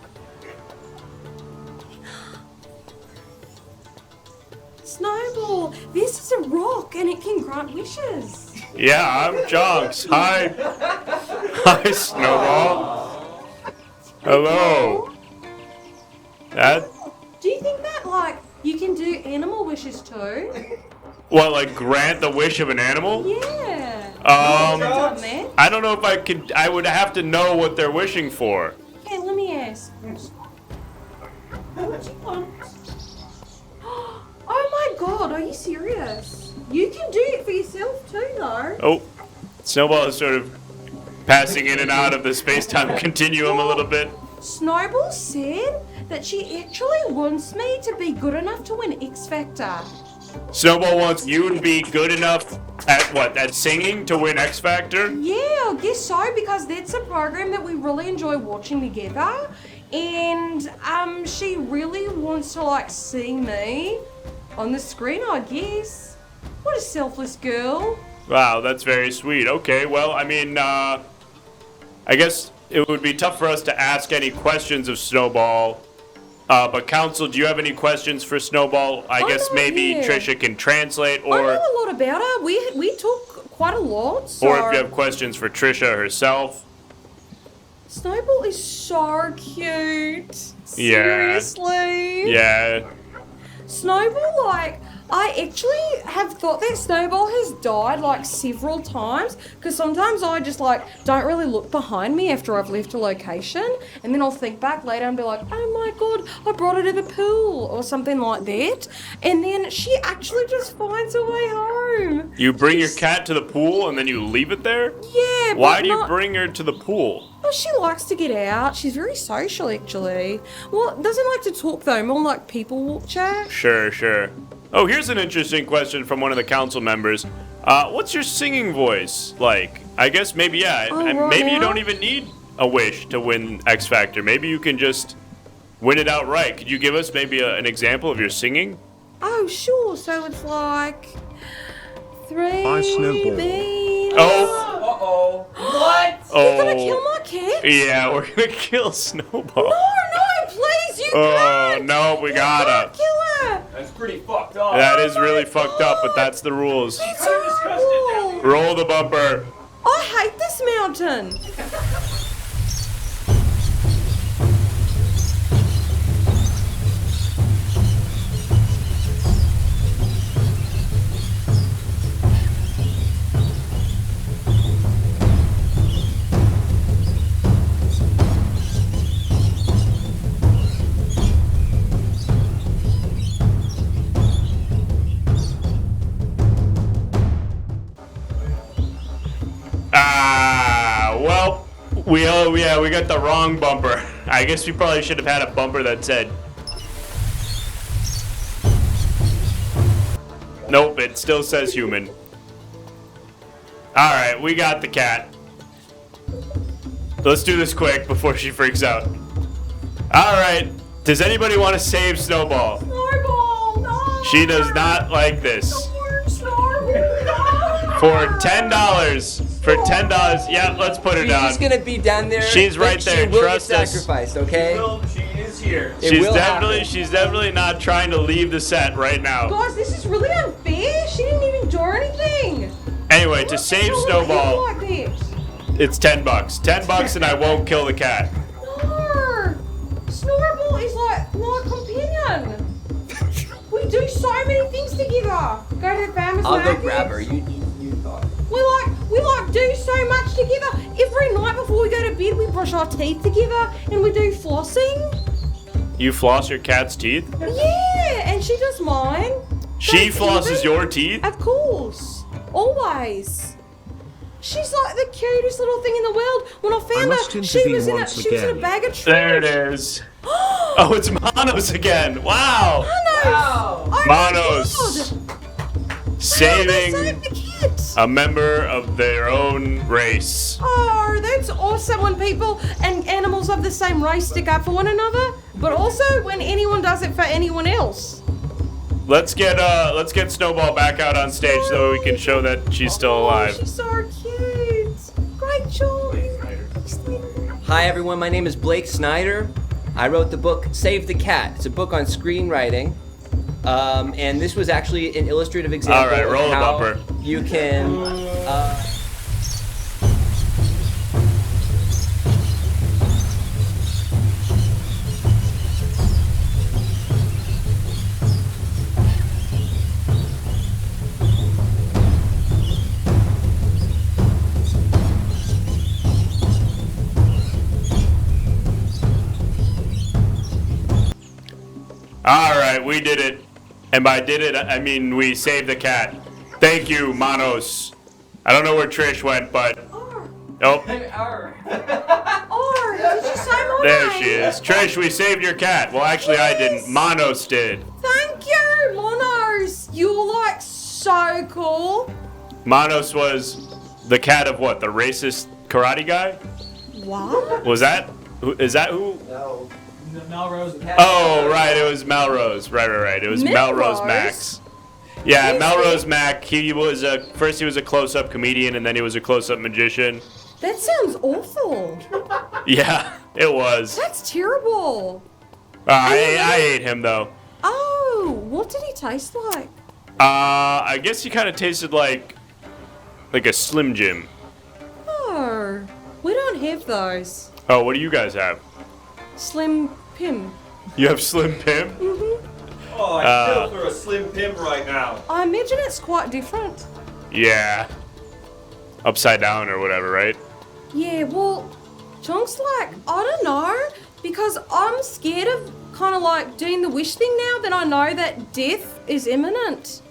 S18: Snowball, this is a rock and it can grant wishes.
S5: Yeah, I'm Jonks. Hi. Hi, Snowball. Hello. That.
S18: Do you think that, like, you can do animal wishes too?
S5: What, like grant the wish of an animal?
S18: Yeah.
S5: I don't know if I could. I would have to know what they're wishing for.
S18: Okay, let me ask. What do you want? Oh my god, are you serious? You can do it for yourself too, though.
S5: Oh, Snowball is sort of passing in and out of the space-time continuum a little bit.
S18: Snowball said that she actually wants me to be good enough to win X Factor.
S5: Snowball wants you to be good enough at what? At singing to win X Factor?
S18: Yeah, I guess so, because that's a program that we really enjoy watching together. And she really wants to like see me on the screen, I guess. What a selfless girl.
S5: Wow, that's very sweet. Okay, well, I mean, I guess it would be tough for us to ask any questions of Snowball. But Council, do you have any questions for Snowball? I guess maybe Trisha can translate, or
S18: I know a lot about her. We talk quite a lot. So.
S5: Or if you have questions for Trisha herself.
S18: Snowball is so cute.
S5: Yeah.
S18: Seriously.
S5: Yeah.
S18: Snowball, like, I actually have thought that Snowball has died like several times, because sometimes I just like don't really look behind me after I've left a location, and then I'll think back later and be like, oh my god, I brought her to the pool or something like that, and then she actually just finds her way home.
S5: You bring your cat to the pool and then you leave it there?
S18: Yeah.
S5: Why
S18: but
S5: do you
S18: not-
S5: bring her to the pool?
S18: Well, she likes to get out. She's very social, actually. Well, doesn't like to talk though, more like people walk chat.
S5: Sure, sure. Oh, here's an interesting question from one of the council members. What's your singing voice like? I guess maybe, yeah.
S18: right
S5: Maybe you
S18: now?
S5: don't even need a wish to win X Factor. Maybe you can just win it outright. Could you give us maybe an example of your singing?
S18: Oh, sure. So it's like 3
S8: Bye, Snowball.
S18: beans.
S5: Oh.
S18: What?
S5: Oh.
S18: You're gonna kill my cat?
S5: Yeah, we're gonna kill Snowball.
S18: No, please, you
S5: Oh, no, we gotta.
S18: kill her.
S1: That's pretty fucked up.
S5: That is really fucked up, but that's the rules.
S18: It's horrible.
S5: Roll the bumper.
S18: I hate this mountain.
S5: Well, we got the wrong bumper. I guess we probably should have had a bumper that said. Nope, it still says human. Alright, we got the cat. Let's do this quick before she freaks out. Alright, does anybody want to save Snowball?
S18: Snowball, no.
S5: She does not like this.
S18: Don't,
S5: For $10. For $10. Yeah, let's put her
S10: She's
S5: down.
S10: just gonna be down there.
S5: She's
S10: but
S5: right there.
S10: She will
S5: Trust
S10: get
S5: us.
S10: sacrificed, okay?
S1: She is here.
S5: She's definitely not trying to leave the set right now.
S18: Guys, this is really unfair. She didn't even do anything.
S5: Anyway, to save Snowball,
S18: Like this.
S5: it's $10. $10 and I won't kill the cat.
S18: No. Snorble is like my companion. We do so many things together. Go to the farmer's
S10: I'll
S18: market.
S10: go grab her. You thought.
S18: We like do so much together. Every night before we go to bed, we brush our teeth together and we do flossing.
S5: You floss your cat's teeth?
S18: Yeah, and she does mine.
S5: She
S18: Does
S5: flosses
S18: Evie?
S5: your teeth?
S18: Of course, always. She's like the cutest little thing in the world. When I found her, she was in a bag of trees.
S5: There it is. Oh, it's Monos again. Wow.
S18: Monos. Oh
S5: Monos. Saving
S18: the kids.
S5: a member of their own race.
S18: Oh, that's awesome when people and animals of the same race stick up for one another, but also when anyone does it for anyone else.
S5: Let's get Snowball back out on stage so we can show that she's still alive.
S18: She's so cute. Great job.
S10: Hi everyone, my name is Blake Snyder. I wrote the book Save the Cat. It's a book on screenwriting. And this was actually an illustrative example
S5: All right, roll
S10: of
S5: a
S10: how
S5: bumper.
S10: you can
S5: All right, we did it. And by did it, I mean we saved the cat. Thank you, Monos. I don't know where Trish went, but... Oh,
S18: Or, did you say my
S5: there
S18: name?
S5: she is. Trish, we saved your cat. Well, actually, I didn't. Monos did.
S18: Thank you, Monos. You're like so cool.
S5: Monos was the cat of what? The racist karate guy?
S18: What?
S5: Was that? Is that who?
S4: No. Melrose.
S5: Oh, right. It was Melrose. Right. It was Melrose Max. Yeah, Melrose Mac. He was first he was a close-up comedian, and then he was a close-up magician.
S18: That sounds awful.
S5: Yeah, it was.
S18: That's terrible.
S5: I ate him though.
S18: Oh, what did he taste like?
S5: I guess he kind of tasted like a Slim Jim.
S18: Oh, we don't have those.
S5: Oh, what do you guys have?
S18: Slim Pim.
S5: You have Slim Pim?
S18: Mm-hmm.
S1: Oh, I feel for a Slim Pim right now.
S18: I imagine it's quite different.
S5: Yeah. Upside down or whatever, right?
S18: Yeah, well, Jonk's like, I don't know, because I'm scared of kind of like doing the wish thing now that I know that death is imminent.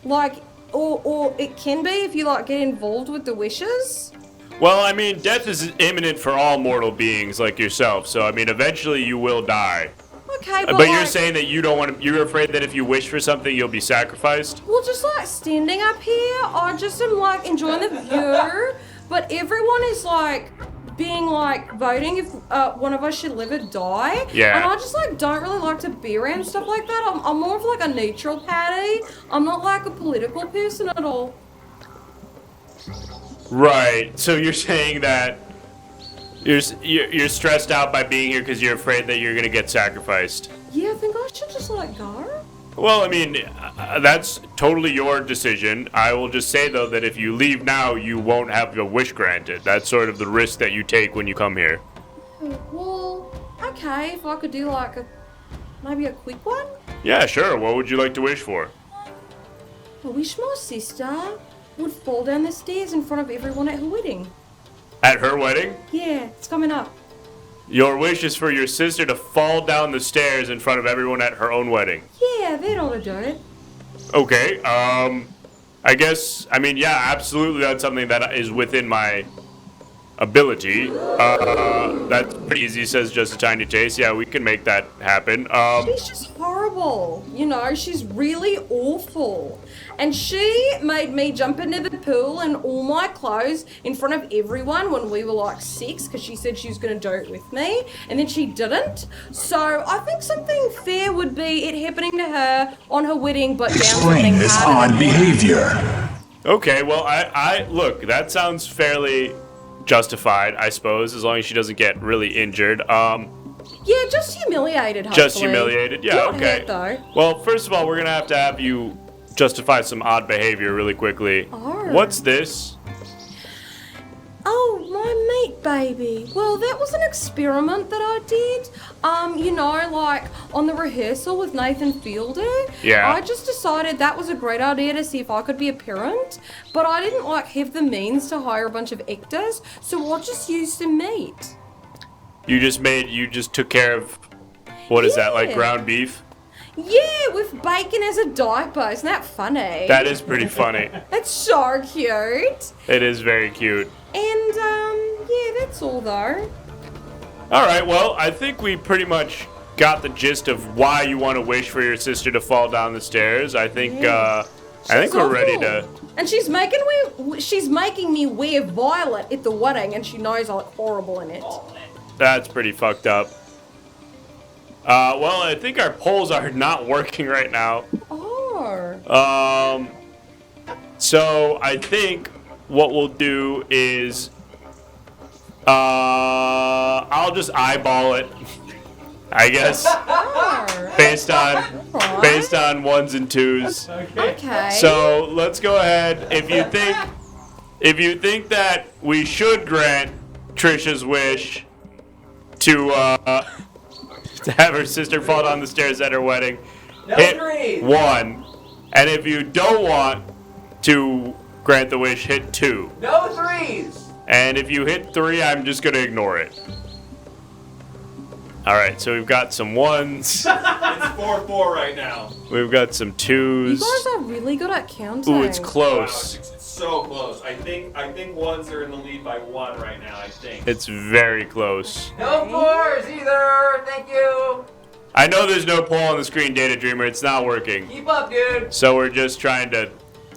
S18: Like, or it can be if you like get involved with the wishes.
S5: Well, I mean, death is imminent for all mortal beings like yourself. So, I mean, eventually you will die.
S18: Okay,
S5: But
S18: like,
S5: you're saying that you don't want to. You're afraid that if you wish for something, you'll be sacrificed.
S18: well, just like standing up here, I just am like enjoying the view, but everyone is like being like voting if one of us should live or die.
S5: Yeah.
S18: And I just like don't really like to be around stuff like that. I'm more of like a neutral party. I'm not like a political person at all.
S5: Right. So you're saying that you're stressed out by being here because you're afraid that you're gonna get sacrificed.
S18: Yeah, I think I should just like go.
S5: Well, I mean, that's totally your decision. I will just say though that if you leave now, you won't have your wish granted. That's sort of the risk that you take when you come here.
S18: Well, okay, if I could do like maybe a quick one.
S5: Yeah, sure. What would you like to wish for?
S18: I wish my sister would fall down the stairs in front of everyone at her wedding.
S5: At her wedding?
S18: Yeah, it's coming up.
S5: Your wish is for your sister to fall down the stairs in front of everyone at her own wedding.
S18: Yeah, that ought to do it.
S5: Okay, I guess, I mean, yeah, absolutely that's something that is within my ability. That's pretty easy, says Just a Tiny Taste. Yeah, we can make that happen.
S18: She's just horrible. You know, she's really awful. And she made me jump into the pool in all my clothes in front of everyone when we were like 6 because she said she was going to do it with me. And then she didn't. So I think something fair would be it happening to her on her wedding, but down something
S6: Explain this
S18: harder
S6: odd
S18: than
S6: behavior.
S5: Okay, well, I look, that sounds fairly justified, I suppose, as long as she doesn't get really injured.
S18: Yeah, just humiliated, hopefully.
S5: Just humiliated? Yeah,
S18: Not
S5: okay.
S18: hurt, though.
S5: Well, first of all, we're gonna have to have you justify some odd behavior really quickly.
S18: Oh.
S5: What's this?
S18: Oh, my meat baby. Well, that was an experiment that I did. You know, like on the rehearsal with Nathan Fielder.
S5: Yeah.
S18: I just decided that was a great idea to see if I could be a parent, but I didn't like have the means to hire a bunch of actors, so I just used some meat.
S5: You just took care of, what is that, like ground beef?
S18: Yeah, with bacon as a diaper. Isn't that funny?
S5: That is pretty funny.
S18: That's so cute.
S5: It is very cute.
S18: And, yeah, that's all though.
S5: All right, well, I think we pretty much got the gist of why you want to wish for your sister to fall down the stairs. I think, I think we're ready to...
S18: And she's making me wear violet at the wedding, and she knows I look horrible in it.
S5: That's pretty fucked up. Well, I think our polls are not working right now.
S18: Oh.
S5: So I think what we'll do is, I'll just eyeball it, I guess, based on ones and twos.
S18: Okay.
S5: So let's go ahead. If you think that we should grant Trisha's wish to have her sister fall down the stairs at her wedding, hit 1. And if you don't want to grant the wish, hit 2.
S4: No 3s!
S5: And if you hit 3, I'm just going to ignore it. Alright, so we've got some 1s.
S1: It's 4-4 right now.
S5: We've got some 2s.
S18: You guys are really good at counting.
S5: Ooh, it's close.
S1: Wow, it's so close. I think 1s are in the lead by 1 right now, I think.
S5: It's very close.
S4: No 4s either! Thank you!
S5: I know there's no poll on the screen, Data Dreamer. It's not working.
S4: Keep up, dude!
S5: So we're just trying to...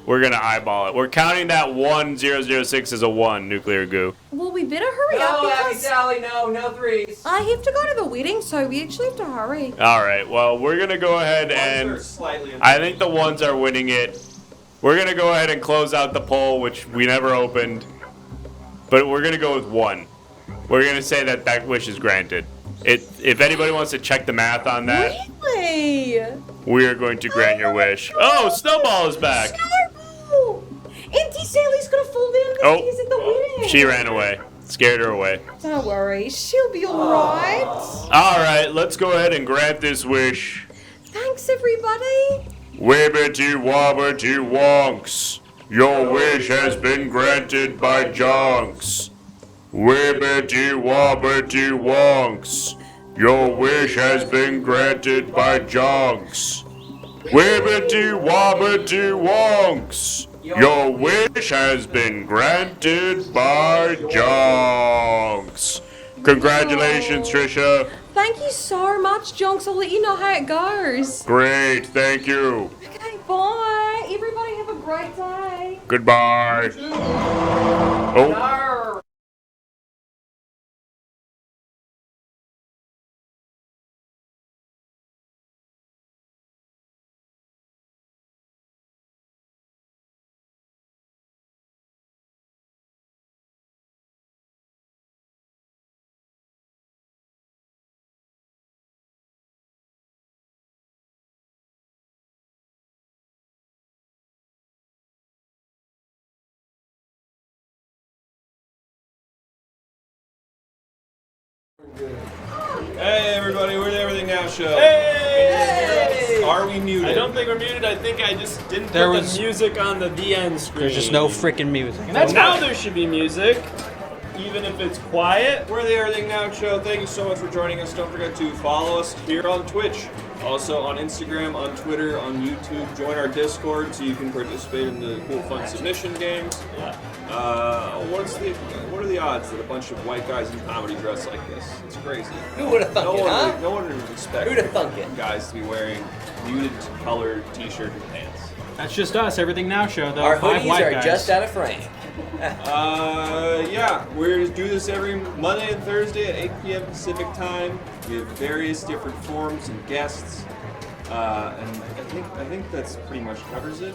S5: We're going to eyeball it. We're counting that 1006 as a 1, Nuclear Goo.
S18: Well, we better hurry up
S4: No, Abby
S18: because
S4: Sally, no 3s.
S18: I have to go to the wedding, so we actually have to hurry.
S5: Alright, well, we're going to go ahead and... I think the 1s are winning it. We're going to go ahead and close out the poll, which we never opened. But we're going to go with 1. We're going to say that that wish is granted. If anybody wants to check the math on that,
S18: Really?
S5: we are going to grant your wish. Oh, Snowball is back.
S18: Snowball! Auntie Sally's gonna fall down the stairs at the wedding.
S5: She ran away. Scared her away.
S18: Don't worry, she'll be alright.
S5: Alright, let's go ahead and grant this wish.
S18: Thanks, everybody.
S5: Wibbity wobbity wonks. Your wish has been granted by Jonks. Wibbity wobbity wonks. Your wish has been granted by Jonks. Wibbity wobbity wonks. Your wish has been granted by Jonks. Congratulations, Trisha.
S18: Thank you so much, Jonks. I'll let you know how it goes.
S5: Great, thank you.
S18: Okay, bye. Everybody have a great day.
S5: Goodbye. Oh.
S1: Hey everybody, we're the Everything Now Show.
S19: Hey!
S1: Are we muted?
S19: I don't think we're muted. I think I just didn't
S20: There
S19: put
S20: was-
S19: the music on the VN screen.
S20: There's just no freaking music. And
S19: Well,
S20: that's
S19: now
S20: fine.
S19: there should be music, even if it's quiet.
S1: We're the Everything Now Show. Thank you so much for joining us. Don't forget to follow us here on Twitch, also on Instagram, on Twitter, on YouTube. Join our Discord so you can participate in the cool, fun submission games.
S19: Yeah.
S1: What are the odds that a bunch of white guys in comedy dress like this? It's crazy.
S10: Who would've thunk
S1: no
S10: it,
S1: one
S10: huh?
S1: Would, no one would expect
S10: Who'da thunk it?
S1: guys to be wearing muted colored t-shirt and pants.
S20: That's just us, Everything Now Show, though.
S10: Our
S20: 5
S10: hoodies
S20: white
S10: are
S20: guys.
S10: just out of frame.
S1: Yeah, we do this every Monday and Thursday at 8 p.m. Pacific time. We have various different forums and guests, and I think that pretty much covers it.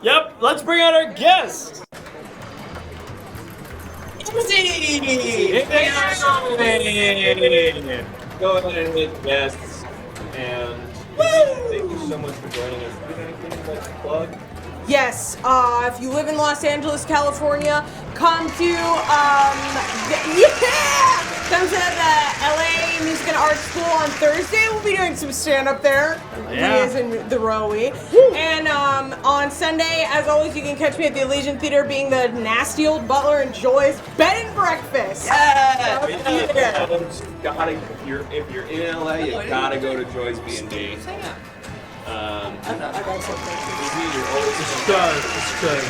S19: Yep, let's bring out our guest.
S4: Izzy!
S1: Go ahead and hit guests. And thank you so much for joining us. Do you have anything you'd like to plug?
S7: Yes, if you live in Los Angeles, California, come to come to the LA Music and Art School on Thursday. We'll be doing some stand-up there.
S19: Yeah.
S7: We as in the Rowie. And on Sunday, as always, you can catch me at the Elysian Theater being the nasty old butler and Joy's bed and breakfast.
S1: Yeah. If you're in LA, you gotta go to Joy's B&B.
S7: I got something.
S19: It's good.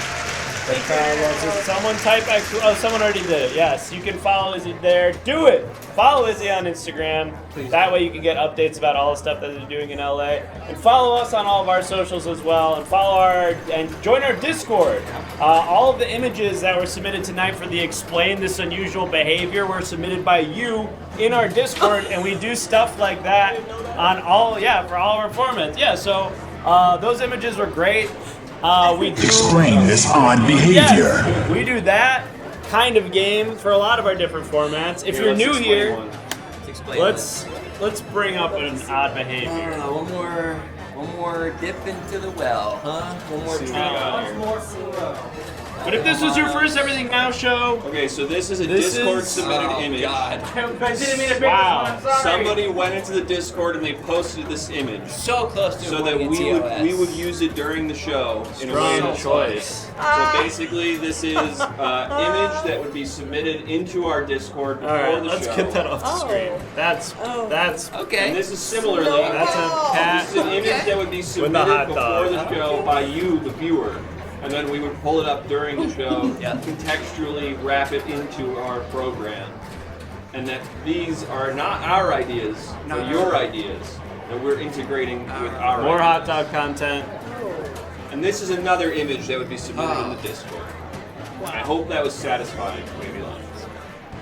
S19: Someone type X. Oh, someone already did it. Yes, you can follow Izzy there. Do it. Follow Izzy on Instagram. That way you can get updates about all the stuff that they're doing in LA. And follow us on all of our socials as well. And and join our Discord. All of the images that were submitted tonight for the Explain This Unusual Behavior were submitted by you in our Discord, and we do stuff like that on for all of our formats. Yeah, so those images were great. We do
S6: Explain this odd behavior.
S19: Yes, we do that kind of game for a lot of our different formats. If you're new here, let's bring up an odd behavior.
S10: One more dip into the well, huh? One more
S19: But if this was your first Everything Now show...
S1: Okay, so this is a Discord submitted image.
S19: God.
S1: I didn't mean to pick this one, somebody went into the Discord and they posted this image.
S10: So close to
S1: so that we would use it during the show in a way
S19: Strong
S1: that's
S19: choice.
S1: So basically, this is image that would be submitted into our Discord before
S19: Alright,
S1: the
S19: let's
S1: show.
S19: get that off the screen. That's
S10: okay.
S1: And this is similarly,
S19: that's a cat.
S1: This is an image that would be submitted before the show by you, the viewer. And then we would pull it up during the show, contextually wrap it into our program. And that these are not our ideas, but your ideas that we're integrating with our
S19: More
S1: ideas.
S19: hot dog content.
S1: And this is another image that would be submitted in the Discord. I hope that was satisfying, maybe lines.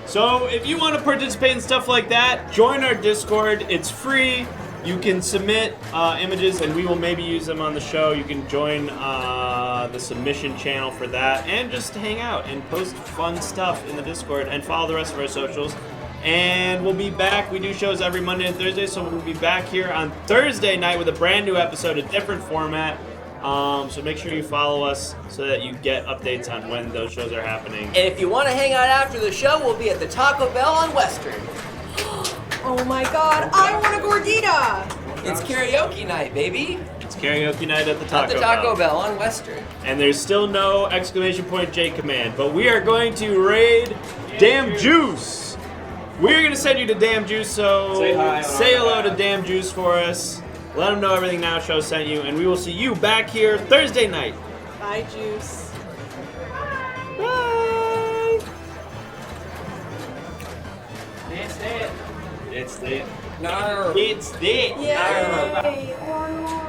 S19: So if you want to participate in stuff like that, join our Discord. It's free. You can submit images and we will maybe use them on the show. You can join the submission channel for that and just hang out and post fun stuff in the Discord and follow the rest of our socials. And we'll be back. We do shows every Monday and Thursday, so we'll be back here on Thursday night with a brand new episode, a different format. So make sure you follow us so that you get updates on when those shows are happening.
S10: And if you want to hang out after the show, we'll be at the Taco Bell on Western.
S7: Oh my god, I want a gordita!
S10: It's karaoke night, baby.
S19: It's karaoke night at the Taco Bell.
S10: At the Taco Bell on Western.
S19: And there's still no J command, but we are going to raid Damn Juice. We're going to send you to Damn Juice, so say hello to Damn Juice for us. Let them know Everything Now Show sent you, and we will see you back here Thursday night.
S7: Bye, Juice.
S19: Bye.
S1: It's it.
S10: No.
S19: It's it.
S7: Yay.